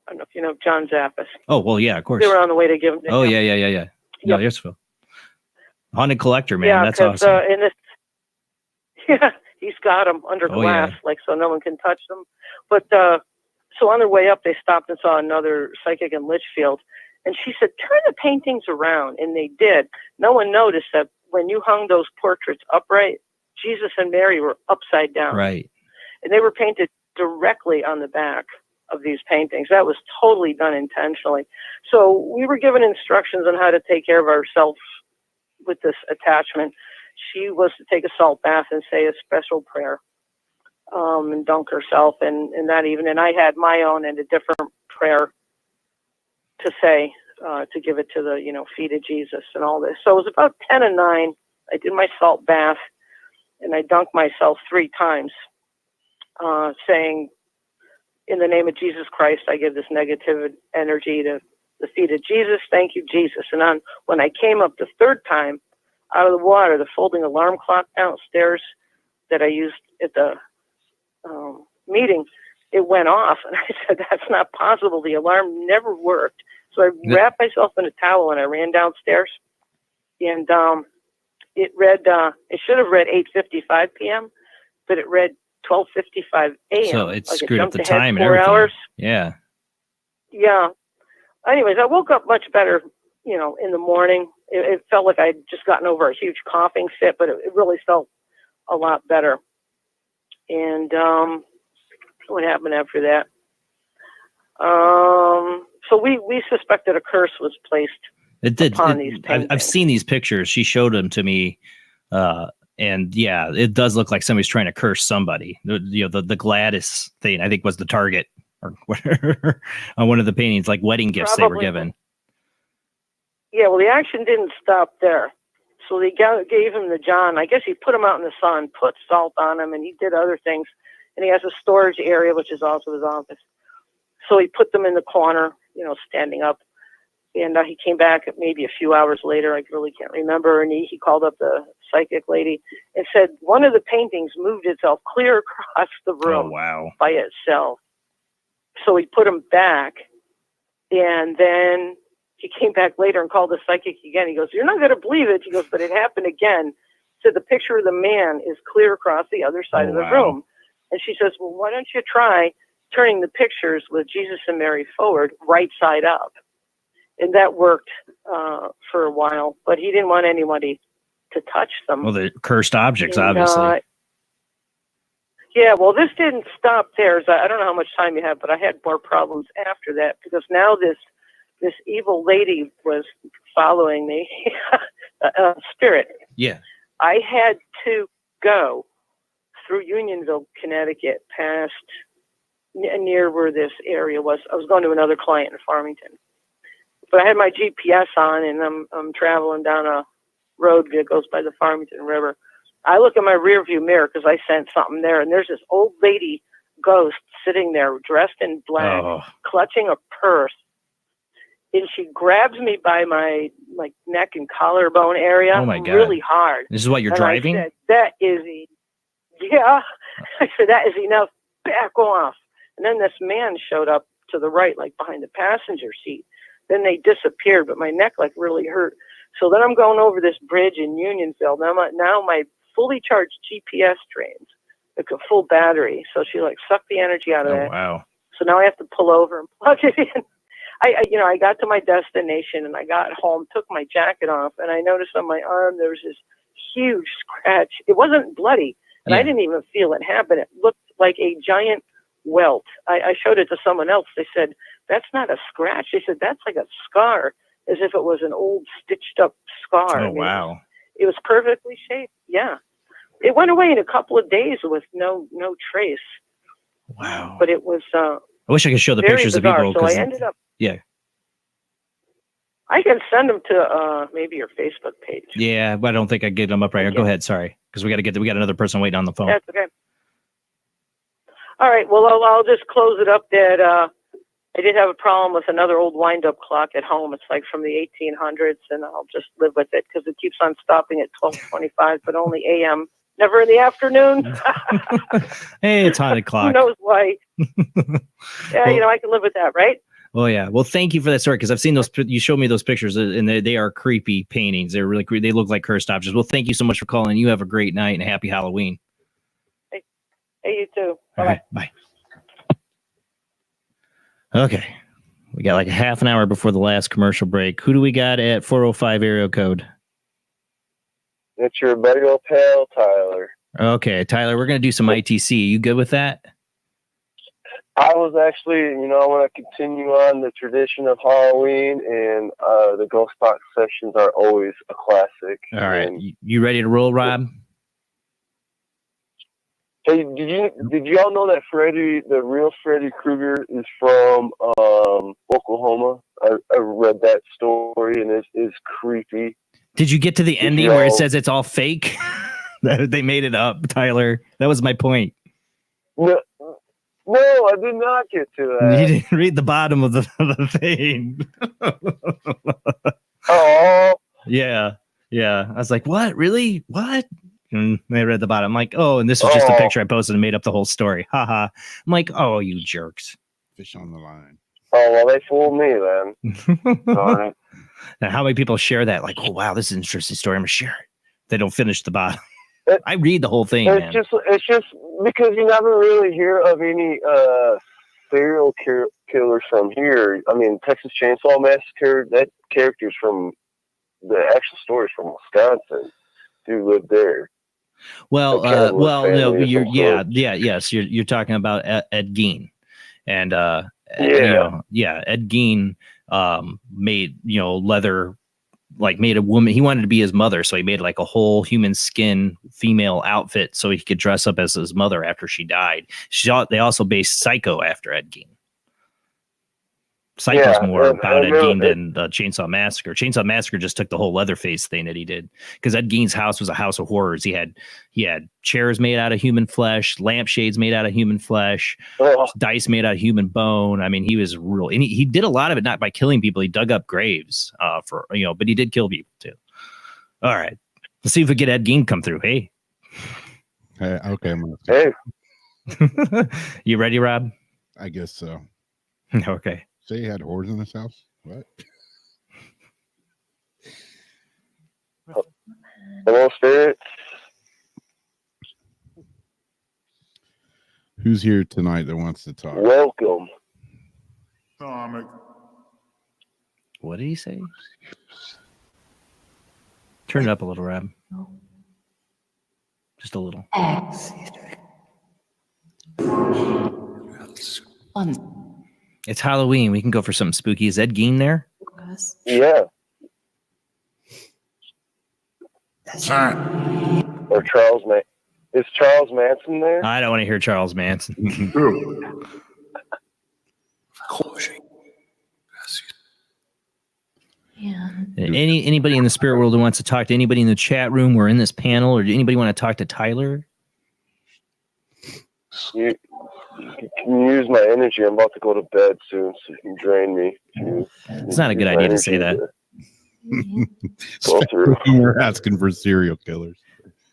I don't know if you know John Zappas. Oh, well, yeah, of course. They were on the way to give him to him. Yeah. No, yes, Phil. Haunted collector, man. That's awesome. He's got them under glass, so no one can touch them. But so on their way up, they stopped and saw another psychic in Litchfield. And she said, turn the paintings around. And they did. No one noticed that when you hung those portraits upright, Jesus and Mary were upside down. Right. And they were painted directly on the back of these paintings. That was totally done intentionally. So we were given instructions on how to take care of ourselves with this attachment. She was to take a salt bath and say a special prayer, and dunk herself and that evening. And I had my own and a different prayer to say, to give it to the, feet of Jesus and all this. So it was about 10 and 9. I did my salt bath and I dunked myself 3 times, saying, in the name of Jesus Christ, I give this negative energy to the feet of Jesus. Thank you, Jesus. And when I came up the 3rd time out of the water, the folding alarm clock downstairs that I used at the meeting, it went off. And I said, that's not possible. The alarm never worked. So I wrapped myself in a towel and I ran downstairs. And it read, it should have read 8:55 p.m., but it read 12:55 a.m. So it Like screwed up the jumped ahead time and 4 everything. hours. Yeah. Yeah. Anyways, I woke up much better, in the morning. It felt like I'd just gotten over a huge coughing fit, but it really felt a lot better. And what happened after that? So we suspected a curse was placed It did. upon these I've seen these pictures. She showed them to me. And yeah, it does look like somebody's trying to curse somebody. The Gladys thing, I think, was the target or whatever on one of the paintings, like wedding gifts they were Probably. given. Yeah, well, the action didn't stop there. So they gave him the John. I guess he put him out in the sun, put salt on him, and he did other things. And he has a storage area, which is also his office. So he put them in the corner, standing up. And he came back maybe a few hours later. I really can't remember. And he called up the psychic lady and said one of the paintings moved itself clear across the room by itself. So he put them back. And then he came back later and called the psychic again. He goes, you're not going to believe it. He goes, but it happened again. So the picture of the man is clear across the other side of the room. And she says, well, why don't you try turning the pictures with Jesus and Mary forward, right side up? And that worked for a while, but he didn't want anybody to touch them. Well, the cursed objects, And, obviously. yeah, well, this didn't stop there. So I don't know how much time you have, but I had more problems after that because now this evil lady was following me, spirit. Yeah. I had to go through Unionville, Connecticut, past near where this area was. I was going to another client in Farmington. But I had my GPS on, and I'm traveling down a road that goes by the Farmington River. I look in my rearview mirror because I sensed something there, and there's this old lady ghost sitting there, dressed in black, clutching a purse, and she grabs me by my neck and collarbone area, Oh my God. really hard. This is what you're And driving? I said, that is, yeah. I said, that is enough. Back off. And then this man showed up to the right, like behind the passenger seat. Then they disappeared, but my neck really hurt. So then I'm going over this bridge in Unionville. Now my fully charged GPS drains, like a full battery. So she sucked the energy out of that. Wow. So now I have to pull over and plug it in. I got to my destination and I got home, took my jacket off, and I noticed on my arm there was this huge scratch. It wasn't bloody, and I didn't even feel it happen. It looked like a giant welt. I showed it to someone else. They said, that's not a scratch. They said, that's like a scar, as if it was an old stitched up scar. Oh, wow. It was perfectly shaped. Yeah. It went away in a couple of days with no trace. Wow. But it was I wish I could show the very pictures bizarre. of people. So I 'cause- ended up, yeah. I can send them to maybe your Facebook page. Yeah, but I don't think I get them up right here. Go ahead. Sorry. Because we got another person waiting on the phone. That's okay. All right. Well, I'll just close it up that I did have a problem with another old wind-up clock at home. It's from the 1800s, and I'll just live with it because it keeps on stopping at 12:25, but only a.m., never in the afternoon. Hey, it's on the clock. Who knows why? Yeah, I can live with that, right? Oh yeah. Well, thank you for that story because I've seen those. You showed me those pictures, and they are creepy paintings. They're really creepy. They look like cursed objects. Well, thank you so much for calling. You have a great night and a happy Halloween. Hey, you too. All right. Bye. Okay. We got like a half an hour before the last commercial break. Who do we got at 405 area code? It's your buddy old pal, Tyler. Okay, Tyler, we're going to do some ITC. You good with that? I was actually, I want to continue on the tradition of Halloween, and the Ghost Box sessions are always a classic. All right. And, You ready to roll, Rob? hey, did you all know that the real Freddy Krueger, is from Oklahoma? I read that story, and it's creepy. Did you get to the ending where it says it's all fake? They made it up, Tyler. That was my point. No, I did not get to that. You didn't read the bottom of the thing. Oh. Yeah. I was like, what? Really? What? And they read the bottom. I'm like, oh, and this was just a picture I posted and made up the whole story. Haha. I'm like, oh, you jerks. Fish on the line. Oh, well, they fooled me then. Darn it. And how many people share that? Like, oh, wow, this is an interesting story. I'm going to share it. They don't finish the bottom. I read the whole thing, man. It's just because you never really hear of any serial killers from here. I mean, Texas Chainsaw Massacre, that character's from the actual story's from Wisconsin. Dude lived there. Well, no, you're talking about Ed Gein, and Ed Gein made leather. Like made a woman, he wanted to be his mother, so he made like a whole human skin female outfit so he could dress up as his mother after she died. They also based Psycho after Ed Gein. Psycho's more about Ed Gein than Chainsaw Massacre. Chainsaw Massacre just took the whole Leatherface thing that he did, because Ed Gein's house was a house of horrors. He had chairs made out of human flesh, lampshades made out of human flesh, dice made out of human bone. I mean, he was real, and he did a lot of it not by killing people. He dug up graves but he did kill people too. All right, let's see if we get Ed Gein come through. Hey, okay, hey, you ready, Rob? I guess so. Okay. Say he had whores in his house? What? Hello, spirits. Who's here tonight that wants to talk? Welcome. What did he say? Turn it up a little, Rob. Just a little. It's Halloween. We can go for something spooky. Is Ed Gein there? Yeah. Or Charles Manson. Is Charles Manson there? I don't want to hear Charles Manson. Anybody in the spirit world who wants to talk to anybody in the chat room or in this panel, or anybody want to talk to Tyler? You can use my energy. I'm about to go to bed soon, so you can drain me. It's not a good idea to say that. Especially you're asking for serial killers.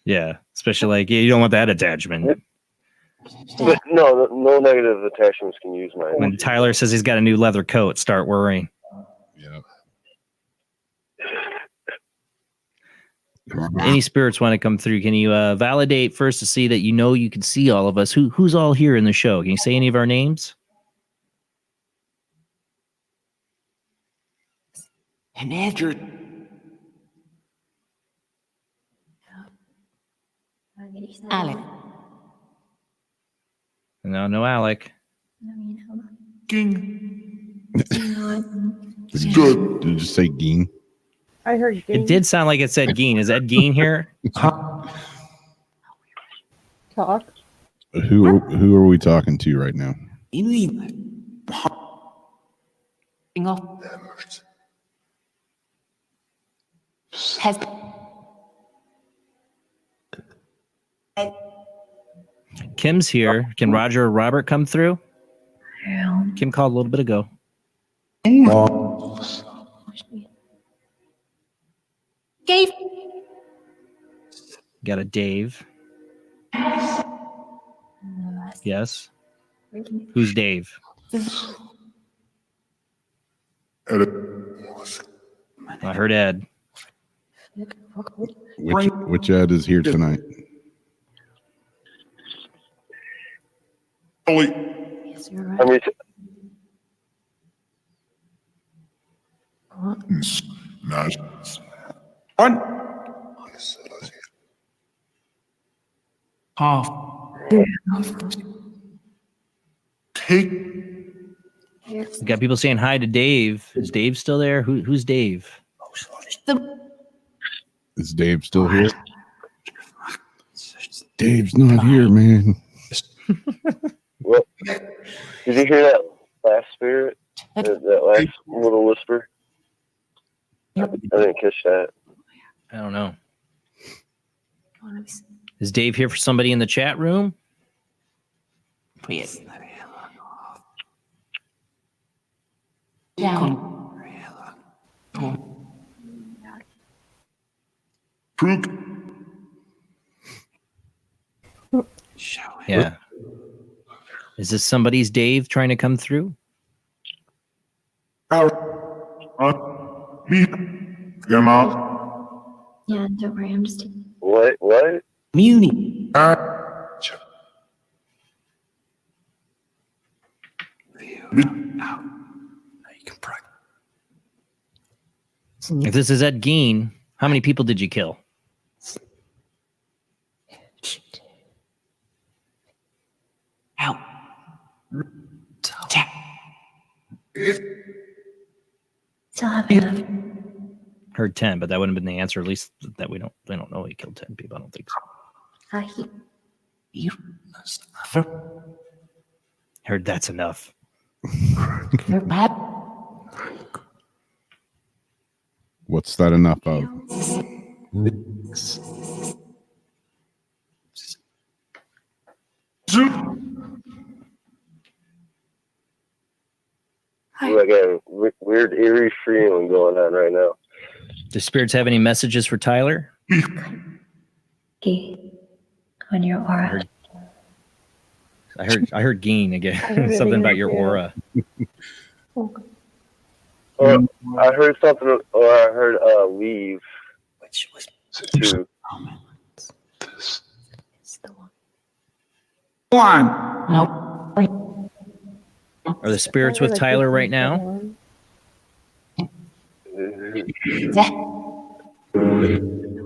Yeah, especially you don't want that attachment. But no negative attachments can use my energy. When Tyler says he's got a new leather coat, start worrying. Yeah. Any spirits want to come through? Can you validate first to see that you can see all of us? Who's all here in the show? Can you say any of our names? And Andrew. Alec. No, Alec. Ging. It's good. Did you just say Gein? I heard Gein. It did sound like it said Gein. Is Ed Gein here? Talk. Who are we talking to right now? Kim's here. Can Roger or Robert come through? Kim called a little bit ago. Dave. Got a Dave. Yes. Who's Dave? I heard Ed. Which Ed is here tonight? Yes, you're right. I mean, We got people saying hi to Dave. Is Dave still there? Who's Dave? Is Dave still here? Dave's not here, man. Well, did you hear that last spirit? That last little whisper? I didn't catch that. I don't know. Is Dave here for somebody in the chat room? Yes. Yeah. Is this somebody's Dave trying to come through? Yeah, don't worry, I'm just. What? Muni. If this is Ed Gein, how many people did you kill? Ow. Still have enough. Heard 10, but that wouldn't have been the answer. At least that we don't know he killed 10 people. I don't think so. Heard that's enough. What's that enough of? I got a weird, eerie feeling going on right now. Do spirits have any messages for Tyler? On your aura. I heard Gein again. Something about your aura. I heard something, or I heard leave. Which was two. Nope. Are the spirits with Tyler right now?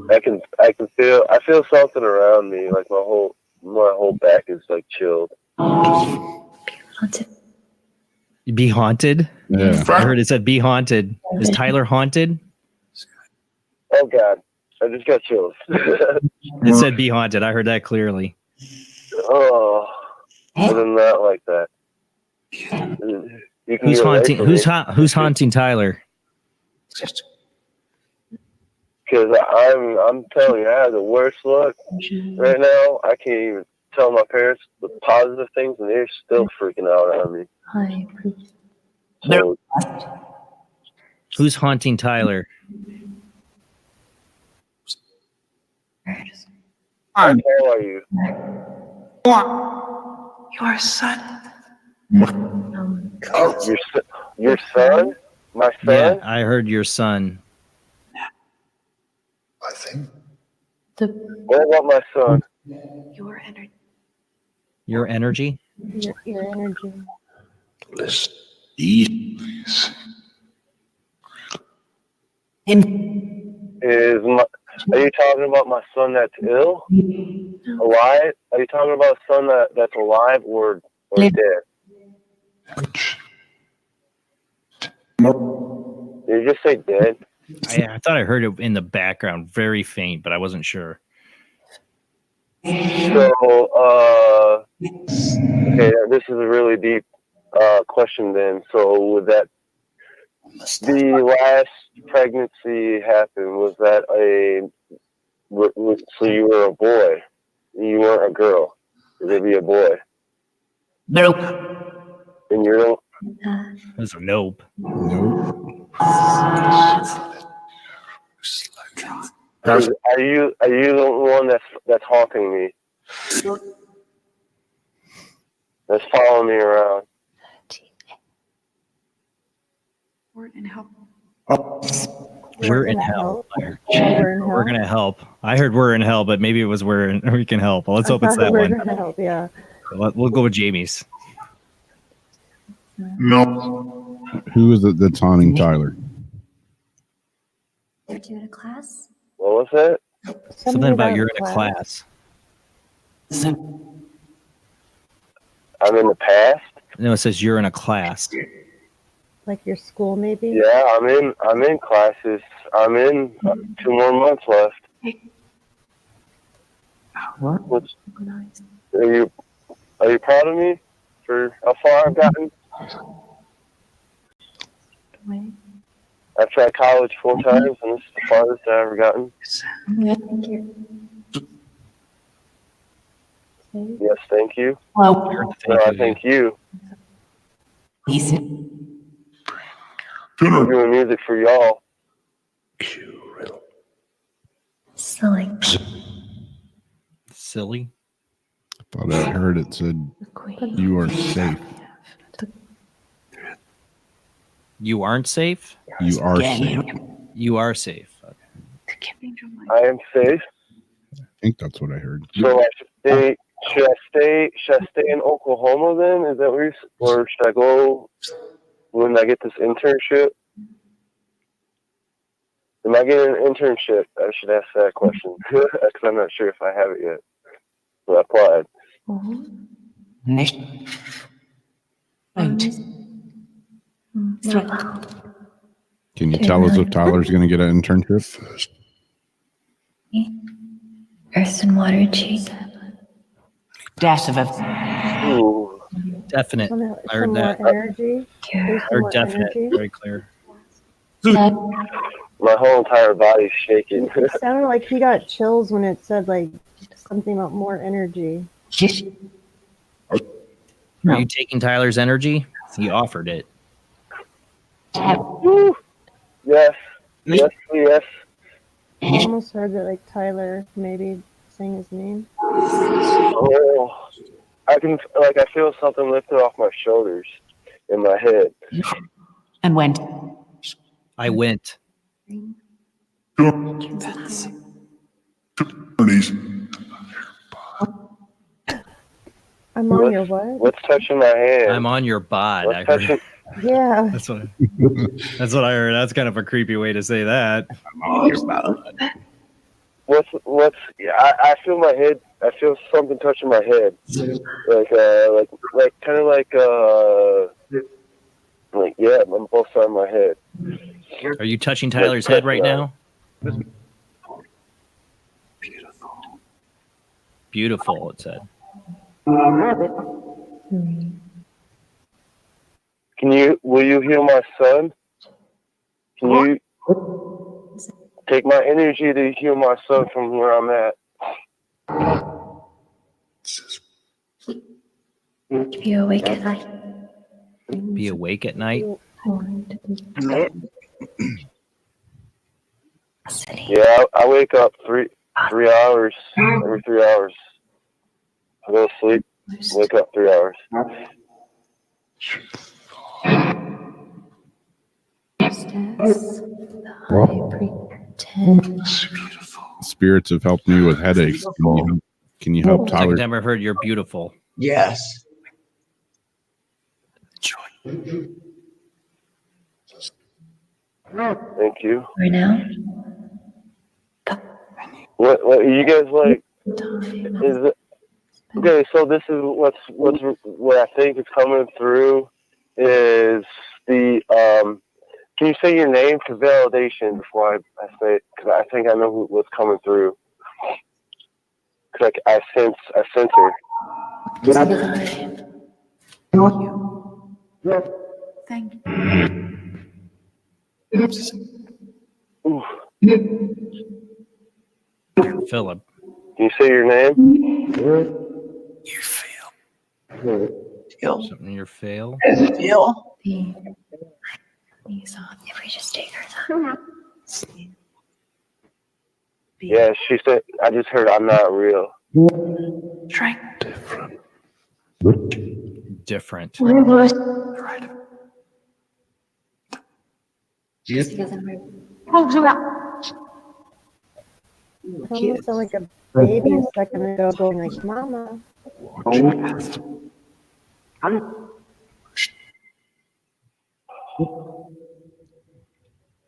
I can feel something around me, like my whole back is like chilled. Be haunted? Yeah. I heard it said be haunted. Is Tyler haunted? Oh God, I just got chills. It said be haunted. I heard that clearly. Oh, I did not like that. You can Who's get away haunting? from Who's me. who's haunting Tyler? Because I'm telling you, I have the worst luck right now. I can't even tell my parents the positive things, and they're still freaking out on me. So, Who's haunting Tyler? how tall are you? Your son. Your son? My son? Yeah, I heard your son. I think. What about my son? Your energy. Your energy? Your energy. Please. Are you talking about my son that's ill? Alive? Are you talking about a son that's alive or dead? Did you just say dead? I thought I heard it in the background, very faint, but I wasn't sure. So, okay, this is a really deep question then. So, would that the last pregnancy happen? Was that so you were a boy? You weren't a girl. Would it be a boy? Nope. And you're That's a nope. Are you the one that's haunting me? That's following me around. We're in hell. We're in hell. We're gonna help. I heard we're in hell, but maybe it was we can help. Well, let's hope it's that We're one. gonna help, yeah. We'll go with Jamie's. No. Who is it that's haunting Tyler? They're doing a class. What was that? Something about you're in a class. I'm in the past. No, it says you're in a class. Like your school, maybe? Yeah, I'm in classes. I'm in 2 more months left. Are you proud of me for how far I've gotten? I've tried college 4 times, and this is the farthest I've ever gotten. Thank you. Yes, thank you. Hello. No, I thank you. I'm doing music for y'all. Silly. Silly. Thought I heard it said you are safe. You aren't safe? You are safe. You are safe. Okay. I am safe. I think that's what I heard. So should I stay in Oklahoma then? Is that where or should I go when I get this internship? Am I getting an internship? I should ask that question because I'm not sure if I have it yet. So I applied. Can you tell us if Tyler's going to get an internship? Earth and water cheese. Dash of everything. Ooh. Definite. I heard that. Energy. I heard definite. Very clear. My whole entire body's shaking. It sounded like he got chills when it said like something about more energy. Are you taking Tyler's energy? He offered it. Yes. Yes, yes. I almost heard that like Tyler maybe saying his name. Oh, I feel something lifted off my shoulders in my head. And went. I went. I'm on your what? What's touching my hand? I'm on your bod. I heard. Yeah. That's what I heard. That's kind of a creepy way to say that. What's I feel my head. I feel something touching my head. Like kind of like yeah, on both sides of my head. Are you touching Tyler's head right now? Beautiful, it said. Will you heal my son? Can you take my energy to heal my son from where I'm at? Be awake at night. Be awake at night? Yeah, I wake up 3 hours, every 3 hours. I go to sleep, wake up 3 hours. Spirits have helped me with headaches. Can you help Tyler? Second time I've heard you're beautiful. Yes. Thank you. Right now? What you guys like? Is it okay? So this is what I think is coming through is the Can you say your name for validation before I say it? Because I think I know what's coming through. Cause I sense her. Thank Ooh. Philip. Can you say your name? You fail. Something in your fail? Feel? If we just take her time. Yeah, she said. I just heard I'm not real. Try. Different. Right. It almost sounded like a baby a second ago going like, Mama.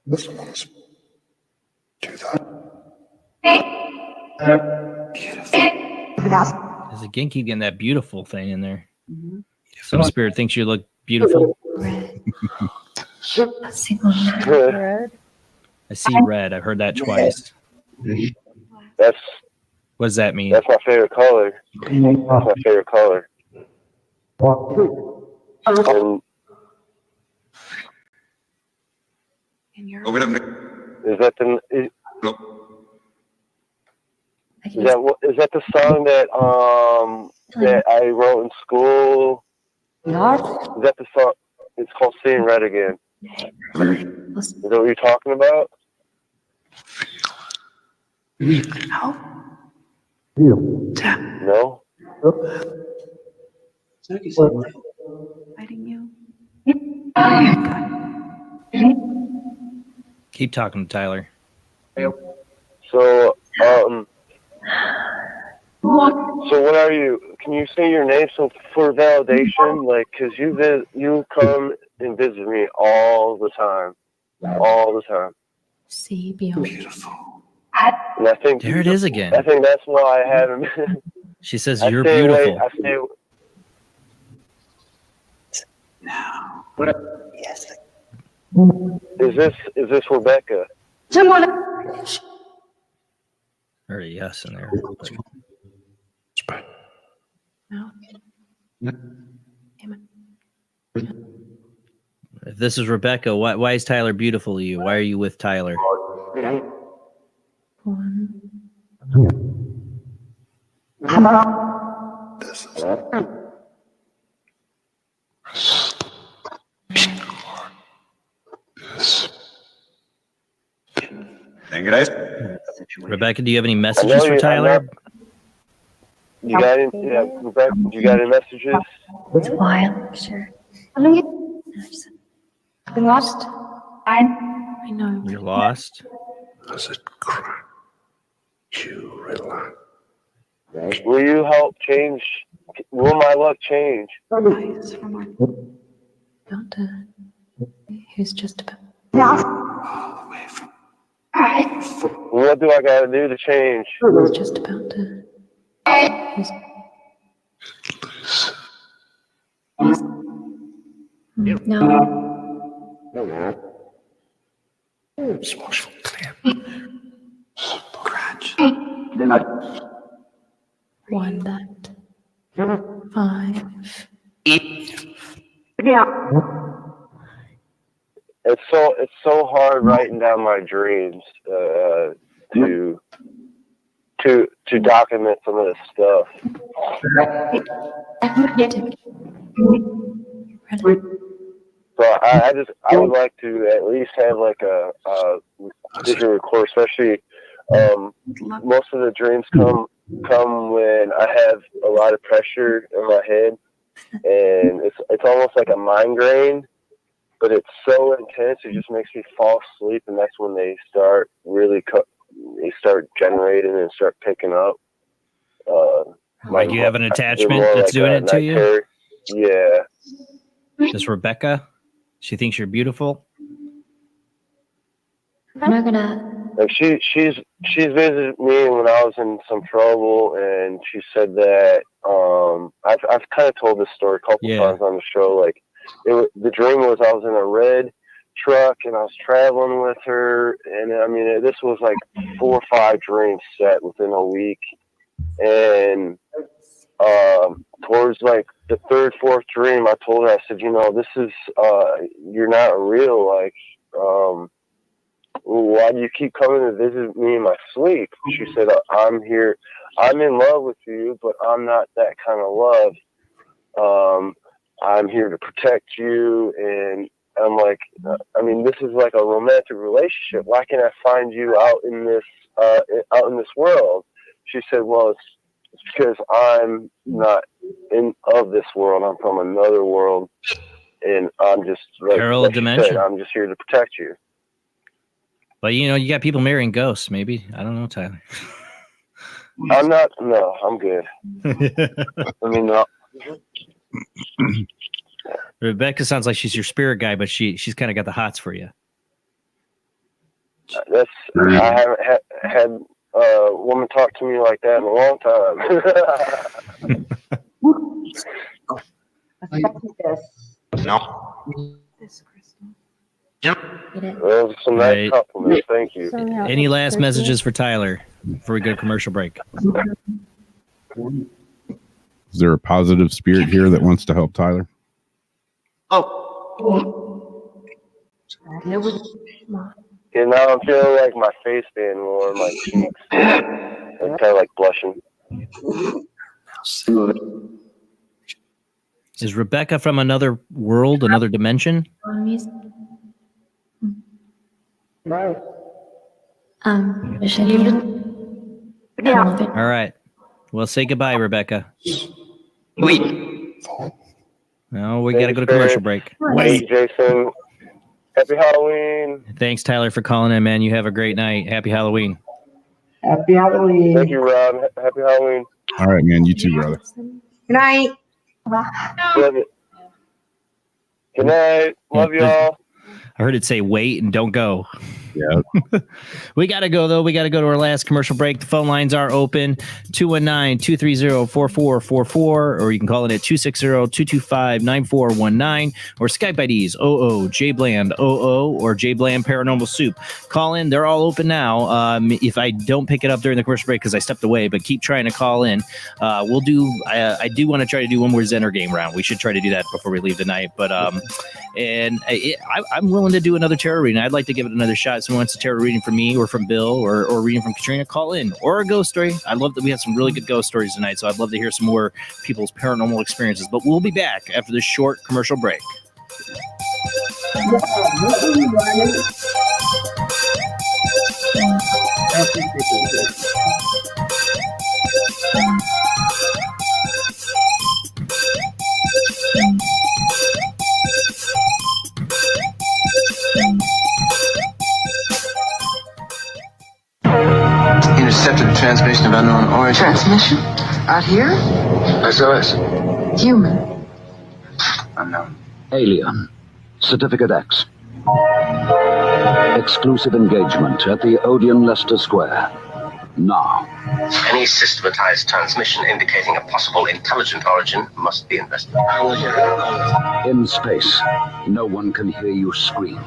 This one's do that. Is Does again keep getting that beautiful thing in there? Mhm. Some spirit thinks you look beautiful. Red. I see red. I've heard that twice. That's What does that mean? That's my favorite color. That's my favorite color. And is that the is that the song that that I wrote in school? Is that the song? It's called "Seeing Red Again." Is that what you're talking about? No. Fighting you. Keep talking to Tyler. So so what are you? Can you say your name so for validation? Like, cause you come and visit me all the time. See beyond. Beautiful. And I think there it is again. I think that's why I haven't. She says you're beautiful. I stay. Now. Yes. Is this Rebecca? Or a yes in there. No. If this is Rebecca, why is Tyler beautiful to you? Why are you with Tyler? One. Thank you, guys. Rebecca, do you have any messages for Tyler? You got any? Yeah, Rebecca, you got any messages? It's wild. Sure. Been lost. I know. You're lost. Does it cry? You relax. Will you help change? Will my luck change? Doctor, he's just about. What do I got to do to change? He's just about to. He's... No. One that. 5. Yeah. It's so hard writing down my dreams to document some of this stuff. So I would like to at least have like a digital record, especially most of the dreams come when I have a lot of pressure in my head, and it's almost like a migraine, but it's so intense it just makes me fall asleep, and that's when they start really generating and start picking up. Like you have an attachment that's doing it to you? Yeah. This Rebecca? She thinks you're beautiful? I'm not gonna. Like she's visited me when I was in some trouble, and she said that I've kind of told this story a couple times on the show. Like the dream was I was in a red truck and I was traveling with her, and I mean this was like 4 or 5 dreams set within a week, and towards like the 3rd, 4th dream, I told her, I said, this is you're not real. Like why do you keep coming to visit me in my sleep? She said, I'm here. I'm in love with you, but I'm not that kind of love. I'm here to protect you. And I'm like, I mean, this is like a romantic relationship. Why can't I find you out in this world? She said, well, it's because I'm not of this world. I'm from another world. And I'm just like dimension. I'm just here to protect you. But you got people marrying ghosts, maybe. I don't know, Tyler. I'm not. No, I'm good. I mean, no. Rebecca sounds like she's your spirit guy, but she's kind of got the hots for you. I haven't had woman talked to me like that in a long time. No. Those are some nice compliments. Thank you. Any last messages for Tyler before we go to commercial break? Is there a positive spirit here that wants to help Tyler? Yeah, now I'm feeling like my face being warm, my cheeks. I'm kind of like blushing. Is Rebecca from another world, another dimension? Yeah. All right. Well, say goodbye, Rebecca. Wait. No, we got to go to commercial break. Wait, Jason. Happy Halloween. Thanks, Tyler, for calling in, man. You have a great night. Happy Halloween. Happy Halloween. Thank you, Rob. Happy Halloween. All right, man. You too, brother. Good night. Love it. Good night. Love y'all. I heard it say wait and don't go. Yeah. We got to go, though. We got to go to our last commercial break. The phone lines are open, 219-230-4444, or you can call it at 260-225-9419, or Skype IDs, Jblandoo, or Jblandparanormalsoup. Call in. They're all open now. If I don't pick it up during the commercial break because I stepped away, but keep trying to call in. We'll do, I do want to try to do one more Zenner game round. We should try to do that before we leave tonight. But, I'm willing to do another tarot reading. I'd like to give it another shot. Someone wants a tarot reading from me or from Bill or reading from Katrina, call in. Or a ghost story. I love that we have some really good ghost stories tonight, so I'd love to hear some more people's paranormal experiences. But we'll be back after this short commercial break. Intercepted transmission of unknown origin. Transmission? Out here? SOS. Human. Unknown. Alien. Certificate X. Exclusive engagement at the Odeon Leicester Square. Now. Any systematized transmission indicating a possible intelligent origin must be investigated. In space, no one can hear you scream.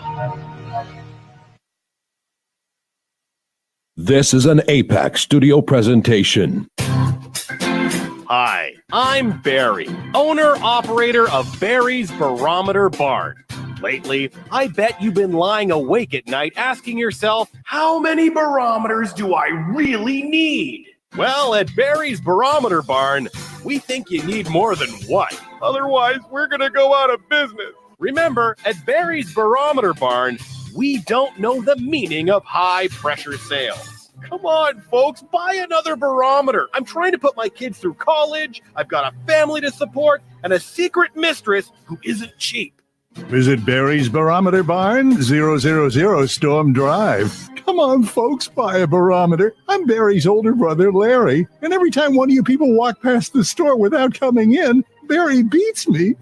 This is an APAC studio presentation. Hi, I'm Barry, owner-operator of Barry's Barometer Barn. Lately, I bet you've been lying awake at night asking yourself, how many barometers do I really need? Well, at Barry's Barometer Barn, we think you need more than one. Otherwise, we're going to go out of business. Remember, at Barry's Barometer Barn, we don't know the meaning of high-pressure sales. Come on, folks, buy another barometer. I'm trying to put my kids through college. I've got a family to support and a secret mistress who isn't cheap. Visit Barry's Barometer Barn, 000 Storm Drive. Come on, folks, buy a barometer. I'm Barry's older brother, Larry, and every time one of you people walk past the store without coming in, Barry beats me.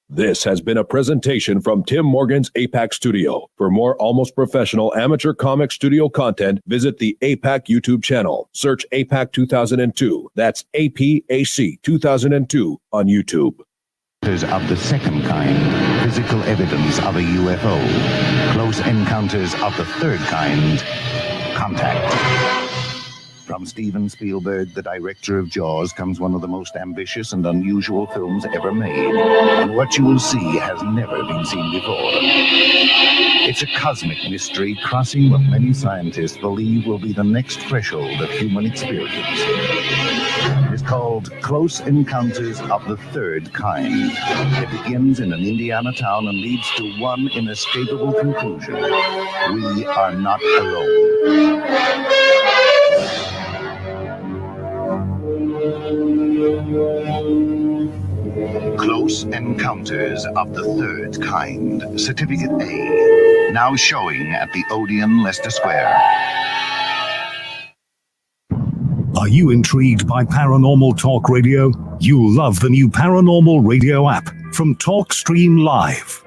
This has been a presentation from Tim Morgan's APAC Studio. For more almost professional amateur comic studio content, visit the APAC YouTube channel. Search APAC 2002. That's APAC 2002 on YouTube. Of the second kind, physical evidence of a UFO. Close encounters of the third kind, contact. From Steven Spielberg, the director of Jaws, comes one of the most ambitious and unusual films ever made. And what you will see has never been seen before. It's a cosmic mystery crossing what many scientists believe will be the next threshold of human experience. It's called Close Encounters of the Third Kind. It begins in an Indiana town and leads to one inescapable conclusion. We are not alone. Close Encounters of the Third Kind, Certificate A, now showing at the Odeon Leicester Square. Are you intrigued by Paranormal Talk Radio? You'll love the new Paranormal Radio app from Talkstream Live.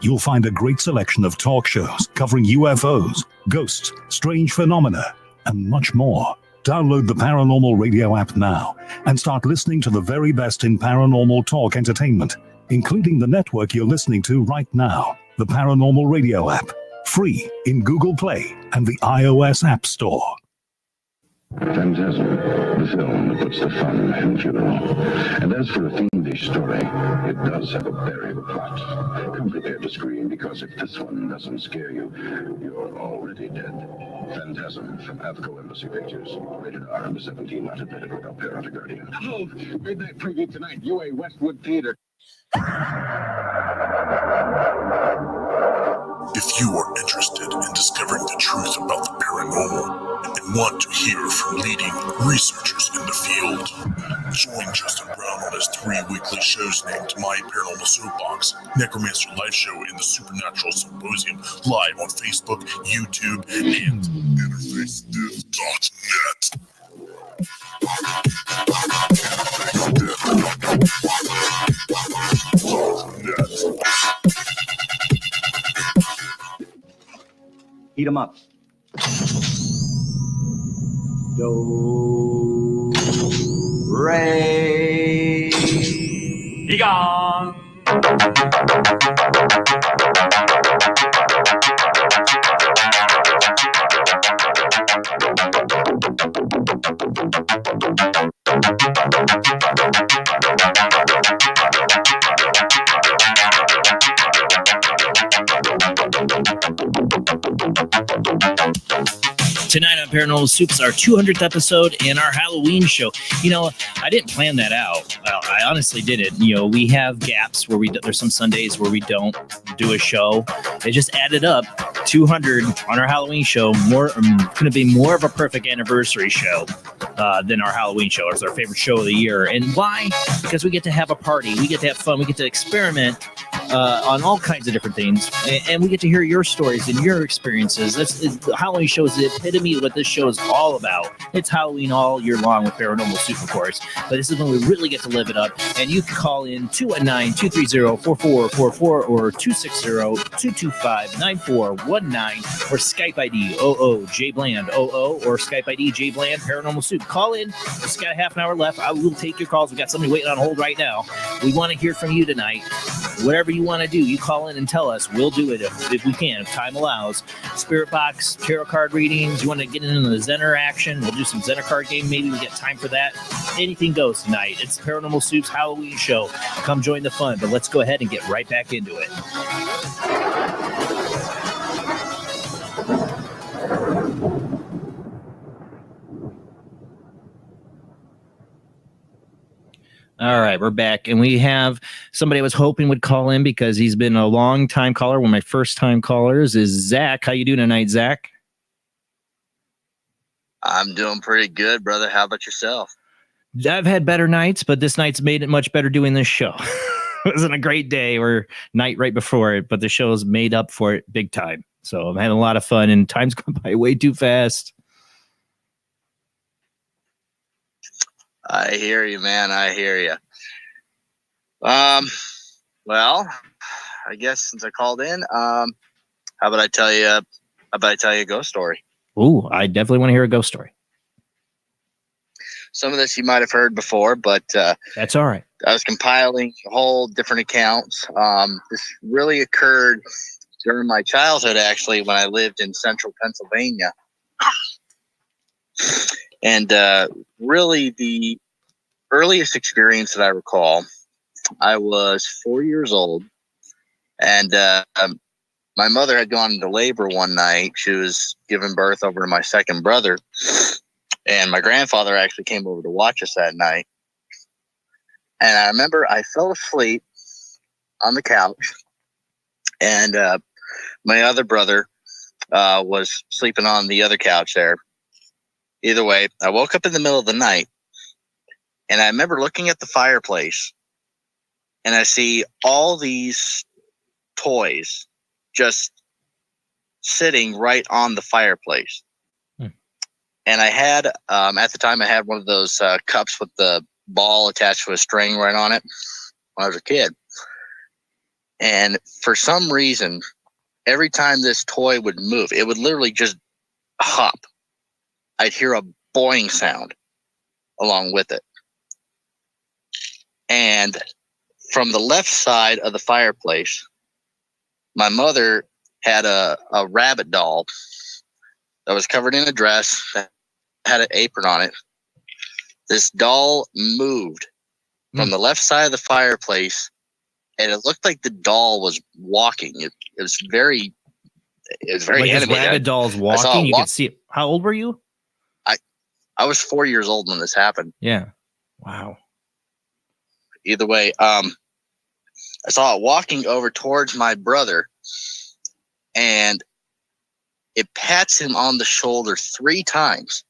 You'll find a great selection of talk shows covering UFOs, ghosts, strange phenomena, and much more. Download the Paranormal Radio app now and start listening to the very best in paranormal talk entertainment, including the network you're listening to right now. The Paranormal Radio app, free in Google Play and the iOS App Store. Phantasm, the film that puts the fun in funeral. And as for a fiendish story, it does have a burial plot. Come prepared to scream, because if this one doesn't scare you, you're already dead. Phantasm from Avco Embassy Pictures. Rated R under 17, not admitted without parent or guardian. Oh, midnight preview tonight, UA Westwood Theater. If you are interested in discovering the truth about the paranormal and want to hear from leading researchers in the field, join Justin Brown on his 3 weekly shows named My Paranormal Soup Box, Necromancer Live Show in the Supernatural Symposium, live on Facebook, YouTube, and InterfaceDiv.net. Heat 'em up. Do, re, be gone. Tonight on Paranormal Soup is our 200th episode and our Halloween show. You know, I didn't plan that out. I honestly didn't. You know, we have gaps where there's some Sundays where we don't do a show. It just added up 200 on our Halloween show. Going to be more of a perfect anniversary show than our Halloween show. It's our favorite show of the year. And why? Because we get to have a party. We get to have fun. We get to experiment on all kinds of different things. And we get to hear your stories and your experiences. The Halloween show is the epitome of what this show is all about. It's Halloween all year long with Paranormal Soup, of course. But this is when we really get to live it up. And you can call in 219-230-4444 or 260-225-9419 or Skype ID oojblandoo or Skype ID Jblandparanormalsoup. Call in. Just got a half an hour left. I will take your calls. We got somebody waiting on hold right now. We want to hear from you tonight. Whatever you want to do, you call in and tell us. We'll do it if we can, if time allows. Spirit Box, tarot card readings. You want to get into the Zener action? We'll do some Zener card game. Maybe we get time for that. Anything goes tonight. It's Paranormal Soup's Halloween show. Come join the fun, but let's go ahead and get right back into it. All right, we're back, and we have somebody I was hoping would call in because he's been a long-time caller. One of my first-time callers is Zach. How you doing tonight, Zach? I'm doing pretty good, brother. How about yourself? I've had better nights, but this night's made it much better doing this show. It wasn't a great day or night right before it, but the show's made up for it big time. So I'm having a lot of fun, and time's gone by way too fast. I hear you, man. I hear you. Well, I guess since I called in, how about I tell you a ghost story? Ooh, I definitely want to hear a ghost story. Some of this you might have heard before, but that's all right. I was compiling a whole different accounts. This really occurred during my childhood, actually, when I lived in central Pennsylvania. And really, the earliest experience that I recall, I was 4 years old, and my mother had gone into labor one night. She was giving birth over to my second brother, and my grandfather actually came over to watch us that night. And I remember I fell asleep on the couch, and my other brother was sleeping on the other couch there. Either way, I woke up in the middle of the night, and I remember looking at the fireplace, and I see all these toys just sitting right on the fireplace. And I had, at the time, I had one of those cups with the ball attached to a string right on it when I was a kid. And for some reason, every time this toy would move, it would literally just hop. I'd hear a boing sound along with it. And from the left side of the fireplace, my mother had a rabbit doll that was covered in a dress that had an apron on it. This doll moved from the left side of the fireplace, and it looked like the doll was walking. It was very Like his animated. rabbit doll's I saw walking. it You walk. could see it. How old were you? I was 4 years old when this happened. Yeah. Wow. Either way, I saw it walking over towards my brother, and it pats him on the shoulder 3 times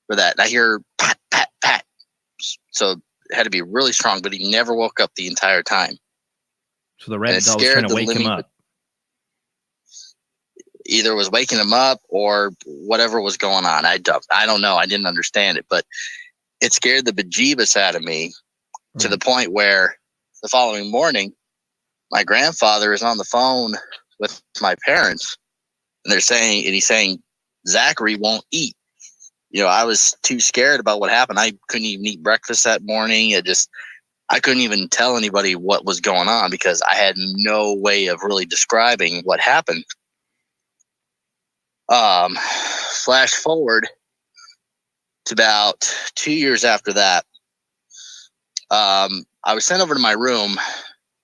for that. And I hear pat, pat, pat. So it had to be really strong, but he never woke up the entire time. So the rabbit doll was trying to wake him up. Either was waking him up or whatever was going on. I don't know. I didn't understand it, but it scared the bejeebus out of me to the point where the following morning, my grandfather is on the phone with my parents, and he's saying, Zachary won't eat. I was too scared about what happened. I couldn't even eat breakfast that morning. I couldn't even tell anybody what was going on because I had no way of really describing what happened. Flash forward to about 2 years after that. I was sent over to my room,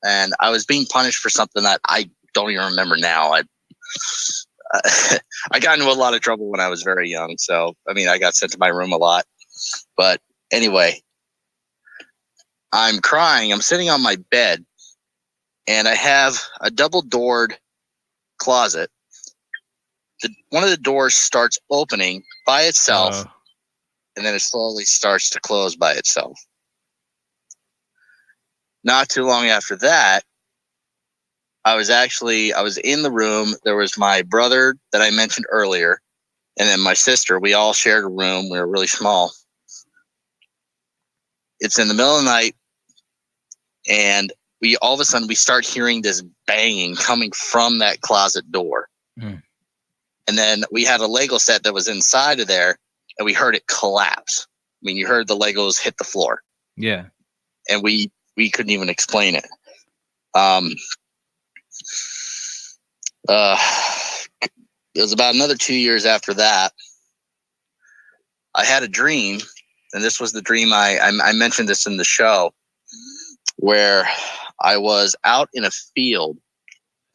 and I was being punished for something that I don't even remember now. I got into a lot of trouble when I was very young. So, I got sent to my room a lot. But anyway, I'm crying. I'm sitting on my bed, and I have a double-doored closet. One of the doors starts opening by itself, and then it slowly starts to close by itself. Not too long after that, I was in the room. There was my brother that I mentioned earlier, and then my sister. We all shared a room. We were really small. It's in the middle of the night, and all of a sudden we start hearing this banging coming from that closet door. And then we had a Lego set that was inside of there, and we heard it collapse. You heard the Legos hit the floor. Yeah. And we couldn't even explain it. It was about another 2 years after that. I had a dream, and this was the dream I mentioned this in the show, where I was out in a field.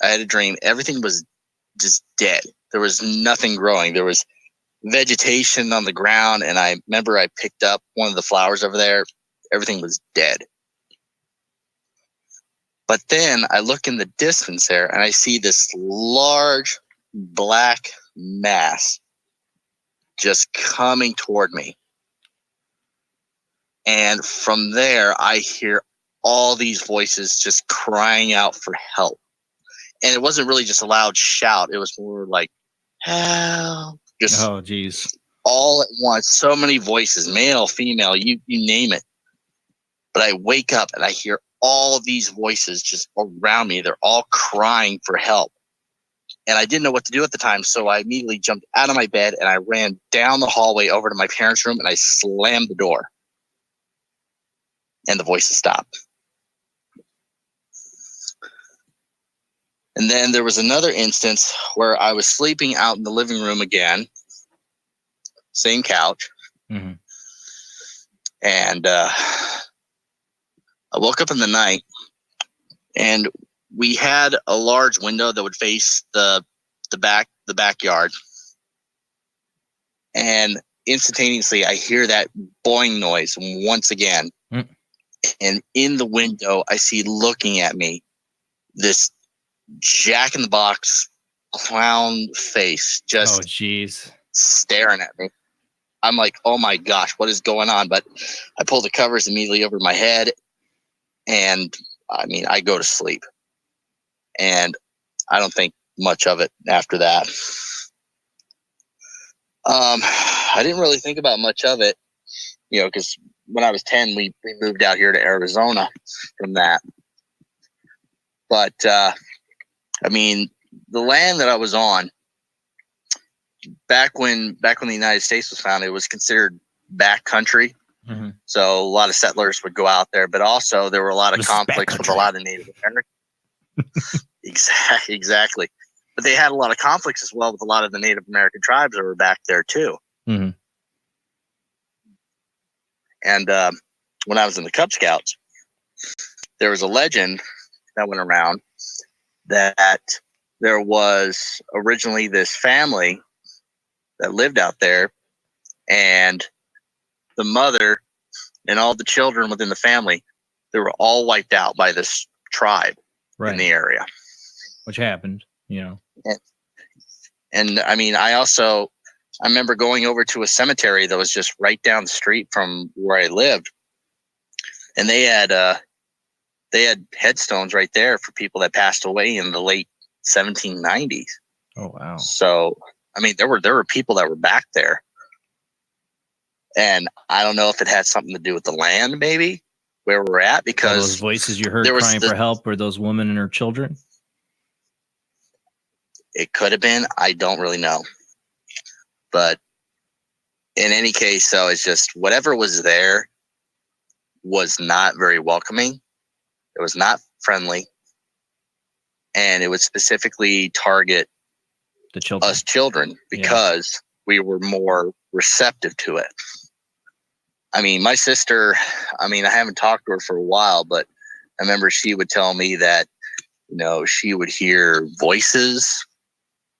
I had a dream. Everything was just dead. There was nothing growing. There was vegetation on the ground, and I remember I picked up one of the flowers over there. Everything was dead. But then I look in the distance there, and I see this large black mass just coming toward me. And from there, I hear all these voices just crying out for help. And it wasn't really just a loud shout. It was more like, help. Just oh, geez. All at once. So many voices, male, female, you name it. But I wake up and I hear all these voices just around me. They're all crying for help. And I didn't know what to do at the time. So I immediately jumped out of my bed and I ran down the hallway over to my parents' room and I slammed the door. And the voices stopped. And then there was another instance where I was sleeping out in the living room again, same couch. Mm-hmm. And I woke up in the night, and we had a large window that would face the backyard. And instantaneously, I hear that boing noise once again. Mm. And in the window, I see looking at me this Jack in the Box clown face, just staring at me. I'm like, oh my gosh, what is going on? But I pull the covers immediately over my head, and I go to sleep. And I don't think much of it after that. I didn't really think about much of it, because when I was 10, we moved out here to Arizona from that. But I mean, the land that I was on back when the United States was founded, it was considered back country. Mm-hmm. So a lot of settlers would go out there, but also there were a lot of conflicts with a lot of Native Americans. Exactly. But they had a lot of conflicts as well with a lot of the Native American tribes that were back there too. Mm-hmm. And when I was in the Cub Scouts, there was a legend that went around that there was originally this family that lived out there, and the mother and all the children within the family, they were all wiped out by this tribe in the area. Which happened, you know. And I mean, I remember going over to a cemetery that was just right down the street from where I lived, and they had headstones right there for people that passed away in the late 1790s. Oh wow! So I mean, there were people that were back there, and I don't know if it had something to do with the land, maybe where we're at, because all those voices you heard crying for help were those women and her children. It could have been. I don't really know. But in any case, so it's just whatever was there was not very welcoming. It was not friendly. And it would specifically target the children, us children, because we were more receptive to it. I mean, my sister, I mean, I haven't talked to her for a while, but I remember she would tell me that, you know, she would hear voices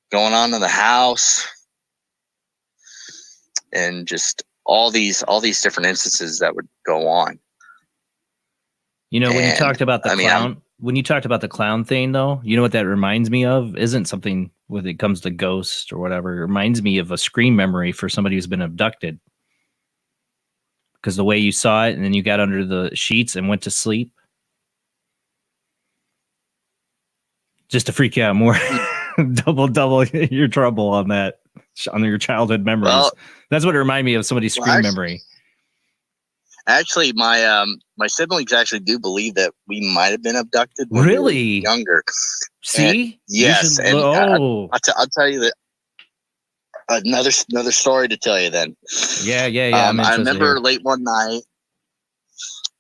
going on in the house, and just all these different instances that would go on. You know, when you talked about the clown, when you talked about the clown thing, though, you know what that reminds me of? Isn't something when it comes to ghosts or whatever. It reminds me of a scream memory for somebody who's been abducted. Because the way you saw it, and then you got under the sheets and went to sleep. Just to freak you out more. double your trouble on that, on your childhood memories. Well, that's what it reminded me of, somebody's scream memory. Actually, my siblings actually do believe that we might have been abducted when we were younger. See? And, yes. And I'll tell you that another story to tell you then. Yeah. I remember late one night,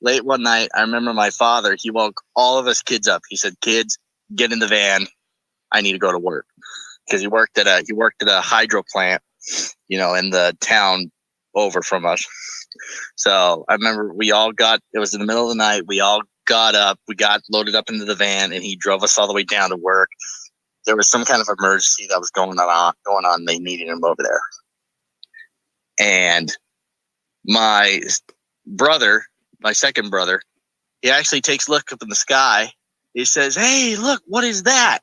I remember my father, he woke all of us kids up. He said, "Kids, get in the van. I need to go to work." Because he worked at a hydro plant, you know, in the town over from us. So I remember it was in the middle of the night. We all got up, we got loaded up into the van, and he drove us all the way down to work. There was some kind of emergency that was going on. They needed him over there. And my brother, my second brother, he actually takes a look up in the sky. He says, "Hey, look, what is that?"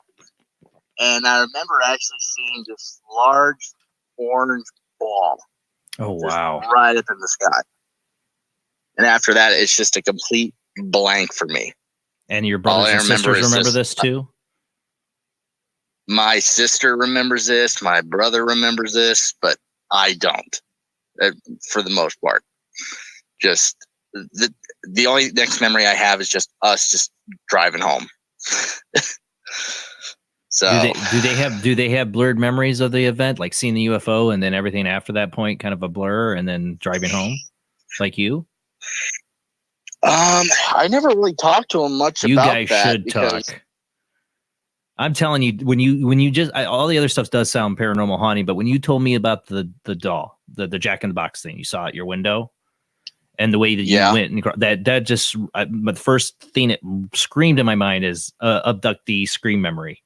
And I remember actually seeing this large orange ball. Oh, wow. Right up in the sky. And after that, it's just a complete blank for me. And your brothers and sisters remember this too? My sister remembers this. My brother remembers this, but I don't, for the most part. Just the only next memory I have is just us just driving home. So do they have blurred memories of the event, like seeing the UFO and then everything after that point kind of a blur, and then driving home like you? I never really talked to him much about that. You guys should talk. I'm telling you, when you just all the other stuff does sound paranormal haunting, but when you told me about the doll, the Jack in the Box thing you saw at your window, and the way that you went, and that just but the first thing that screamed in my mind is abductee scream memory.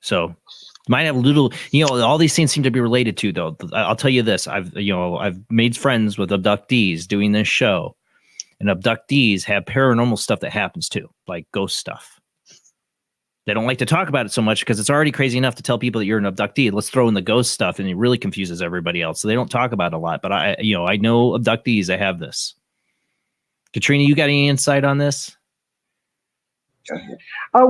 So might have a little, you know, all these things seem to be related to, though. I'll tell you this. I've made friends with abductees doing this show, and abductees have paranormal stuff that happens too, like ghost stuff. They don't like to talk about it so much because it's already crazy enough to tell people that you're an abductee. Let's throw in the ghost stuff, and it really confuses everybody else. So they don't talk about it a lot, but I know abductees that have this. Katrina, you got any insight on this?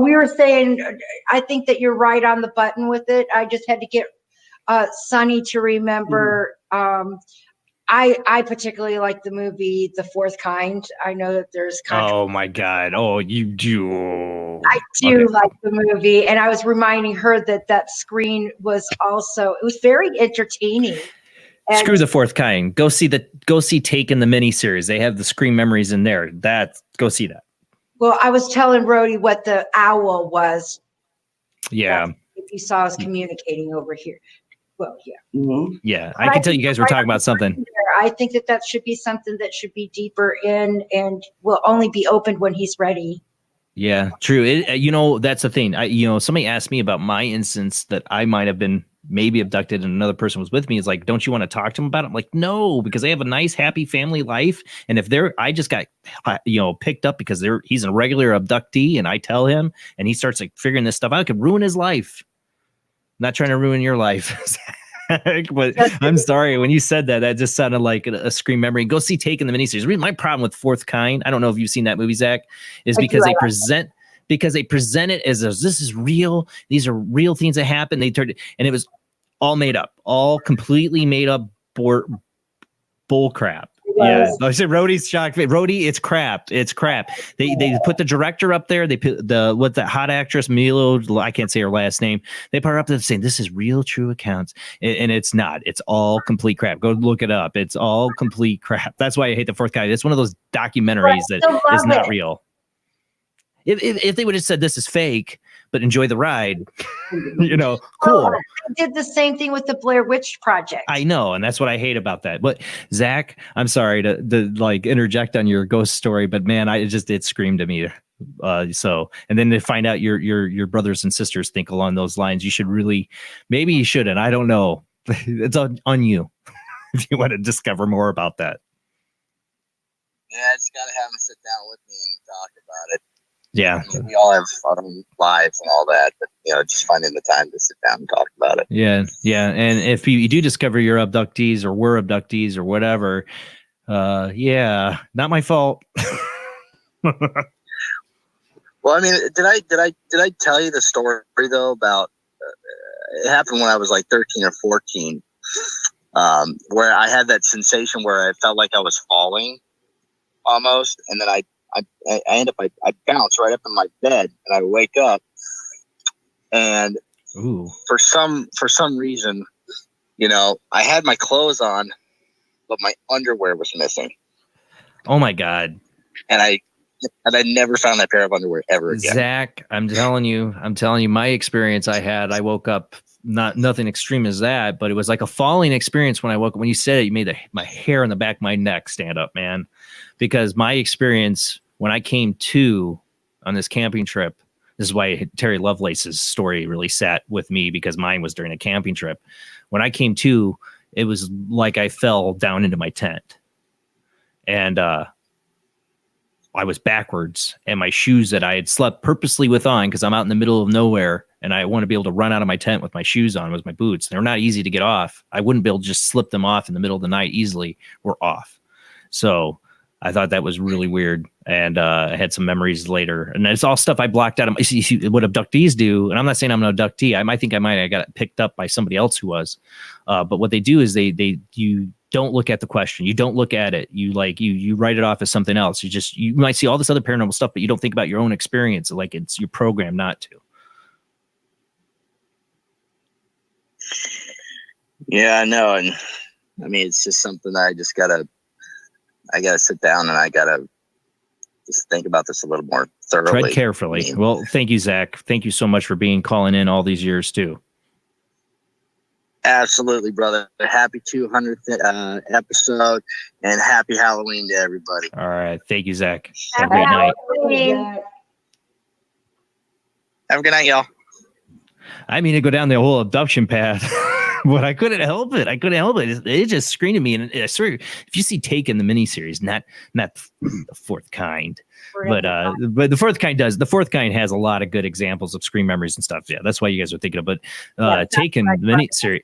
We were saying, I think that you're right on the button with it. I just had to get Sonny to remember I particularly like the movie The Fourth Kind. I know that there's Oh my God. Oh, you do. I do like the movie, and I was reminding her that screen was also, it was very entertaining. And Screw The Fourth Kind. Go see Taken the miniseries. They have the Scream Memories in there. Go see that. well, I was telling Rody what the owl was. Yeah. If you saw us communicating over here. Well, yeah. Yeah. I can tell you guys were talking about something. I think that should be something that should be deeper in and will only be opened when he's ready. Yeah, true. That's the thing. Somebody asked me about my instance that I might have been maybe abducted and another person was with me. Is like, don't you want to talk to them about it? I'm like, no, because they have a nice, happy family life. And if I just got, picked up because he's a regular abductee and I tell him and he starts like figuring this stuff out, it could ruin his life. I'm not trying to ruin your life. But I'm sorry. When you said that just sounded like a Scream memory. Go see Taken the miniseries. Really, my problem with Fourth Kind, I don't know if you've seen that movie, Zach, is because they present it as this is real. These are real things that happen. They turned and it was all made up, all completely made up bull crap. Yeah, I said Rody's shocked. Rody, it's crap. It's crap. They put the director up there. They put the hot actress Milo. I can't say her last name. They put her up there saying this is real, true accounts, and it's not. It's all complete crap. Go look it up. It's all complete crap. That's why I hate The Fourth Kind. It's one of those documentaries that is not real. If they would have said this is fake, but enjoy the ride, cool. I did the same thing with the Blair Witch Project. I know, and that's what I hate about that. But Zach, I'm sorry to like interject on your ghost story, but man, it screamed to me. And then to find out your brothers and sisters think along those lines, you should maybe you shouldn't. I don't know. It's on you if you want to discover more about that. Yeah, I just gotta have them sit down with me and talk about it. Yeah, I mean, we all have our own lives and all that, but just finding the time to sit down and talk about it. Yeah. And if you do discover you're abductees or were abductees or whatever, not my fault. Well, I mean, did I tell you the story though about it happened when I was like 13 or 14, where I had that sensation where I felt like I was falling almost, and then I end up, I bounce right up in my bed and I wake up and for some reason, I had my clothes on, but my underwear was missing. Oh my God. And I never found that pair of underwear ever again. Zach, I'm telling you, my experience I woke up, nothing extreme as that, but it was like a falling experience when I woke up. When you said it, you made my hair on the back of my neck stand up, man. Because my experience when I came to on this camping trip, this is why Terry Lovelace's story really sat with me, because mine was during a camping trip. When I came to, it was like I fell down into my tent. And I was backwards, and my shoes that I had slept purposely with on, because I'm out in the middle of nowhere and I want to be able to run out of my tent with my shoes on, was my boots. They're not easy to get off. I wouldn't be able to just slip them off in the middle of the night easily. Were off. So I thought that was really weird. And I had some memories later. And it's all stuff I blocked out of what abductees do. And I'm not saying I'm an abductee. I think I got picked up by somebody else who was. But what they do is you don't look at the question. You don't look at it. You write it off as something else. You might see all this other paranormal stuff, but you don't think about your own experience. Like it's your program not to. Yeah, I know. And I mean, it's just something that I gotta sit down and I gotta just think about this a little more thoroughly. Tread carefully. Well, thank you, Zach. Thank you so much for calling in all these years too. Absolutely, brother. Happy 200th episode, and happy Halloween to everybody. All right. Thank you, Zach. Have a great night. Have a good night, y'all. I mean, to go down the whole abduction path, but I couldn't help it. It just screamed at me. And I swear, if you see Taken the miniseries, not The Fourth Kind, but the Fourth Kind does. The Fourth Kind has a lot of good examples of screen memories and stuff. Yeah, that's why you guys are thinking of. But Taken the miniseries,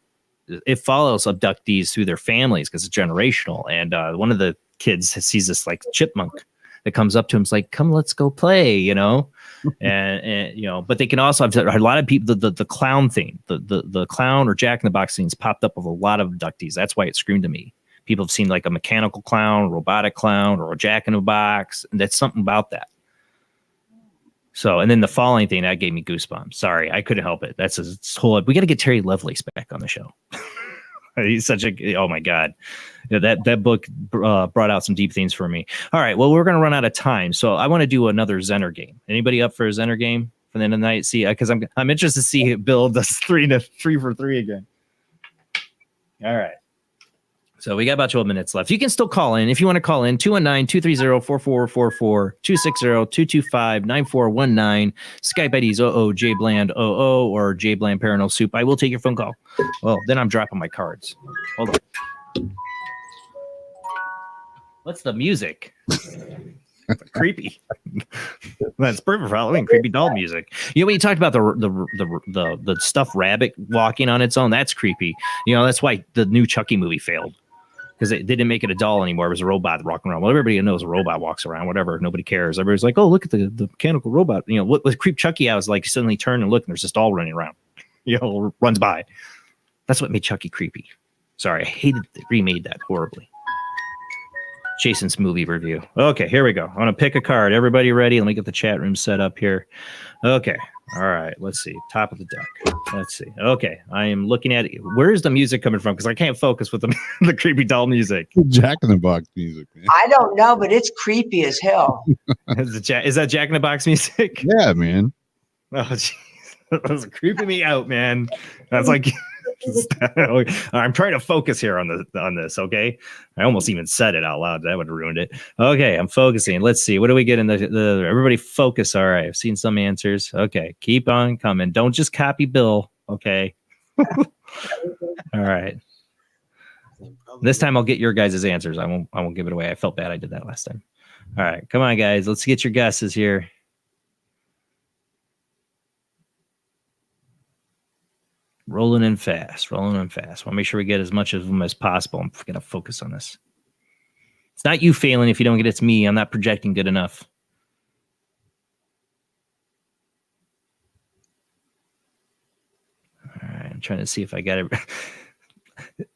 it follows abductees through their families because it's generational. And one of the kids sees this like chipmunk that comes up to him, is like, "Come, let's go play," and but they can also have a lot of people. The clown thing, the clown or Jack in the Box things popped up with a lot of abductees. That's why it screamed to me, People have seen like a mechanical clown, robotic clown, or a jack-in-the-box. And that's something about that. So, and then the falling thing, that gave me goosebumps. Sorry, I couldn't help it. That's a whole. We got to get Terry Lovelace back on the show. He's such a, oh my God. That book brought out some deep things for me. All right, well, we're going to run out of time. So I want to do another Zener game. Anybody up for a Zener game for the end of the night? See, because I'm interested to see Bill does 3 for 3 again. All right. So we got about 12 minutes left. You can still call in. If you want to call in, 219-230-4444, 260-225-9419. Skype IDs oojblandoo or Jblandparanormalsoup. I will take your phone call. Well, then I'm dropping my cards. Hold on. What's the music? Creepy. That's perfect for Halloween. Creepy doll music. You know when you talked about the stuffed rabbit walking on its own? That's creepy. You know that's why the new Chucky movie failed. Because they didn't make it a doll anymore. It was a robot walking around. Well, everybody knows a robot walks around, whatever. Nobody cares. Everybody's like, oh, look at the mechanical robot. You know, what creeped Chucky out was like, you suddenly turn and look, and there's this doll running around. You know, runs by. That's what made Chucky creepy. Sorry, I hated they remade that horribly. Jason's movie review. Okay, here we go. I'm going to pick a card. Everybody ready? Let me get the chat room set up here. Okay. All right. Let's see. Top of the deck. Let's see. Okay. I am looking at it. Where's the music coming from? Because I can't focus with the creepy doll music. Jack-in-the-Box music, man. I don't know, but it's creepy as hell. Is that Jack-in-the-Box music? Yeah, man. Oh, jeez. That was creeping me out, man. That's like... I'm trying to focus here on this. Okay, I almost even said it out loud. That would have ruined it. Okay, I'm focusing. Let's see. What do we get in the everybody focus? All right, I've seen some answers. Okay, keep on coming. Don't just copy Bill. Okay. All right. This time I'll get your guys' answers. I won't give it away. I felt bad I did that last time. All right, come on, guys. Let's get your guesses here. Rolling in fast. Want to make sure we get as much of them as possible. I'm going to focus on this. It's not you failing if you don't get it. It's me. I'm not projecting good enough. All right. I'm trying to see if I got it.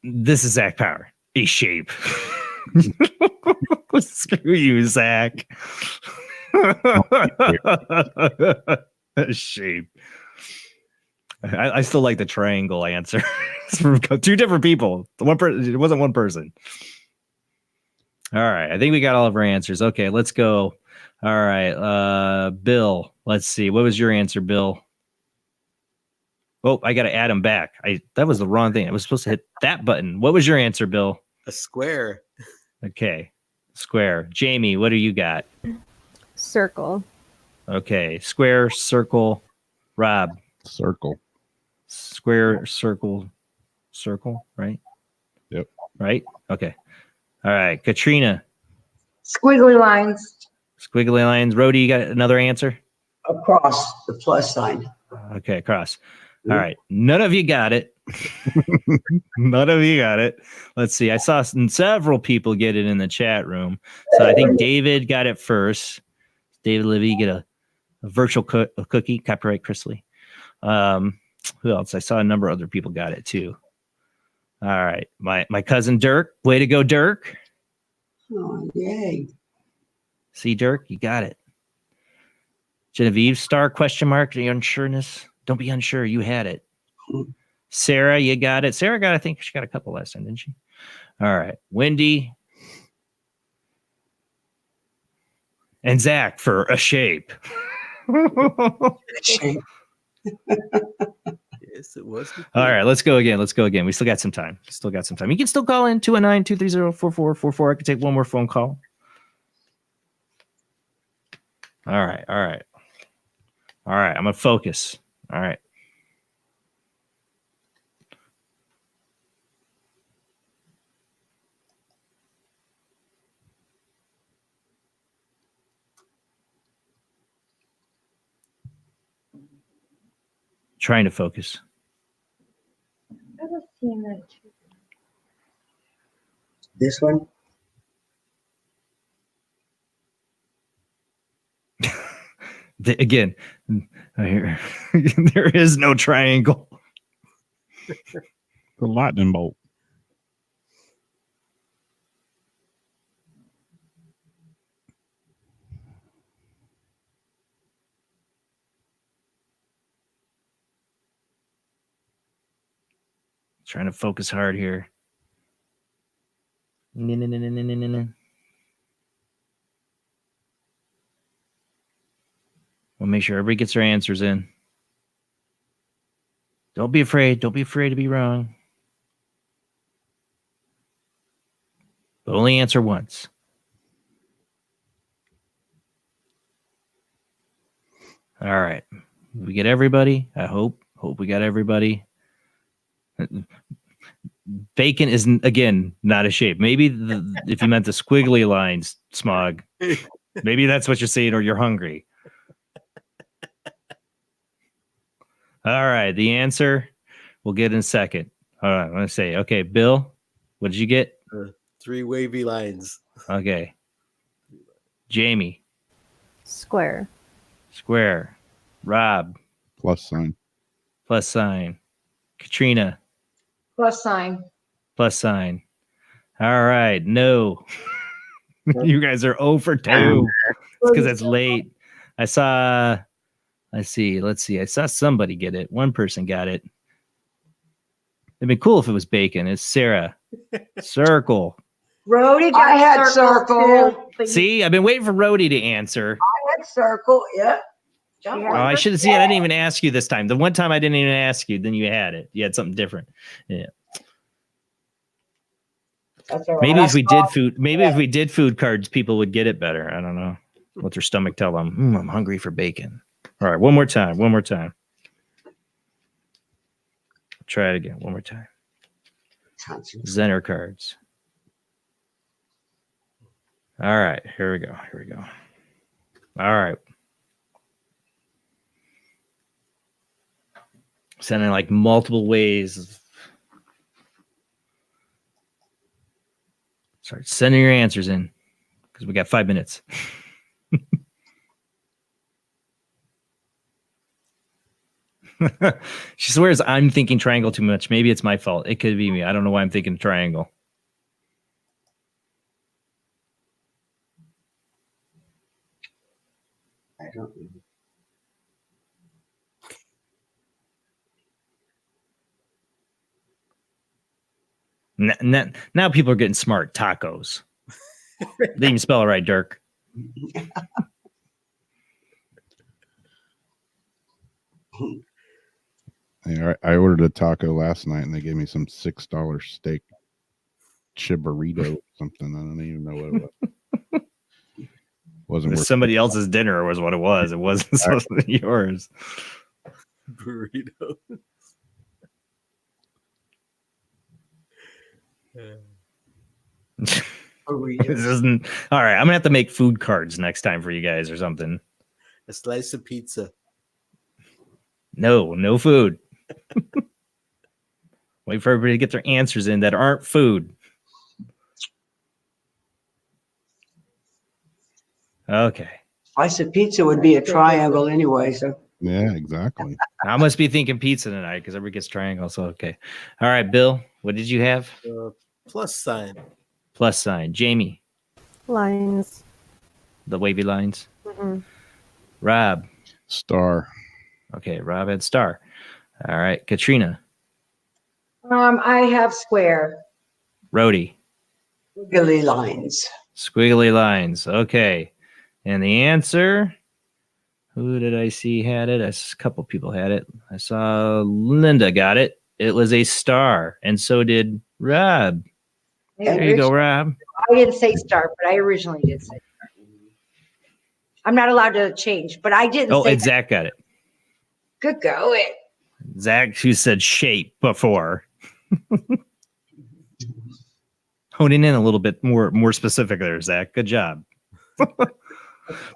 This is Zach Power. A shape. Screw you, Zach. A shape. I still like the triangle answer. It's from 2 different people. It wasn't one person. All right. I think we got all of our answers. Okay, let's go. All right. Bill, let's see. What was your answer, Bill? Oh, I got to add him back. That was the wrong thing. I was supposed to hit that button. What was your answer, Bill? A square. Okay. Square. Jamie, what do you got? Circle. Okay. Square, circle. Rob. Circle. Square, circle, right? Yep. Right? Okay. All right. Katrina. Squiggly lines. Squiggly lines. Rody, you got another answer? Across the plus sign. Okay, across. All right. None of you got it. None of you got it. Let's see. I saw several people get it in the chat room. So I think David got it first. David Livy, get a virtual cookie, copyright Chrisley. Who else? I saw a number of other people got it too. All right. My cousin Dirk. Way to go, Dirk. Oh, yay. See, Dirk, you got it. Genevieve, star, question mark, are you unsureness? Don't be unsure. You had it. Sarah, you got it. Sarah I think she got a couple last time, didn't she? All right. Wendy. And Zach for a shape. Yes, it was. All right, let's go again. We still got some time. You can still call in 219-230-4444. I can take one more phone call. All right. I'm gonna focus. All right. Trying to focus. I was seeing that too. This one? Again, there is no triangle. The lightning bolt. Trying to focus hard here. We'll make sure everybody gets their answers in. Don't be afraid. Don't be afraid to be wrong. But only answer once. All right. We get everybody. I hope we got everybody. Bacon is, again, not a shape. Maybe if you meant the squiggly lines, Smog, maybe that's what you're saying, or you're hungry. All right. The answer we'll get in a second. All right. I'm going to say, okay, Bill, what did you get? 3 wavy lines. Okay. Jamie. Square. Square. Rob. Plus sign. Plus sign. Katrina. Plus sign. Plus sign. All right. No. You guys are 0 for 2. It's because it's late. Let's see. I saw somebody get it. One person got it. It'd be cool if it was bacon. It's Sarah. Circle. Rody got I had circle. too. See, I've been waiting for Rody to answer. I had circle. Yeah. Oh, I should have seen. I didn't even ask you this time. The one time I didn't even ask you, then you had it. You had something different. Yeah. That's all right. Maybe if we did food cards, people would get it better. I don't know. Let their stomach tell them, I'm hungry for bacon. All right, one more time. Try it again. One more time. Zener cards. All right, here we go. All right. Sending like multiple ways. Start sending your answers in because we got 5 minutes. She swears I'm thinking triangle too much. Maybe it's my fault. It could be me. I don't know why I'm thinking triangle. I don't know. Now people are getting smart. Tacos. They didn't even spell it right, Dirk. I ordered a taco last night and they gave me some $6 steak chiburrito something. I don't even know what it was. Wasn't worth somebody else's dinner was what it was. It wasn't supposed to be yours. Burrito. This isn't all right. I'm gonna have to make food cards next time for you guys or something. A slice of pizza. No food. Wait for everybody to get their answers in that aren't food. Okay. Slice of pizza would be a triangle anyway. So yeah, exactly. I must be thinking pizza tonight because everybody gets triangle. So okay. All right, Bill. What did you have? Plus sign. Plus sign. Jamie. Lines. The wavy lines. Mm-hmm. Rob. Star. Okay, Rob had star. All right, Katrina. I have square. Rody. squiggly lines. Squiggly lines. Okay. And the answer, who did I see had it? A couple people had it. I saw Linda got it. It was a star. And so did Rob. There you go, Rob. I didn't say star, but I originally did say star. I'm not allowed to change, but I didn't say and Zach got it. Good going. Zach, who said shape before. Honing in a little bit more specific there, Zach. Good job. But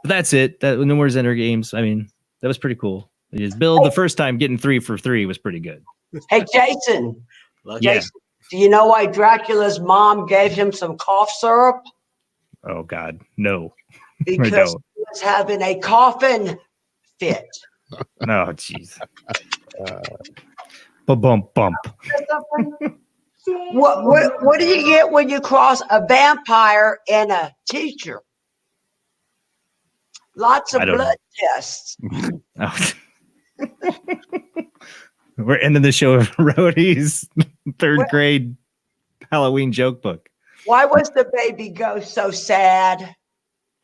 that's it. No more Zener games. I mean, that was pretty cool. Bill, the first time getting 3 for 3 was pretty good. Hey, Jason. Yeah. Jason, do you know why Dracula's mom gave him some cough syrup? Oh, God. No. Because he was having a coughing fit. No, jeez. Bump. What do you get when you cross a vampire and a teacher? Lots of blood tests. Oh. We're ending the show with Rody's third grade Halloween joke book. Why was the baby ghost so sad?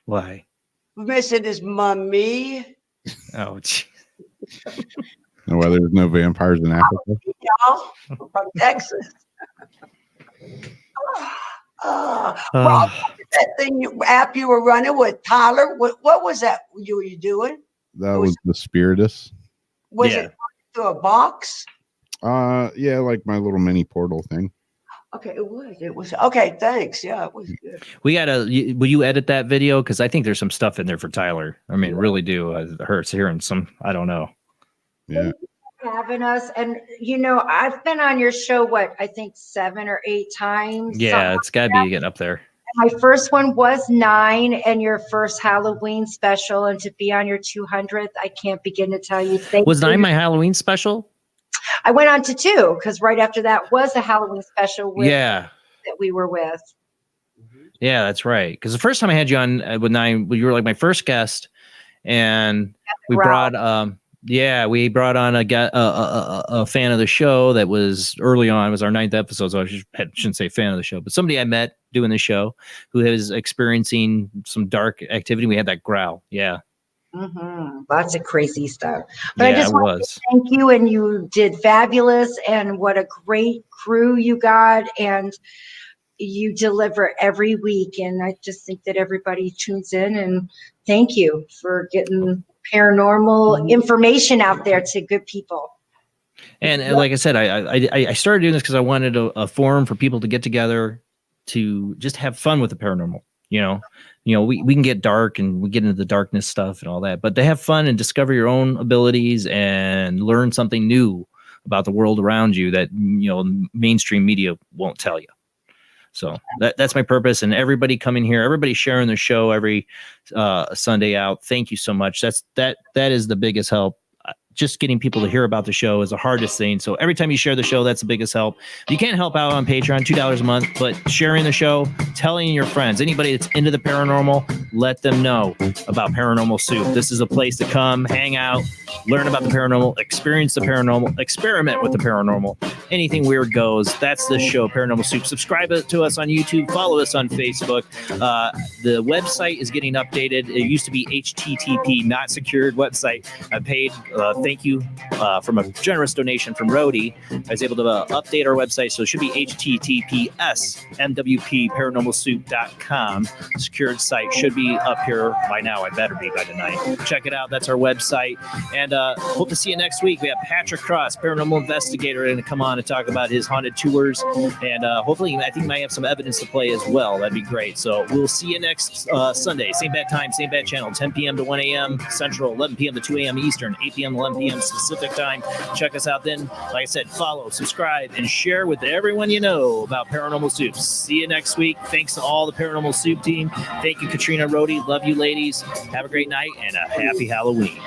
Why? Missing his mummy. Oh, gee. No, why there's no vampires in Africa? Y'all from Texas. Rob, that app you were running with Tyler, what was that you were doing? That was the Spiritus. Was it through a box? Yeah, like my little mini portal thing. Okay, it was okay. Thanks. Yeah, it was good. We gotta. Will you edit that video? Because I think there's some stuff in there for Tyler. I mean, really do. It hurts hearing some. I don't know. Yeah. Having us, and I've been on your show. I think 7 or 8 times. Yeah, it's got to be getting up there. My first one was 9, and your first Halloween special, and to be on your 200th, I can't begin to tell you. Was 9 my Halloween special? I went on to 2 because right after that was a Halloween special. That we were with. Yeah, that's right. Because the first time I had you on with 9, you were like my first guest, and we brought we brought on a fan of the show that was early on. It was our 9th episode, so I shouldn't say fan of the show, but somebody I met doing the show who was experiencing some dark activity. We had that growl. Yeah. Lots of crazy stuff. But I just want to thank you, and you did fabulous, and what a great crew you got, and you deliver every week, and I just think that everybody tunes in, and thank you for getting paranormal information out there to good people. And like I said, I started doing this because I wanted a forum for people to get together to just have fun with the paranormal. We can get dark and we get into the darkness stuff and all that, but to have fun and discover your own abilities and learn something new about the world around you that mainstream media won't tell you. So that's my purpose. And everybody coming here, everybody sharing the show every Sunday out. Thank you so much. That is the biggest help. Just getting people to hear about the show is the hardest thing. So every time you share the show, that's the biggest help. You can't help out on Patreon, $2 a month, but sharing the show, telling your friends, anybody that's into the paranormal, let them know about Paranormal Soup. This is a place to come, hang out, learn about the paranormal, experience the paranormal, experiment with the paranormal. Anything weird goes. That's the show, Paranormal Soup. Subscribe to us on YouTube. Follow us on Facebook. The website is getting updated. It used to be HTTP, not secured website. I paid thank you from a generous donation from Rody. I was able to update our website, so it should be https mwpparanormalsoup.com. Secured site should be up here by now. I better be by tonight. Check it out. That's our website. And hope to see you next week. We have Patrick Cross, Paranormal Investigator, going to come on and talk about his haunted tours. And hopefully, I think he might have some evidence to play as well. That'd be great. So we'll see you next Sunday. Same bad time, same bad channel, 10 p.m. to 1 a.m. Central, 11 p.m. to 2 a.m. Eastern, 8 p.m. to 11 p.m. Pacific time. Check us out then. Like I said, follow, subscribe, and share with everyone you know about Paranormal Soup. See you next week. Thanks to all the Paranormal Soup team. Thank you, Katrina, Rody. Love you, ladies. Have a great night and a happy Halloween.